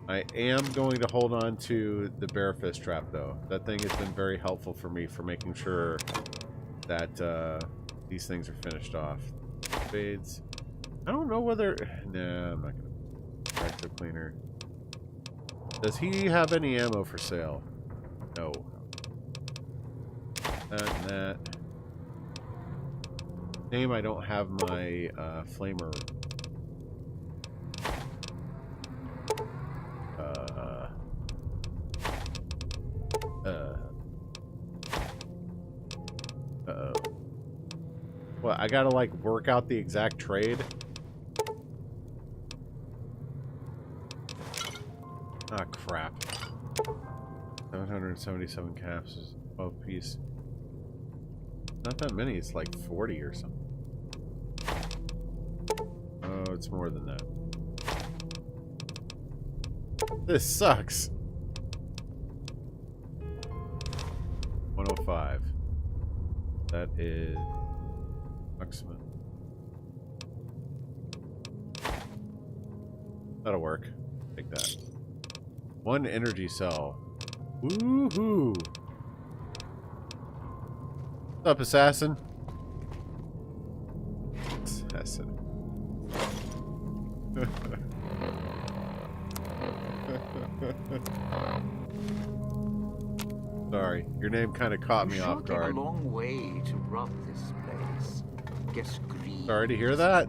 S1: I am going to hold on to the bear fist trap, though. That thing has been very helpful for me for making sure that these things are finished off. Spades. I don't know whether... Nah, I'm not going to... Tractor cleaner. Does he have any ammo for sale? No. That and that. Name, I don't have my flamer. Uh-oh. What, I gotta, like, work out the exact trade? Ah, crap. 777 caps is 12 piece. Not that many, it's like 40 or something. Oh, it's more than that. This sucks. 105. That is approximate. That'll work. Take that. One energy cell. Woohoo! What's up, assassin? Assassin. Sorry, your name kind of caught me off guard.
S3: A long way to rob this place. Gets green.
S1: Sorry to hear that.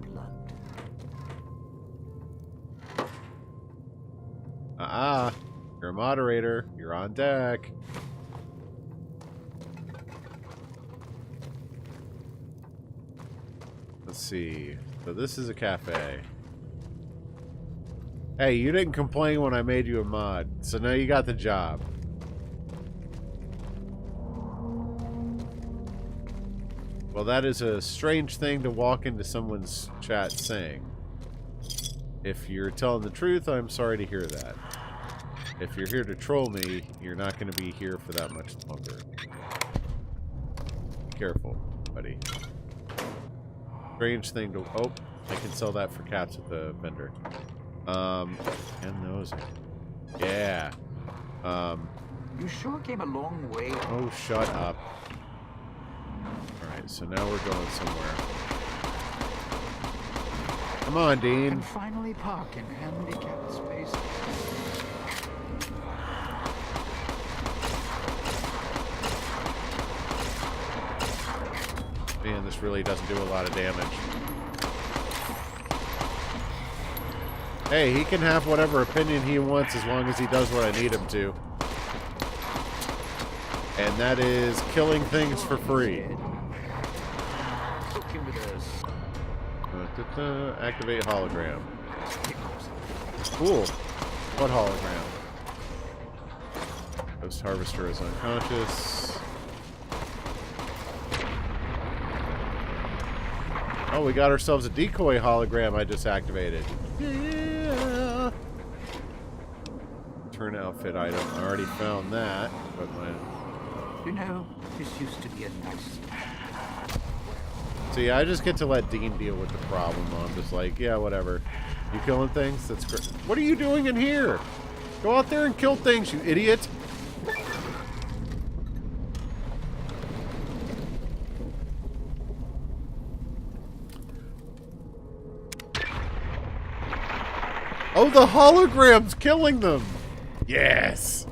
S1: You're a moderator. You're on deck. see. So this is a cafe. Hey, you didn't complain when I made you a mod, so now you got the job. Well, that is a strange thing to walk into someone's chat saying. If you're telling the truth, I'm sorry to hear that. If you're here to troll me, you're not going to be here for that much longer. Be careful, buddy. Strange thing to... Oh, I can sell that for cats at the vendor. And those... Yeah.
S3: You sure came a long way.
S1: Oh, shut up. Alright, so now we're going somewhere. Come on, Dean.
S3: And finally park in handicapped space.
S1: Man, this really doesn't do a lot of damage. Hey, he can have whatever opinion he wants as long as he does what I need him to. And that is killing things for free. Activate hologram. Cool. What hologram? Ghost Harvester is unconscious. Oh, we got ourselves a decoy hologram I just activated. Yeah. Turn outfit item. I already found that, but my...
S3: You know, this used to be a nice...
S1: See, I just get to let Dean deal with the problem. I'm just like, yeah, whatever. You killing things? That's great. What are you doing in here? Go out there and kill things, you idiot. Oh, the hologram's killing them. Yes.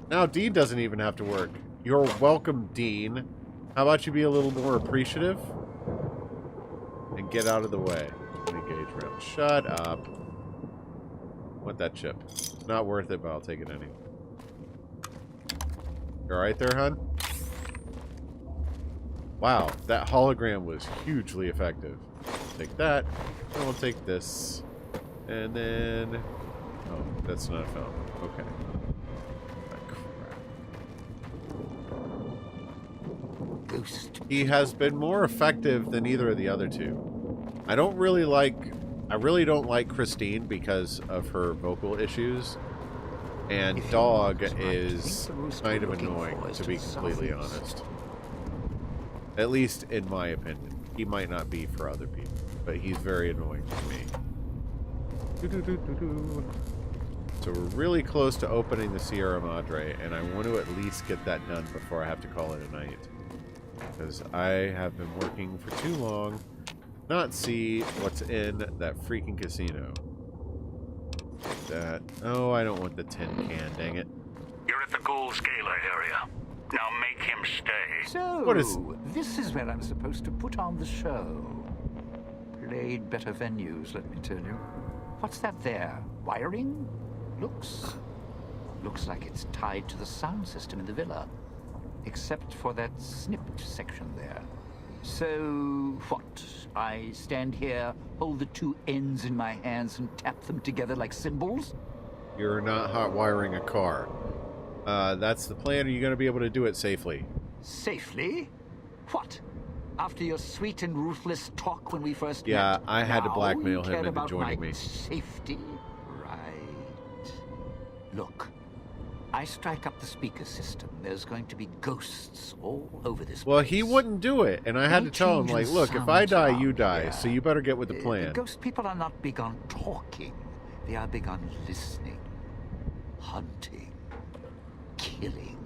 S1: Now Dean doesn't even have to work. You're welcome, Dean. How about you be a little more appreciative? And get out of the way. Engage round. Shut up. Want that chip. Not worth it, but I'll take it anyway. You alright there, hon? Wow, that hologram was hugely effective. Take that. And we'll take this. And then... Oh, that's not a fountain. Okay. He has been more effective than either of the other two. I really don't like Christine because of her vocal issues. And Dog is kind of annoying, to be completely honest. At least in my opinion. He might not be for other people, but he's very annoying to me. So we're really close to opening the Sierra Madre, and I want to at least get that done before I have to call it a night. Because I have been working for too long, not see what's in that freaking casino. Take that. Oh, I don't want the tin can, dang it.
S4: You're at the Gold Scaler area. Now make him stay.
S3: So,
S1: what is...
S3: this is where I'm supposed to put on the show. Played better venues, let me tell you. What's that there? Wiring? Looks like it's tied to the sound system in the villa. Except for that snipped section there. So, what? I stand here, hold the two ends in my hands and tap them together like cymbals?
S1: You're not hot wiring a car. That's the plan. Are you going to be able to do it safely?
S3: Safely? What? After your sweet and ruthless talk when we first met?
S1: Yeah, I had to
S3: now
S1: blackmail
S3: you care
S1: him into
S3: about
S1: joining
S3: my
S1: me.
S3: Safety? Right. Look. I strike up the speaker system. There's going to be ghosts all over this place.
S1: Well, he wouldn't do it, and I had to tell him, like, look, if I die, you die, so you better get with the plan.
S3: Ghost people are not big on talking. They are big on listening, hunting, killing.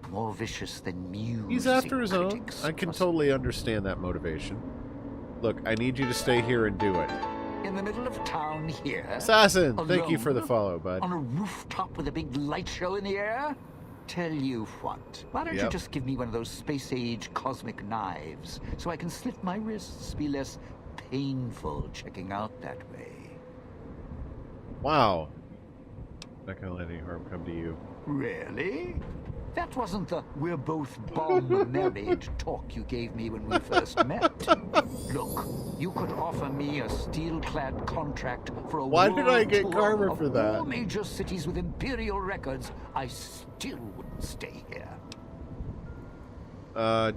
S3: More vicious than music.
S1: He's after his own.
S3: critics,
S1: I can totally understand that motivation. Look, I need you to stay here and do it.
S3: In the middle of town here.
S1: Assassin,
S3: alone,
S1: thank you for the follow, bud.
S3: On a rooftop with a big light show in the air? Tell you what, why don't you just give me one of those space-age cosmic knives so I can slit my wrists, be less painful checking out that way.
S1: Wow. Not gonna let any harm come to you.
S3: Really? That wasn't the "we're both bomb married" talk you gave me when we first met. Look, you could offer me a steel-clad contract for a
S1: Why did I
S3: world
S1: get
S3: tour
S1: karma
S3: of
S1: for that?
S3: all major cities with imperial records. I still wouldn't stay here.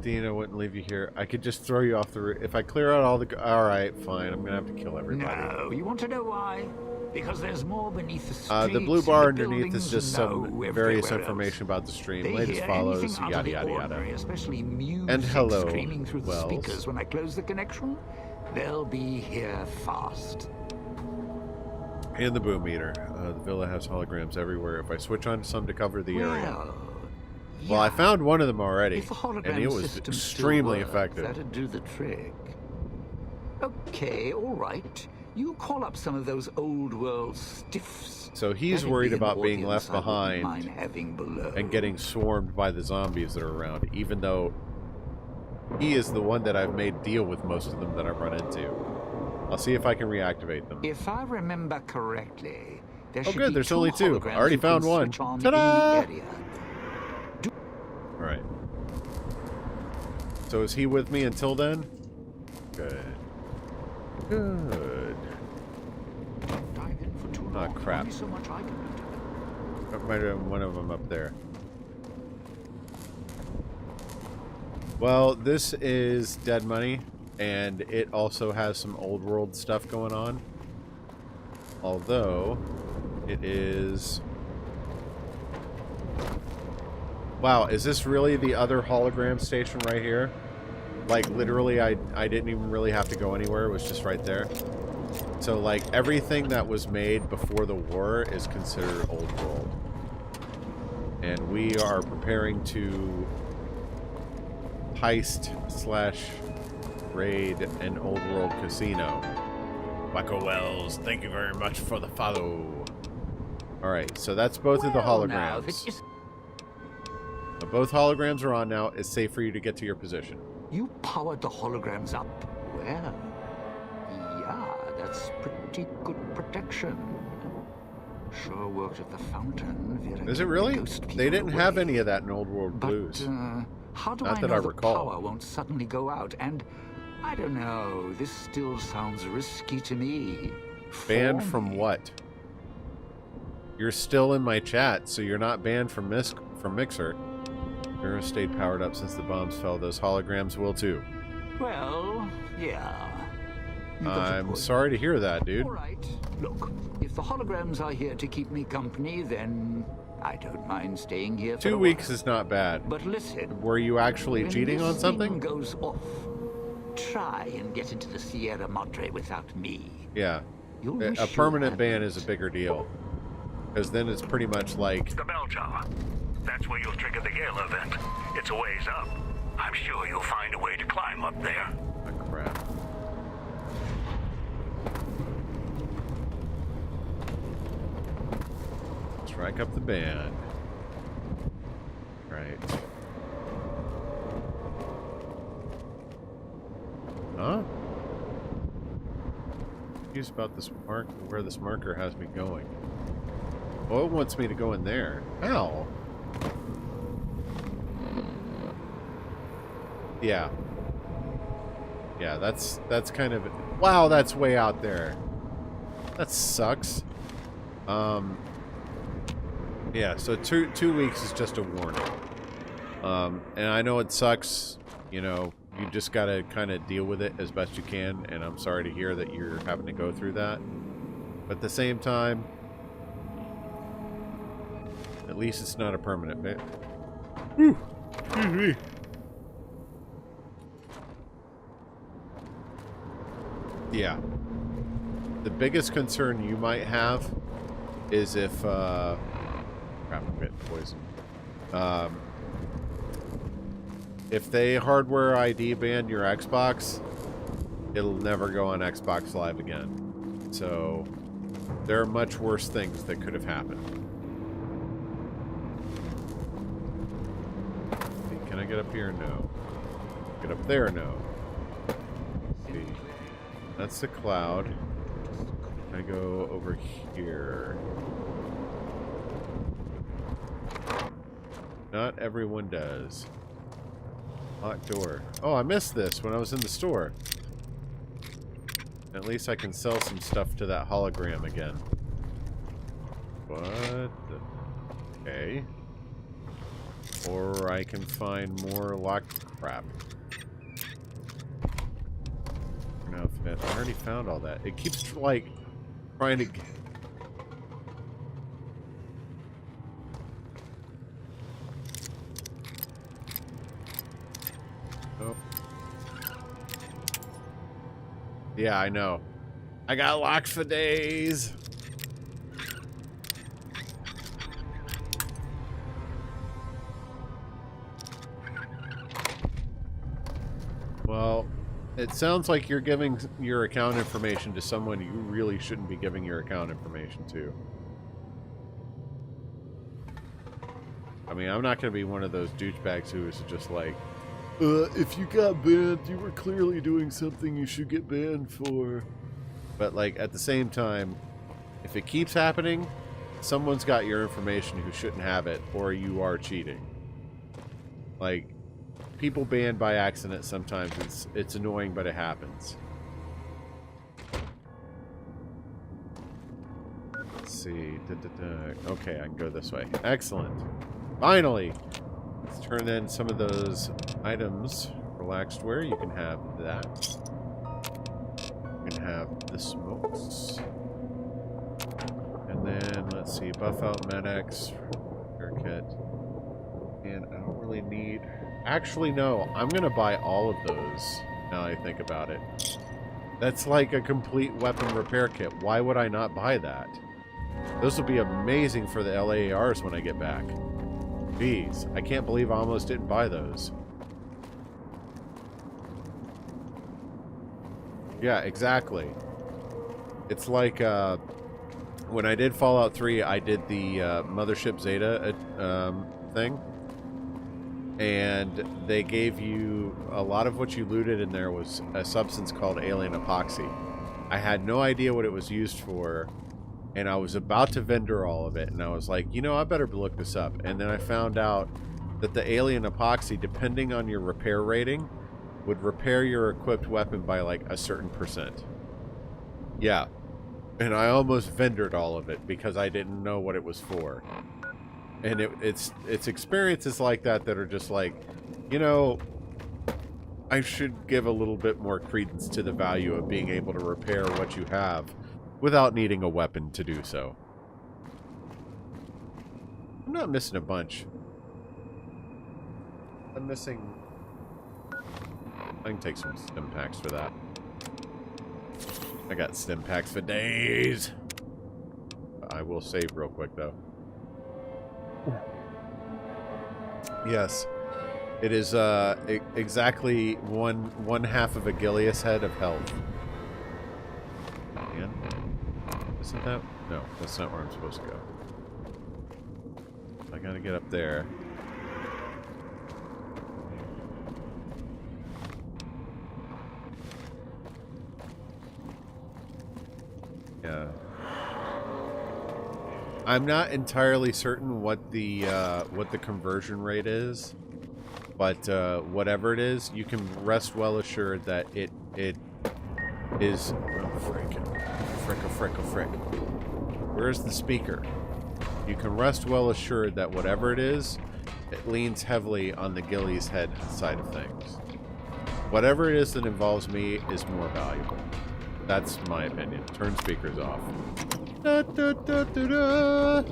S1: Dean, I wouldn't leave you here. I could just throw you off the roof. If I clear out all the... Alright, fine. I'm gonna have to kill everybody.
S3: No, you want to know why? Because there's more beneath the streets.
S1: The blue bar underneath is
S3: buildings,
S1: just some various information about the stream.
S3: They
S1: Latest
S3: hear
S1: follows,
S3: anything out of
S1: yada
S3: the
S1: yada
S3: ordinary,
S1: yada.
S3: especially music
S1: And hello,
S3: screaming through the
S1: Wells.
S3: speakers when I close the connection. They'll be here fast.
S1: And the boom meter. The villa has holograms everywhere. If I switch on some to cover the area. Well, I found one of them already,
S3: If the hologram
S1: and it was
S3: system
S1: extremely
S3: still worked,
S1: effective.
S3: That'd do the trick. Okay, all right. You call up some of those old world stiffs.
S1: So he's
S3: That'd
S1: worried
S3: be an
S1: about being
S3: audience
S1: left
S3: I wouldn't
S1: behind
S3: mind having below.
S1: and getting swarmed by the zombies that are around, even though he is the one that I've made deal with most of them that I've run into. I'll see if I can reactivate them.
S3: If I remember correctly, there
S1: Oh
S3: should
S1: good,
S3: be
S1: there's
S3: 2
S1: only 2. I
S3: holograms
S1: already
S3: you can
S1: found one.
S3: switch on
S1: Ta-da!
S3: in the area.
S1: Alright. So is he with me until then? Good. Good.
S3: Dive in for too
S1: Oh,
S3: long.
S1: crap.
S3: Only so much I can do.
S1: Might have one of them up there. Well, this is Dead Money, and it also has some old world stuff going on. Although, it is... Wow, is this really the other hologram station right here? Like, literally, I didn't even really have to go anywhere. It was just right there. So, like, everything that was made before the war is considered old world. And we are preparing to heist / raid an old world casino. Michael Wells, thank you very much for the follow. Alright, so that's both of the
S3: Well, now,
S1: holograms. So both holograms are on now. It's safe for you to get to your position.
S3: You powered the holograms up. Well, yeah, that's pretty good protection. Sure worked at the fountain. Vera
S1: Is it
S3: kept the
S1: really?
S3: ghost people
S1: They didn't have
S3: away.
S1: any of that in Old World Blues.
S3: But, how do
S1: Not
S3: I
S1: that
S3: know
S1: I
S3: the
S1: recall.
S3: power won't suddenly go out? And I don't know. This still sounds risky to me.
S1: Banned
S3: For
S1: from
S3: me.
S1: what? You're still in my chat, so you're not banned from Mixer. Your stayed powered up since the bombs fell. Those holograms will too.
S3: Well, yeah. You got your
S1: I'm
S3: point.
S1: sorry to hear that, dude.
S3: All right. Look, if the holograms are here to keep me company, then I don't mind staying here for
S1: 2
S3: a
S1: weeks
S3: while.
S1: is not bad.
S3: But listen,
S1: Were you actually
S3: when
S1: cheating
S3: this
S1: on something?
S3: thing goes off, try and get into the Sierra Madre without me.
S1: Yeah.
S3: You'll
S1: A
S3: wish you
S1: permanent ban
S3: hadn't.
S1: is a bigger deal. Because then it's pretty much like...
S4: The bell tower. That's where you'll trigger the Gale event. It's a ways up. I'm sure you'll find a way to climb up there.
S1: Oh, crap. Strike up the band. Right. Huh? Confused about this mark, where this marker has me going. Oh, it wants me to go in there. How? Yeah. Yeah, that's kind of... Wow, that's way out there. That sucks. Yeah, so two weeks is just a warning. And I know it sucks. You know, you just gotta kind of deal with it as best you can, and I'm sorry to hear that you're having to go through that. But at the same time, at least it's not a permanent bit. Whew. Excuse me. Yeah. The biggest concern you might have is if, crap, I'm getting poisoned. If they hardware ID ban your Xbox, it'll never go on Xbox Live again. So, there are much worse things that could have happened. Can I get up here? No. Get up there? No. See. That's the cloud. Can I go over here? Not everyone does. Locked door. Oh, I missed this when I was in the store. At least I can sell some stuff to that hologram again. What the... Okay. Or I can find more locked crap. No, I already found all that. It keeps, like, trying to... Oh. Yeah, I know. I got locked for days. Well, it sounds like you're giving your account information to someone you really shouldn't be giving your account information to. I mean, I'm not going to be one of those douchebags who is just like, if you got banned, you were clearly doing something you should get banned for. But, like, at the same time, if it keeps happening, someone's got your information who shouldn't have it, or you are cheating. Like, people banned by accident sometimes. It's annoying, but it happens. Let's see. Okay, I can go this way. Excellent. Finally! Let's turn in some of those items. Relaxed wear. You can have that. You can have the smokes. And then, let's see. Buff out Med-X. Haircut. And I don't really need... Actually, no. I'm going to buy all of those, now I think about it. That's like a complete weapon repair kit. Why would I not buy that? Those will be amazing for the LAARs when I get back. Jeez, I can't believe I almost didn't buy those. Yeah, exactly. It's like, when I did Fallout 3, I did the Mothership Zeta thing. And they gave you... A lot of what you looted in there was a substance called alien epoxy. I had no idea what it was used for. And I was about to vendor all of it, and I was like, you know, I better look this up. And then I found out that the alien epoxy, depending on your repair rating, would repair your equipped weapon by, like, a certain %. Yeah. And I almost vendored all of it because I didn't know what it was for. And it's experiences like that that are just like, you know, I should give a little bit more credence to the value of being able to repair what you have without needing a weapon to do so. I'm not missing a bunch. I'm missing... I can take some stim packs for that. I got stim packs for days. I will save real quick, though. Yes. It is exactly one half of a Gilius head of health. And isn't that... No, that's not where I'm supposed to go. I gotta get up there. Yeah. I'm not entirely certain what the conversion rate is, but whatever it is, you can rest well assured that it is... Oh, frick. Frick. Where's the speaker? You can rest well assured that whatever it is, it leans heavily on the Gillies head side of things. Whatever it is that involves me is more valuable. That's my opinion. Turn speakers off. Da, da, da, da, da.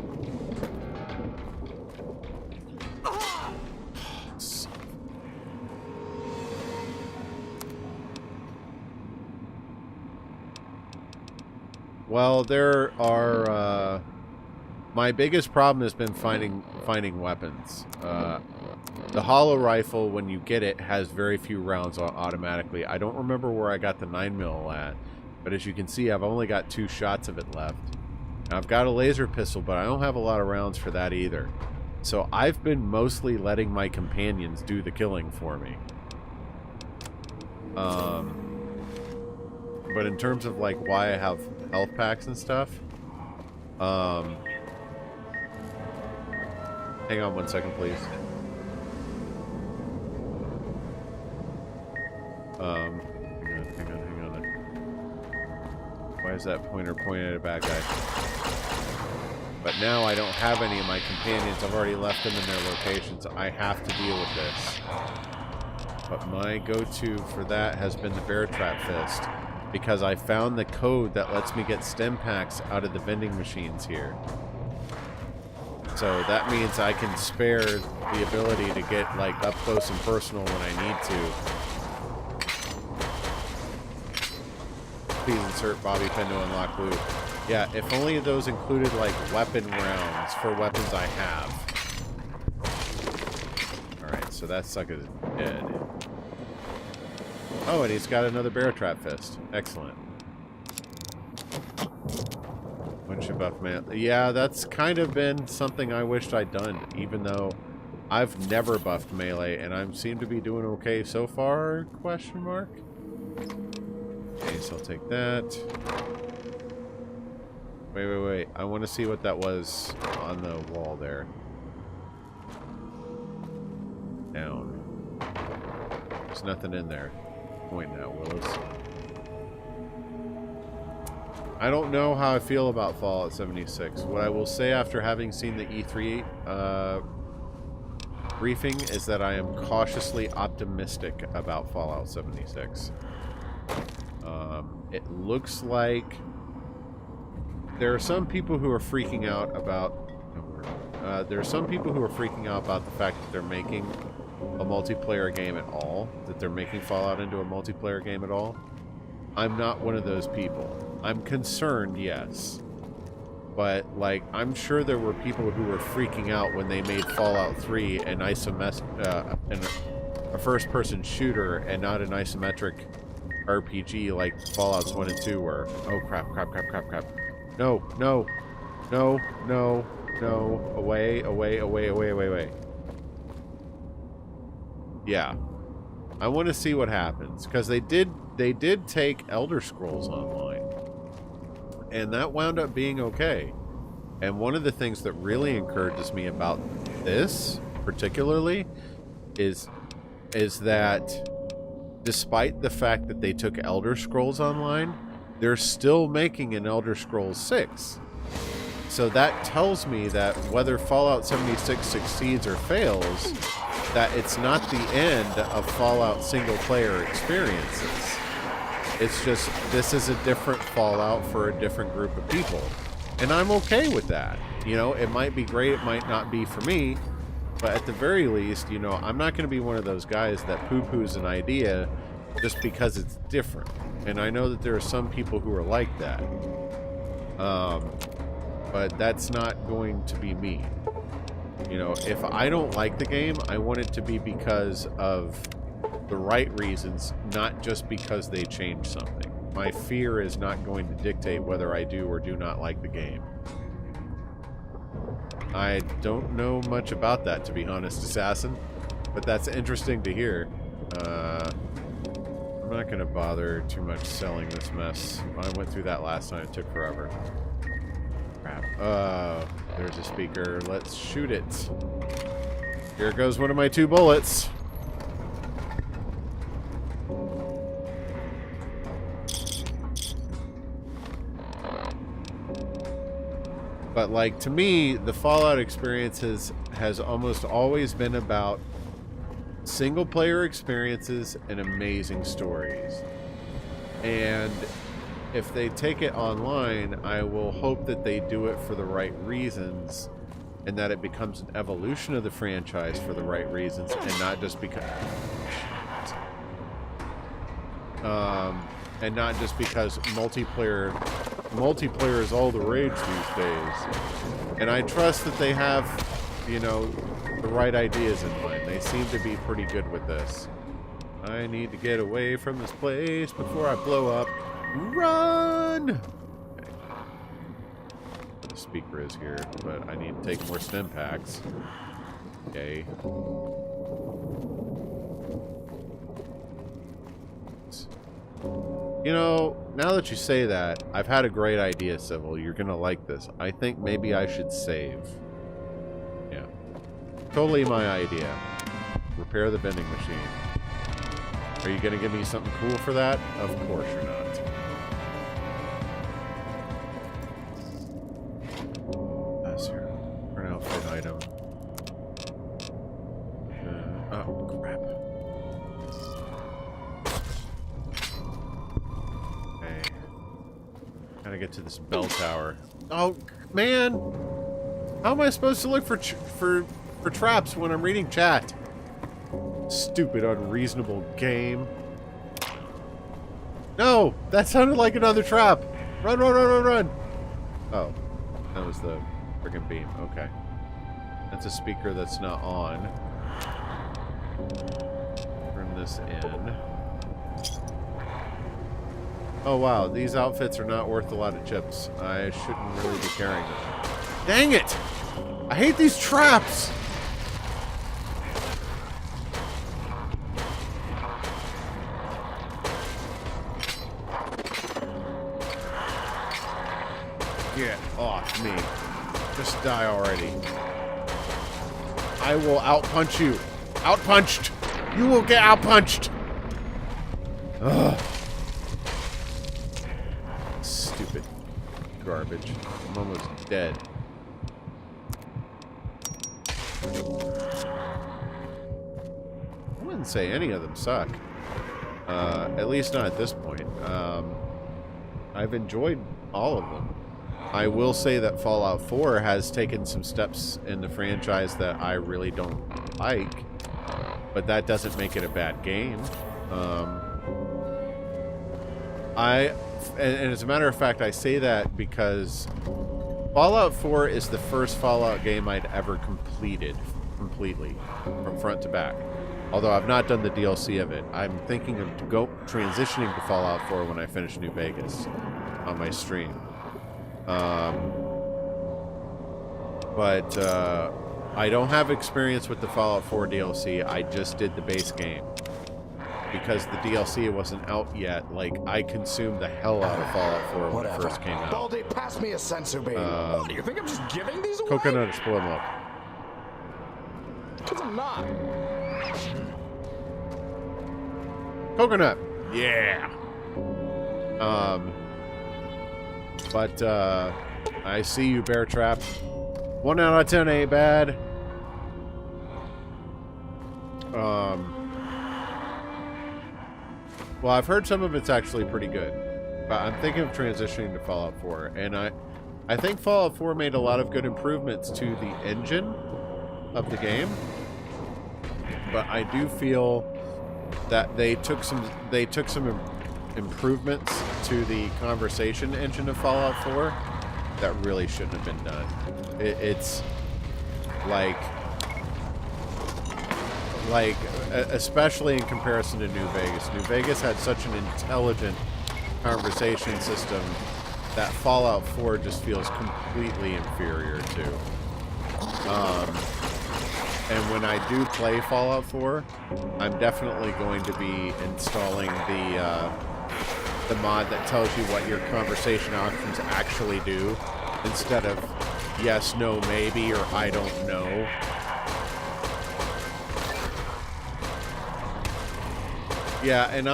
S1: Well, there are, my biggest problem has been finding weapons. The hollow rifle, when you get it, has very few rounds automatically. I don't remember where I got the 9mm at, but as you can see, I've only got 2 shots of it left. Now, I've got a laser pistol, but I don't have a lot of rounds for that either. So I've been mostly letting my companions do the killing for me. But in terms of, like, why I have health packs and stuff, hang on one second, please. Hang on. Why is that pointer pointing at a bad guy? But now I don't have any of my companions. I've already left them in their locations. I have to deal with this. But my go-to for that has been the Bear Trap Fist, because I found the code that lets me get stim packs out of the vending machines here. So that means I can spare the ability to get like up close and personal when I need to. Please insert Bobby Pin to unlock loot. Yeah, if only those included like weapon rounds for weapons I have. Alright, so that sucker's dead. Oh, and he's got another Bear Trap Fist. Excellent. When should buff melee? Yeah, that's kind of been something I wished I'd done, even though I've never buffed melee, and I seem to be doing okay so far, question mark? Okay, so I'll take that. Wait. I want to see what that was on the wall there. Down. There's nothing in there. Pointing at Willis. I don't know how I feel about Fallout 76. What I will say after having seen the E3 briefing is that I am cautiously optimistic about Fallout 76. It looks like there are some people who are freaking out about there are some people who are freaking out about the fact that they're making a multiplayer game at all, that they're making Fallout into a multiplayer game at all. I'm not one of those people. I'm concerned, yes. But, like, I'm sure there were people who were freaking out when they made Fallout 3 an a first-person shooter and not an isometric RPG like Fallouts 1 and 2 were. Oh, crap. No. Away. Yeah. I want to see what happens, because they did take Elder Scrolls Online, and that wound up being okay. And one of the things that really encourages me about this particularly is that despite the fact that they took Elder Scrolls Online, they're still making an Elder Scrolls 6. So that tells me that whether Fallout 76 succeeds or fails, that it's not the end of Fallout single-player experiences. It's just, this is a different Fallout for a different group of people. And I'm okay with that. You know, it might be great, it might not be for me, but at the very least, you know, I'm not going to be one of those guys that poo-poos an idea just because it's different. And I know that there are some people who are like that. But that's not going to be me. You know, if I don't like the game, I want it to be because of the right reasons, not just because they changed something. My fear is not going to dictate whether I do or do not like the game. I don't know much about that, to be honest, Assassin, but that's interesting to hear. I'm not going to bother too much selling this mess. I went through that last time. It took forever. Crap. There's a speaker. Let's shoot it. Here goes one of my 2 bullets. But, like, to me, the Fallout experience has almost always been about single-player experiences and amazing stories. And if they take it online, I will hope that they do it for the right reasons and that it becomes an evolution of the franchise for the right reasons and not just because... and not just because multiplayer is all the rage these days. And I trust that they have, you know, the right ideas in mind. They seem to be pretty good with this. I need to get away from this place before I blow up. Run! Okay. The speaker is here, but I need to take more stim packs. Okay. You know, now that you say that, I've had a great idea, Civil. You're gonna like this. I think maybe I should save. Yeah. Totally my idea. Repair the vending machine. Are you gonna give me something cool for that? Of course you're not. That's here. For an outfit item. Oh, crap. Okay. Gotta get to this bell tower. Oh, man! How am I supposed to look for traps when I'm reading chat? Stupid, unreasonable game. No! That sounded like another trap! Run, run, run, run, run! Oh. That was the friggin' beam. Okay. That's a speaker that's not on. Turn this in. Oh wow, these outfits are not worth a lot of chips. I shouldn't really be carrying them. Dang it! I hate these traps! Get off me. Just die already. I will outpunch you. Outpunched! You will get outpunched! Ugh. Stupid garbage. I'm almost dead. I wouldn't say any of them suck. At least not at this point. I've enjoyed all of them. I will say that Fallout 4 has taken some steps in the franchise that I really don't like, but that doesn't make it a bad game. And as a matter of fact, I say that because Fallout 4 is the first Fallout game I'd ever completed completely from front to back. Although I've not done the DLC of it. I'm thinking of transitioning to Fallout 4 when I finish New Vegas on my stream. But I don't have experience with the Fallout 4 DLC. I just did the base game. Because the DLC wasn't out yet, like, I consumed the hell out of Fallout 4 when it first came out.
S5: Baldy, pass me a sensor beam.
S10: What, do you think I'm just giving these away?
S1: Coconut or spoiled milk?
S10: Because I'm not.
S1: Coconut! Yeah! But, I see you, Bear Trap. 1 out of 10 ain't bad. Well, I've heard some of it's actually pretty good. But I'm thinking of transitioning to Fallout 4. And I think Fallout 4 made a lot of good improvements to the engine of the game. But I do feel that they took some improvements to the conversation engine of Fallout 4 that really shouldn't have been done. It's like especially in comparison to New Vegas. New Vegas had such an intelligent conversation system that Fallout 4 just feels completely inferior to. And when I do play Fallout 4, I'm definitely going to be installing the mod that tells you what your conversation options actually do, instead of yes, no, maybe, or I don't know. Yeah, and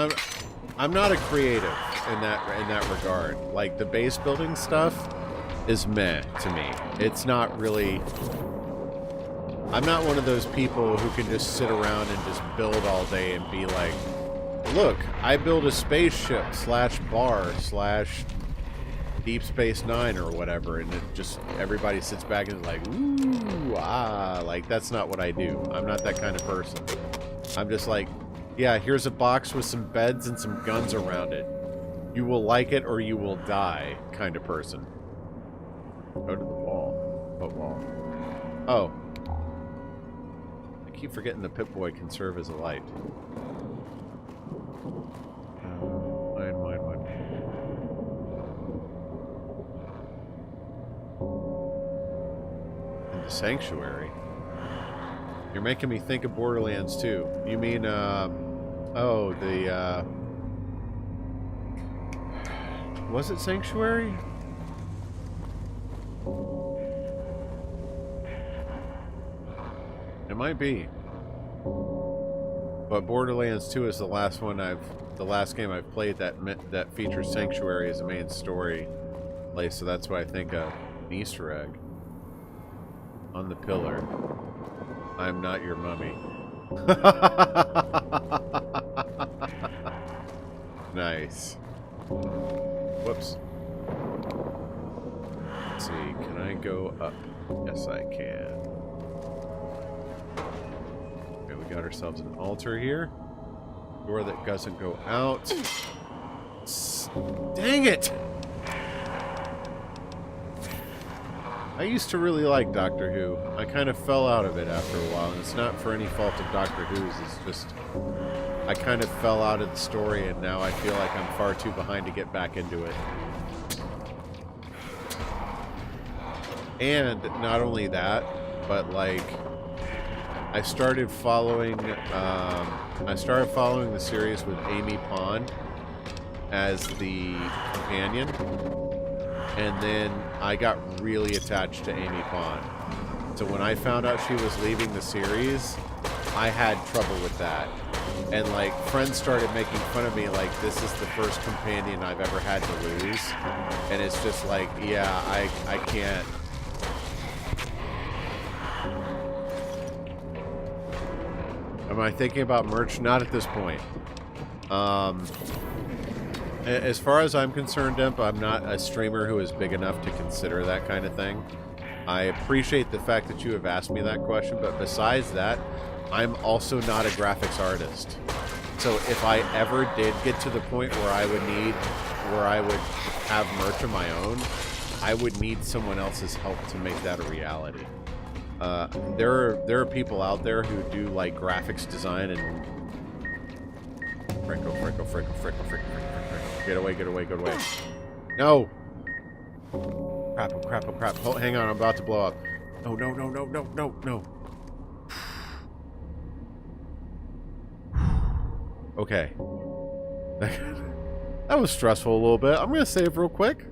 S1: I'm not a creative in that regard. Like, the base building stuff is meh to me. It's not really. I'm not one of those people who can just sit around and just build all day and be like, look, I build a spaceship /bar/ Deep Space Nine or whatever, and it just, everybody sits back and is like, ooh, ah, like, that's not what I do. I'm not that kind of person. I'm just like, yeah, here's a box with some beds and some guns around it. You will like it or you will die kind of person. Go to the wall. What wall? Oh. I keep forgetting the Pip-Boy can serve as a light. Mine. In the Sanctuary? You're making me think of Borderlands 2. You mean, oh, the, was it Sanctuary? It might be. But Borderlands 2 is the last game I've played that features Sanctuary as a main story place, so that's why I think an Easter egg on the pillar. I'm not your mummy. Nice. Whoops. Let's see, can I go up? Yes, I can. Okay, we got ourselves an altar here. Door that doesn't go out. Dang it! I used to really like Doctor Who. I kind of fell out of it after a while, and it's not for any fault of Doctor Who's, it's just I kind of fell out of the story, and now I feel like I'm far too behind to get back into it. And not only that, but like I started following the series with Amy Pond as the companion, and then I got really attached to Amy Pond. So when I found out she was leaving the series, I had trouble with that. And like friends started making fun of me like this is the first companion I've ever had to lose. And it's just like, yeah, I can't. Am I thinking about merch? Not at this point. As far as I'm concerned, Imp, I'm not a streamer who is big enough to consider that kind of thing. I appreciate the fact that you have asked me that question, but besides that, I'm also not a graphics artist. So if I ever did get to the point where I would have merch of my own, I would need someone else's help to make that a reality. There are people out there who do like graphics design and Franco. Get away. No! Crap. Oh, hang on, I'm about to blow up. No. Okay. That was stressful a little bit. I'm gonna save real quick.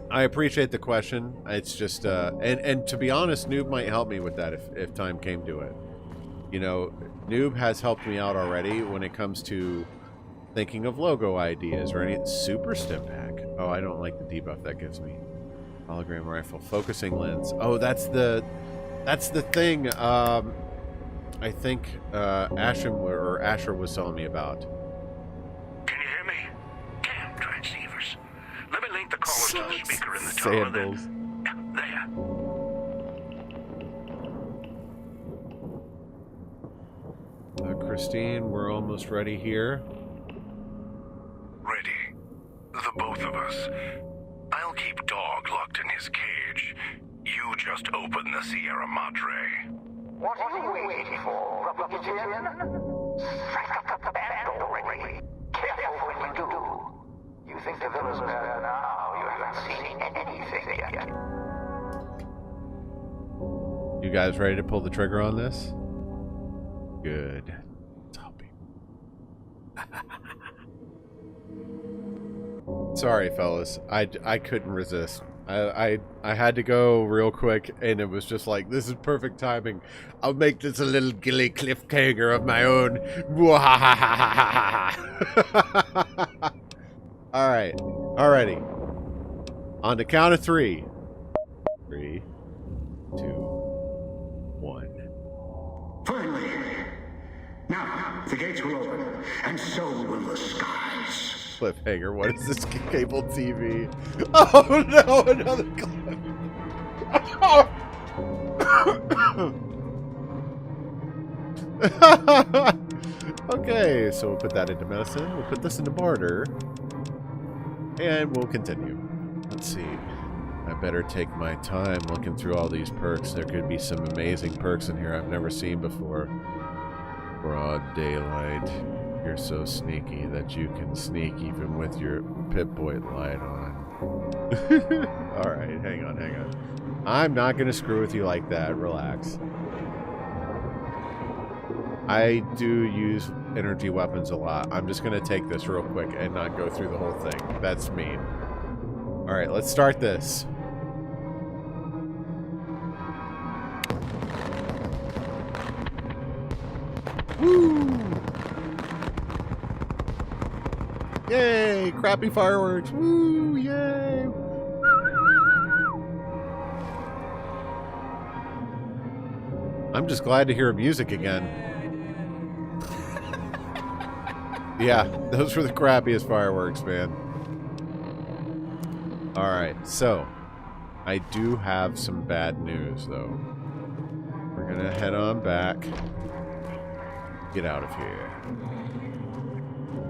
S1: I appreciate the question. It's just, and to be honest, Noob might help me with that if time came to it. You know, Noob has helped me out already when it comes to thinking of logo ideas or any super stim pack. Oh, I don't like the debuff that gives me. Hologram rifle, focusing lens. Oh, that's the thing. I think Asher was telling me about.
S4: Can you hear me? Damn transceivers. Let me link the caller to the speaker in the tower.
S1: Sandals.
S4: There.
S1: Christine, we're almost ready here.
S2: Ready. The both of us. I'll keep Dog locked in his cage. You just open the Sierra Madre.
S3: What are you waiting for, Republican? Strike up the band already. Careful when you do. You think the villa's bad now? You haven't seen anything yet.
S1: You guys ready to pull the trigger on this? Good. Sorry, fellas. I couldn't resist. I had to go real quick, and it was just like, this is perfect timing. I'll make this a little gilly cliffhanger of my own. All right. Alrighty. On the count of 3. 3, 2, 1.
S4: Finally. Now, the gates will open, and so will the skies.
S1: Cliffhanger. What is this? Cable TV? Oh no! Another clip. Okay, so we'll put that into medicine. We'll put this into barter, and we'll continue. Let's see. I better take my time looking through all these perks. There could be some amazing perks in here I've never seen before. Broad daylight. You're so sneaky that you can sneak even with your Pip-Boy light on. Alright, hang on. I'm not gonna screw with you like that. Relax. I do use energy weapons a lot. I'm just gonna take this real quick and not go through the whole thing. That's mean. Alright, let's start this. Woo! Yay! Crappy fireworks! Woo! Yay! I'm just glad to hear music again. Yeah, those were the crappiest fireworks, man. Alright, so I do have some bad news, though. We're gonna head on back. Get out of here.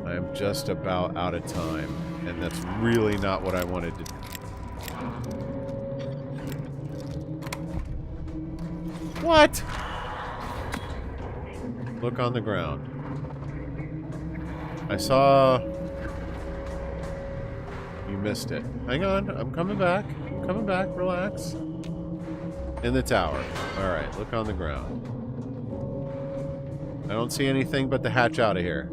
S1: I'm just about out of time, and that's really not what I wanted to do. What? Look on the ground. I saw... You missed it. Hang on, I'm coming back. I'm coming back, relax. In the tower. Alright, look on the ground. I don't see anything but the hatch out of here.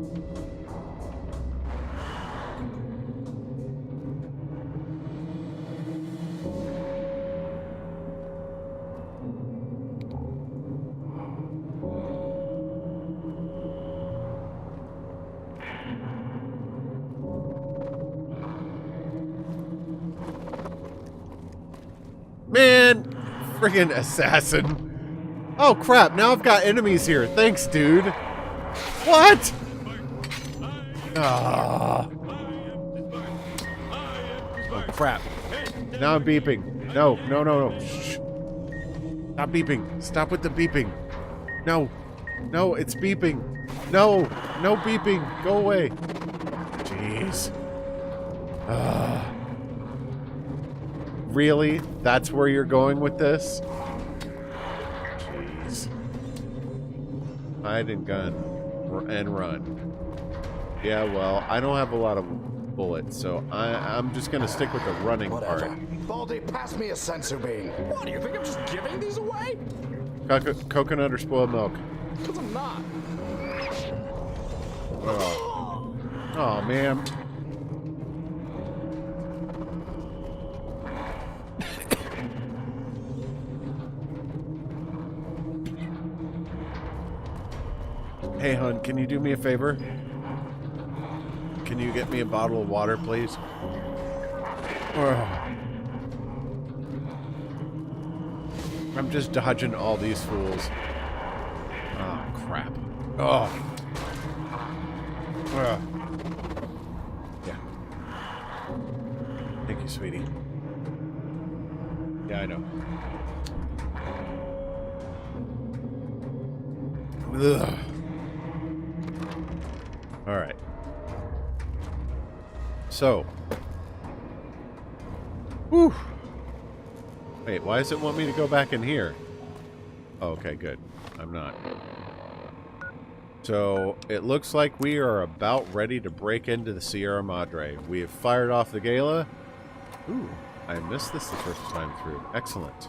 S1: Man! Friggin' assassin. Oh crap, now I've got enemies here. Thanks, dude. What? Ah. Oh crap. Now I'm beeping. No, no, no, no. Shh. Stop beeping. Stop with the beeping. No. No, it's beeping. No. No beeping. Go away. Jeez. Ah. Really? That's where you're going with this? Jeez. Hide and gun. And run. Yeah, well, I don't have a lot of bullets, so I'm just gonna stick with the running
S5: Whatever.
S1: part.
S5: Baldy, pass me a sensor beam.
S10: What, do you think I'm just giving these away?
S1: Coconut or spoiled milk?
S10: Because I'm not.
S1: Oh. Oh, man. Hey, hon, can you do me a favor? Can you get me a bottle of water, please? Oh. I'm just dodging all these fools. Oh, crap. Oh. Yeah. Thank you, sweetie. Yeah, I know. Ugh. All right. So. Whew. Wait, why does it want me to go back in here? Oh, okay, good. I'm not. So, it looks like we are about ready to break into the Sierra Madre. We have fired off the gala. Ooh, I missed this the first time through. Excellent.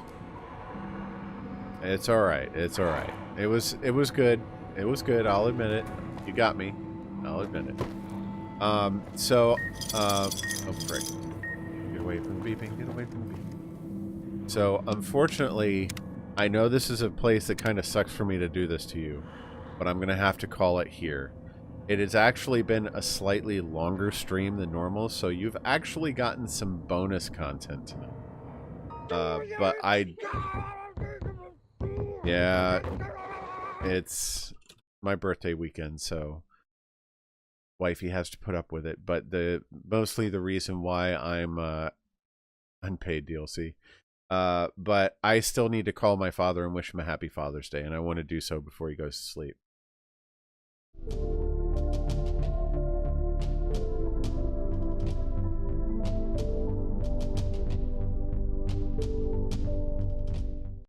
S1: It's alright. It's alright. It was good. It was good. I'll admit it. You got me. I'll admit it. Oh, frick. Get away from the beeping. Get away from the beeping. So, unfortunately, I know this is a place that kind of sucks for me to do this to you, but I'm going to have to call it here. It has actually been a slightly longer stream than normal, so you've actually gotten some bonus content tonight. But yeah, it's my birthday weekend, so wifey has to put up with it. But mostly the reason why I'm unpaid DLC. But I still need to call my father and wish him a happy Father's Day, and I want to do so before he goes to sleep.